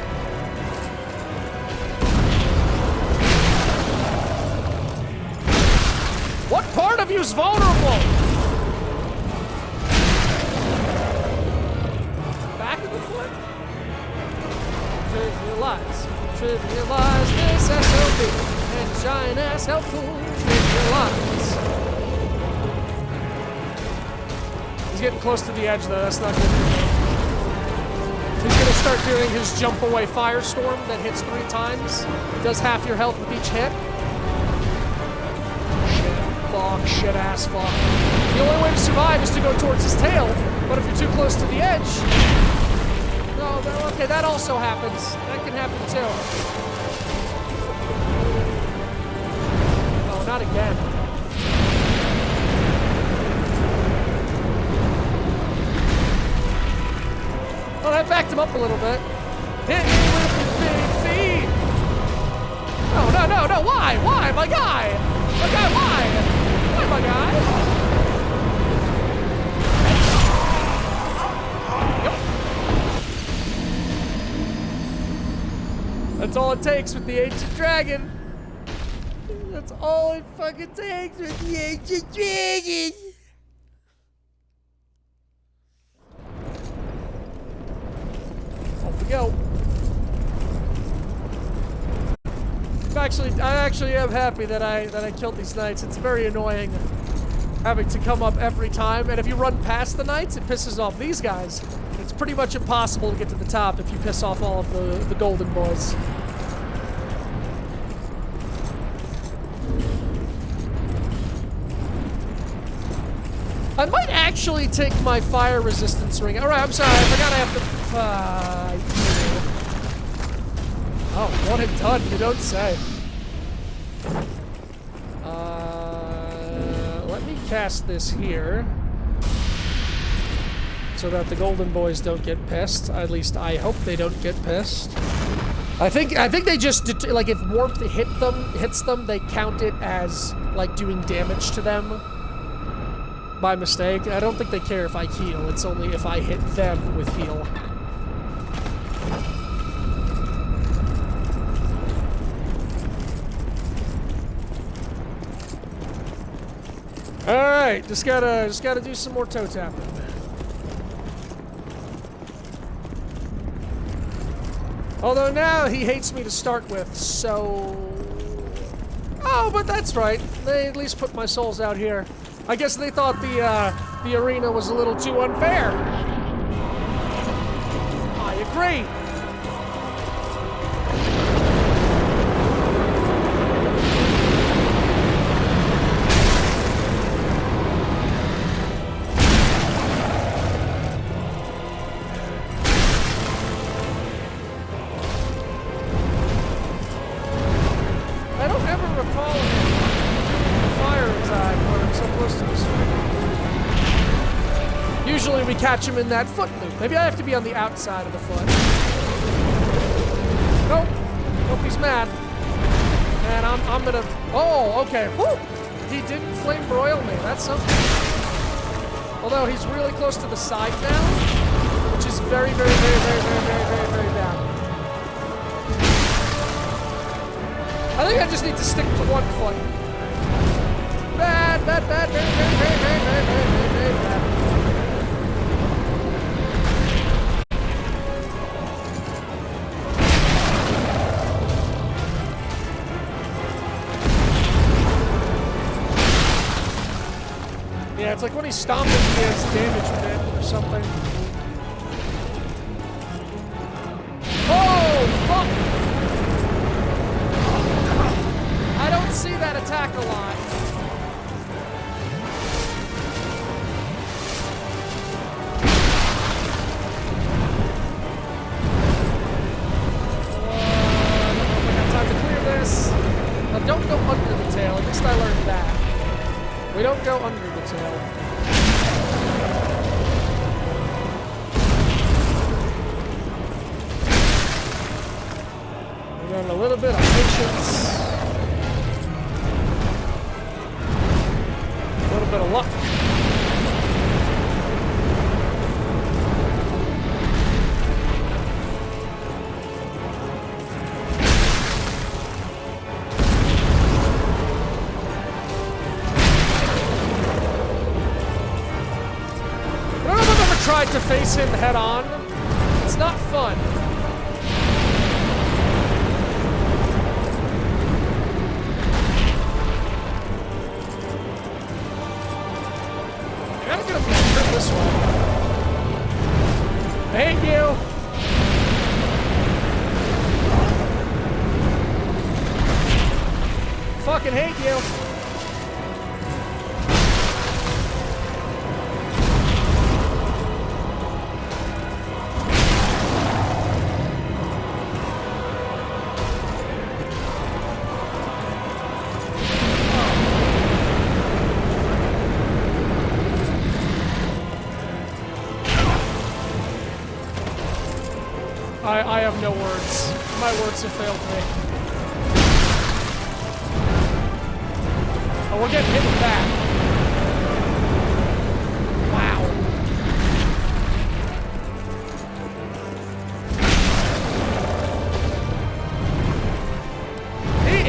What part of you's vulnerable? Back of the foot? Trivialize this SOB and giant ass helpful. Trivialize. He's getting close to the edge though, that's not good for me. He's gonna start doing his jump away firestorm that hits 3 times. Does half your health with each hit. Shit ass fuck. The only way to survive is to go towards his tail, but if you're too close to the edge... No, okay, that also happens. That can happen too. Oh, not again. Well, that backed him up a little bit. Hit me with the big feet! No, why? Why, my guy? My guy, why? Why, my guy? Yep. That's all it takes with the Ancient Dragon. That's all it fucking takes with the Ancient Dragon. Off we go. I actually am happy that I killed these knights. It's very annoying having to come up every time, and if you run past the knights, it pisses off these guys. It's pretty much impossible to get to the top if you piss off all of the golden boys. I might actually take my fire resistance ring. Alright, I'm sorry, I forgot I have to fight. Oh, one and done, you don't say. Let me cast this here. So that the golden boys don't get pissed. At least I hope they don't get pissed. I think they just, like, if warmth hits them, they count it as, like, doing damage to them by mistake. I don't think they care if I heal. It's only if I hit them with heal. Alright, just gotta do some more toe tapping. Although now he hates me to start with, so... Oh, but that's right. They at least put my souls out here. I guess they thought the arena was a little too unfair. I agree. Usually we catch him in that foot loop. Maybe I have to be on the outside of the foot. Nope. Nope, he's mad. And I'm gonna... Oh, okay. Woo! He didn't flame broil me. That's something. Although he's really close to the side now, which is very, very, very, very, very, very, very, very bad. I think I just need to stick to one foot. Bad, bad, bad, very, very, very, very, very, very, very, very bad. Yeah, it's like when he's stomping, he has damage bit or something. Oh, fuck! I don't see that attack a lot. Don't go under the tail. At least I learned that. We don't go under the tail. We got a little bit of patience. A little bit of luck. Tried to face him head on. It's not fun. I'm gonna be hurt this one. I hate you. Fucking hate you. I have no words. My words have failed me. Oh, we're getting hit with that. Wow.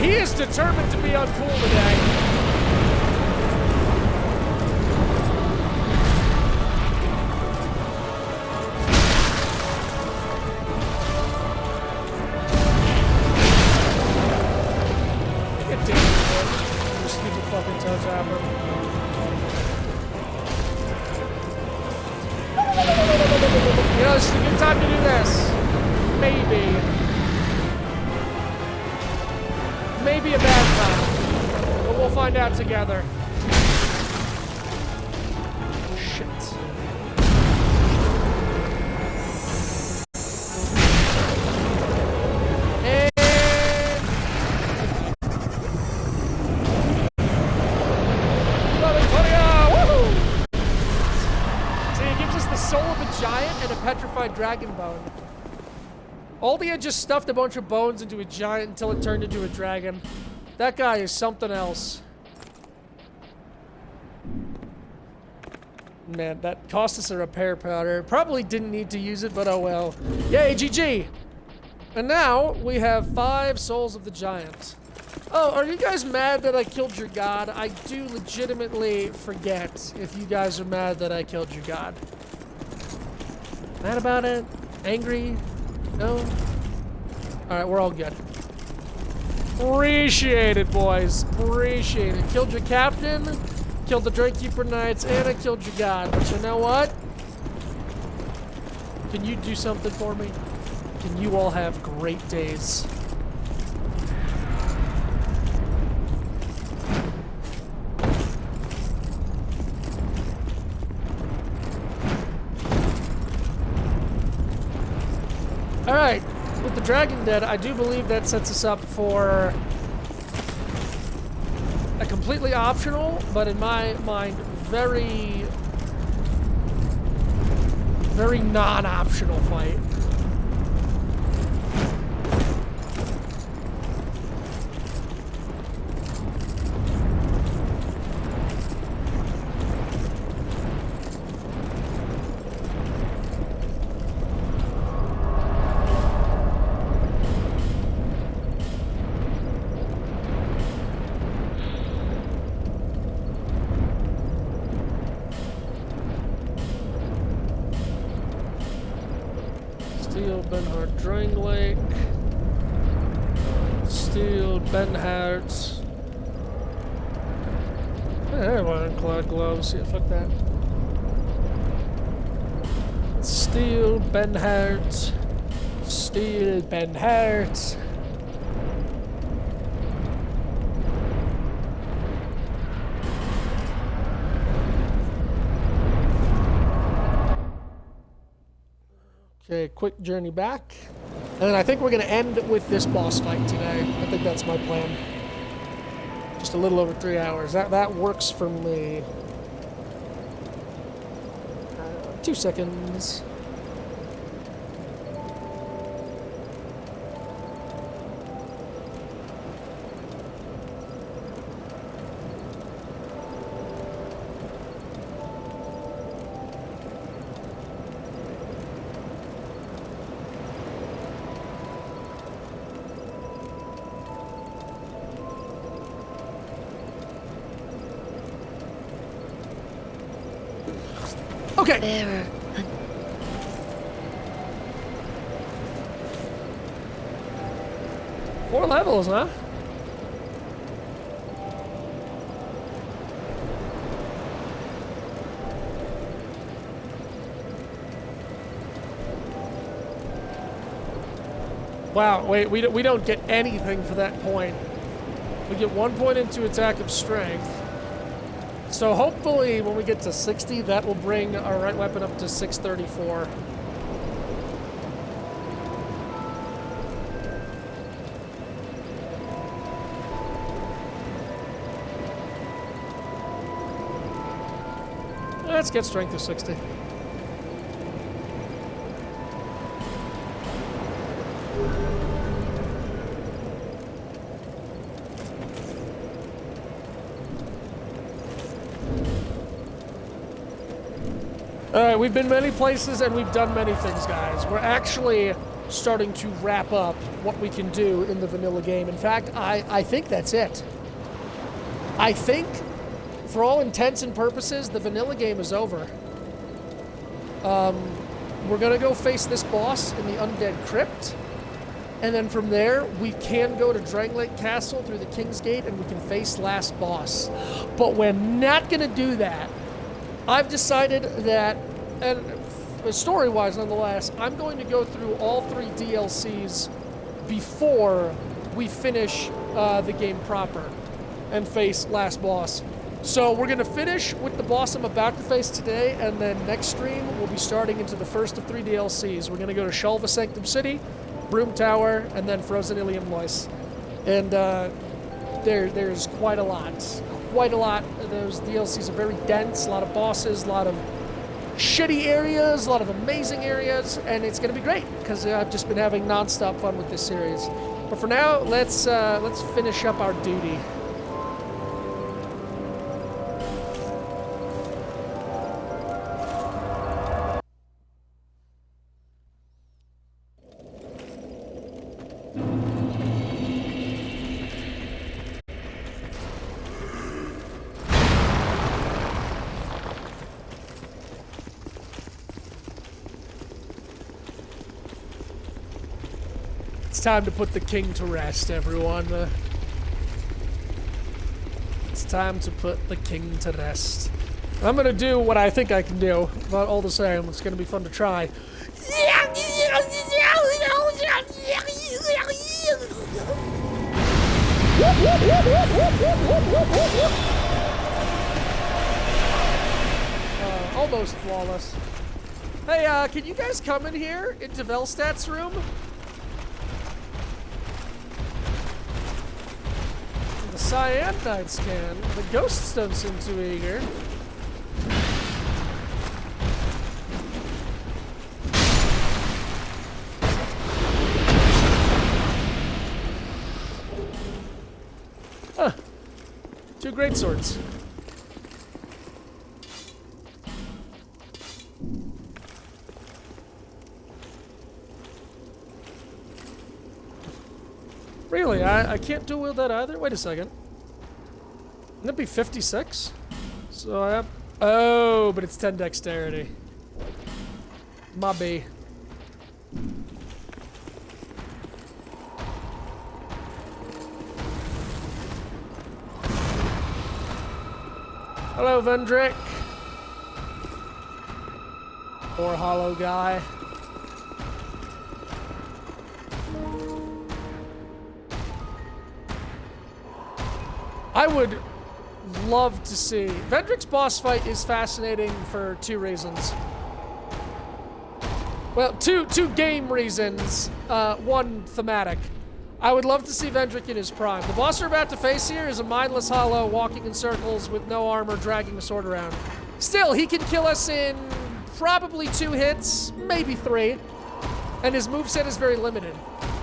He is determined to be uncool today. You know, this is a good time to do this. Maybe. Maybe a bad time. But we'll find out together. Shit. Petrified dragon bone. Aldi had just stuffed a bunch of bones into a giant until it turned into a dragon. That guy is something else. Man, that cost us a repair powder. Probably didn't need to use it, but oh well. Yay, GG! And now we have 5 souls of the giant. Oh, are you guys mad that I killed your god? I do legitimately forget if you guys are mad that I killed your god. Mad about it? Angry? No? Alright, we're all good. Appreciate it, boys. Appreciate it. Killed your captain, killed the Drakekeeper Knights, and I killed your god. But you know what? Can you do something for me? Can you all have great days? Alright, with the dragon dead, I do believe that sets us up for a completely optional, but in my mind, very non-optional fight. have ironclad gloves. Yeah, fuck that. Steel, Benhart. Steel, Benhart. Okay, quick journey back. And then I think we're going to end with this boss fight today. I think that's my plan. Just a little over 3 hours. That works for me. 2 seconds. Okay. There. 4 levels, huh? Wow, wait, we don't get anything for that point. We get 1 point into attack of strength. So hopefully when we get to 60, that will bring our right weapon up to 634. Let's get strength of 60. Alright, we've been many places and we've done many things, guys. We're actually starting to wrap up what we can do in the vanilla game. In fact, I think that's it. I think, for all intents and purposes, the vanilla game is over. We're gonna go face this boss in the Undead Crypt. And then from there, we can go to Dranglake Castle through the King's Gate and we can face last boss. But we're not gonna do that. I've decided that, and story-wise nonetheless, I'm going to go through all 3 DLCs before we finish the game proper and face last boss. So we're going to finish with the boss I'm about to face today, and then next stream we'll be starting into the first of 3 DLCs. We're going to go to Shelva Sanctum City, Broom Tower, and then Frozen Ilium Lois. And there's quite a lot. Quite a lot. Those DLCs are very dense, a lot of bosses, a lot of shitty areas, a lot of amazing areas, and it's going to be great because I've just been having non-stop fun with this series. But for now, let's finish up our duty. It's time to put the king to rest, everyone. It's time to put the king to rest. I'm gonna do what I think I can do, but all the same, it's gonna be fun to try. Almost flawless. Hey, can you guys come in here into Velstat's room? The Cyan Knights can. The ghosts don't seem too eager. Huh. 2 great swords. Really? I can't dual wield that either? Wait a second. Wouldn't it be 56? So I have... Oh, but it's 10 dexterity. My B. Hello, Vendrick. Poor hollow guy. I would love to see. Vendrick's boss fight is fascinating for two reasons. Well, two game reasons. One thematic. I would love to see Vendrick in his prime. The boss we're about to face here is a mindless hollow walking in circles with no armor, dragging a sword around. Still, he can kill us in probably 2 hits, maybe 3. And his moveset is very limited.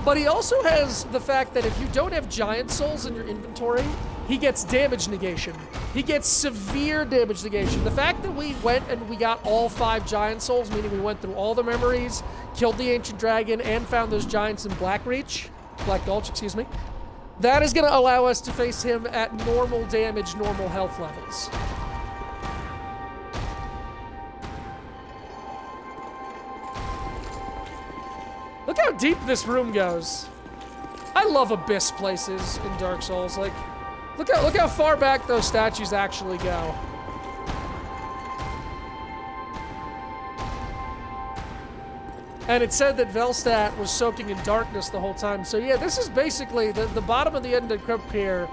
But he also has the fact that if you don't have giant souls in your inventory, he gets damage negation. He gets severe damage negation. The fact that we went and we got all 5 giant souls, meaning we went through all the memories, killed the ancient dragon, and found those giants in Black Gulch, excuse me. That is gonna allow us to face him at normal damage, normal health levels. Look how deep this room goes. I love abyss places in Dark Souls. Like, look how far back those statues actually go. And it said that Velstadt was soaking in darkness the whole time. So yeah, this is basically, the bottom of the end of the crypt here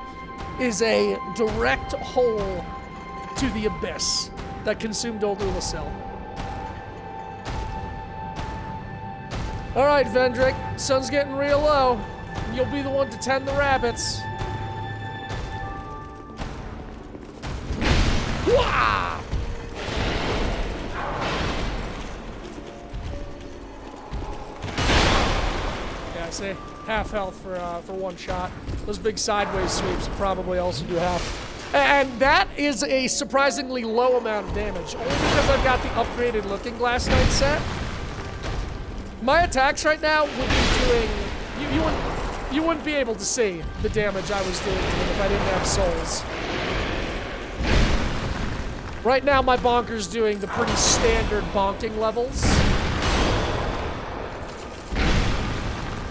is a direct hole to the abyss that consumed Old Ulasil. All right, Vendrick, sun's getting real low. You'll be the one to tend the rabbits. Wah! Yeah, see, half health for one shot. Those big sideways sweeps probably also do half. And that is a surprisingly low amount of damage, only because I've got the upgraded Looking Glass Knight set. My attacks right now would be doing... You wouldn't be able to see the damage I was doing to him if I didn't have souls. Right now, my bonker's doing the pretty standard bonking levels.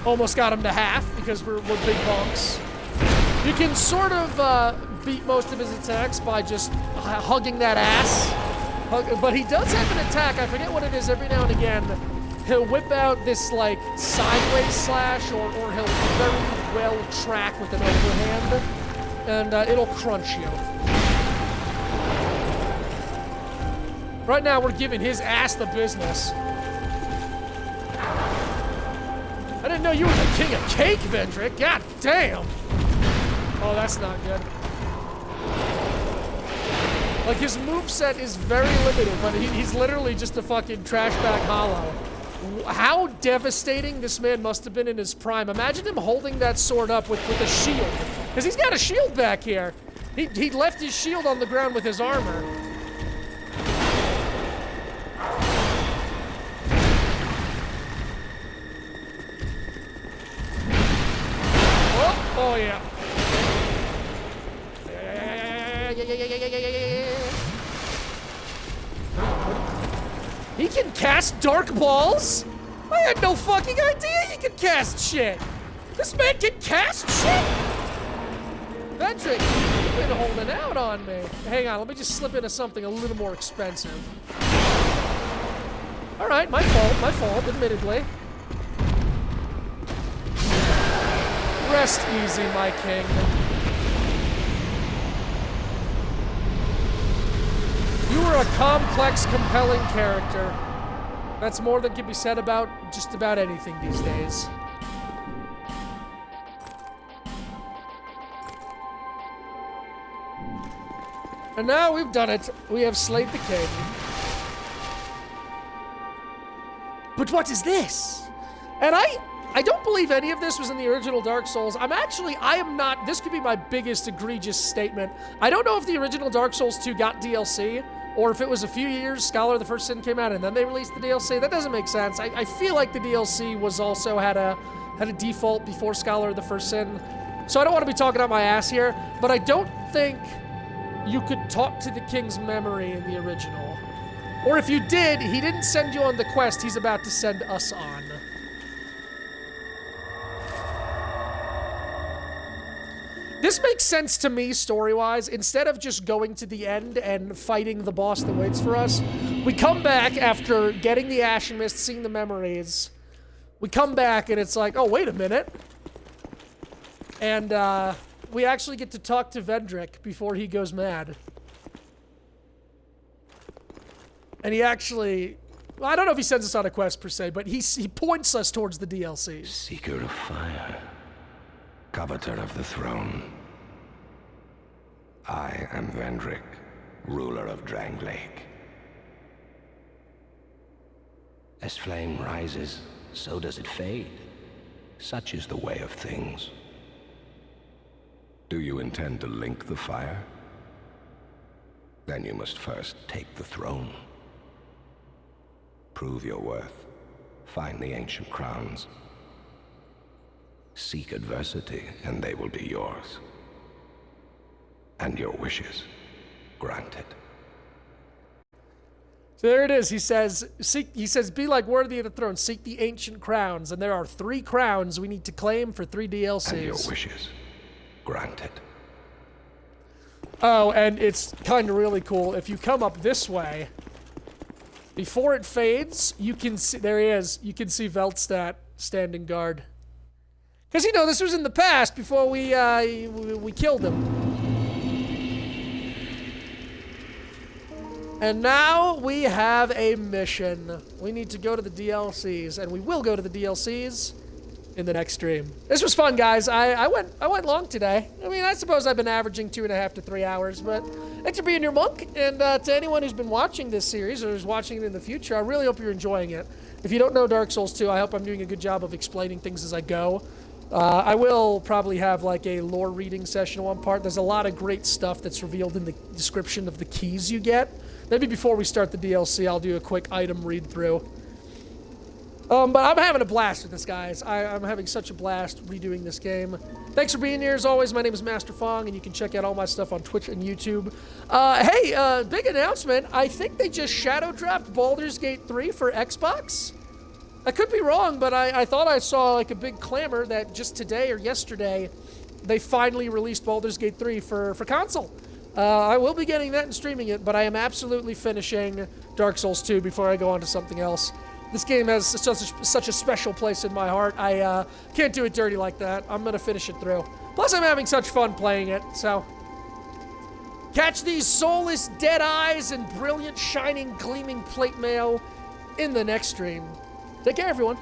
Almost got him to half because we're big bonks. You can sort of beat most of his attacks by just hugging that ass. But he does have an attack, I forget what it is, every now and again. He'll whip out this, like, sideways slash, or he'll very well track with an overhand, and it'll crunch you. Right now, we're giving his ass the business. I didn't know you were the king of cake, Vendrick. God damn. Oh, that's not good. Like, his moveset is very limited, but he's literally just a fucking trash bag hollow. How devastating this man must have been in his prime. Imagine him holding that sword up with a shield. Because he's got a shield back here. He left his shield on the ground with his armor. Oh yeah. He can cast dark balls? I had no fucking idea he could cast shit. This man can cast shit? Vendrick, you've been holding out on me. Hang on, let me just slip into something a little more expensive. All right, my fault, admittedly. Rest easy, my king. You are a complex, compelling character. That's more than can be said about just about anything these days. And now we've done it. We have slayed the king. But what is this? And I don't believe any of this was in the original Dark Souls. I am not, this could be my biggest egregious statement. I don't know if the original Dark Souls 2 got DLC, or if it was a few years, Scholar of the First Sin came out and then they released the DLC. That doesn't make sense. I feel like the DLC was also had a default before Scholar of the First Sin. So I don't want to be talking out my ass here, but I don't think you could talk to the king's memory in the original. Or if you did, he didn't send you on the quest he's about to send us on. This makes sense to me story-wise. Instead of just going to the end and fighting the boss that waits for us, we come back after getting the Ashen Mist, seeing the memories. We come back and it's like, oh, wait a minute. And we actually get to talk to Vendrick before he goes mad. And he actually... Well, I don't know if he sends us on a quest per se, but he points us towards the DLCs. Seeker of fire, coveter of the throne. I am Vendrick, ruler of Drangleic. As flame rises, so does it fade. Such is the way of things. Do you intend to link the fire? Then you must first take the throne. Prove your worth. Find the ancient crowns. Seek adversity, and they will be yours. And your wishes granted. So there it is. He says, be like worthy of the throne. Seek the ancient crowns. And there are 3 crowns we need to claim for 3 DLCs. And your wishes granted. Oh, and it's kind of really cool. If you come up this way, before it fades, you can see, there he is. You can see Veldstat standing guard. Because, you know, this was in the past before we killed him. And now we have a mission. We need to go to the DLCs, and we will go to the DLCs in the next stream. This was fun, guys. I went long today. I mean, I suppose I've been averaging 2.5 to 3 hours, but thanks for being your monk. And to anyone who's been watching this series or is watching it in the future, I really hope you're enjoying it. If you don't know Dark Souls 2, I hope I'm doing a good job of explaining things as I go. I will probably have like a lore reading session on one part. There's a lot of great stuff that's revealed in the description of the keys you get. Maybe before we start the DLC, I'll do a quick item read through. But I'm having a blast with this, guys. I'm having such a blast redoing this game. Thanks for being here. As always, my name is Master Fong, and you can check out all my stuff on Twitch and YouTube. Hey, big announcement. I think they just shadow dropped Baldur's Gate 3 for Xbox. I could be wrong, but I thought I saw like a big clamor that just today or yesterday, they finally released Baldur's Gate 3 for console. I will be getting that and streaming it, but I am absolutely finishing Dark Souls 2 before I go on to something else. This game has such a special place in my heart. I can't do it dirty like that. I'm going to finish it through. Plus, I'm having such fun playing it, so... Catch these soulless dead eyes and brilliant, shining, gleaming plate mail in the next stream. Take care, everyone.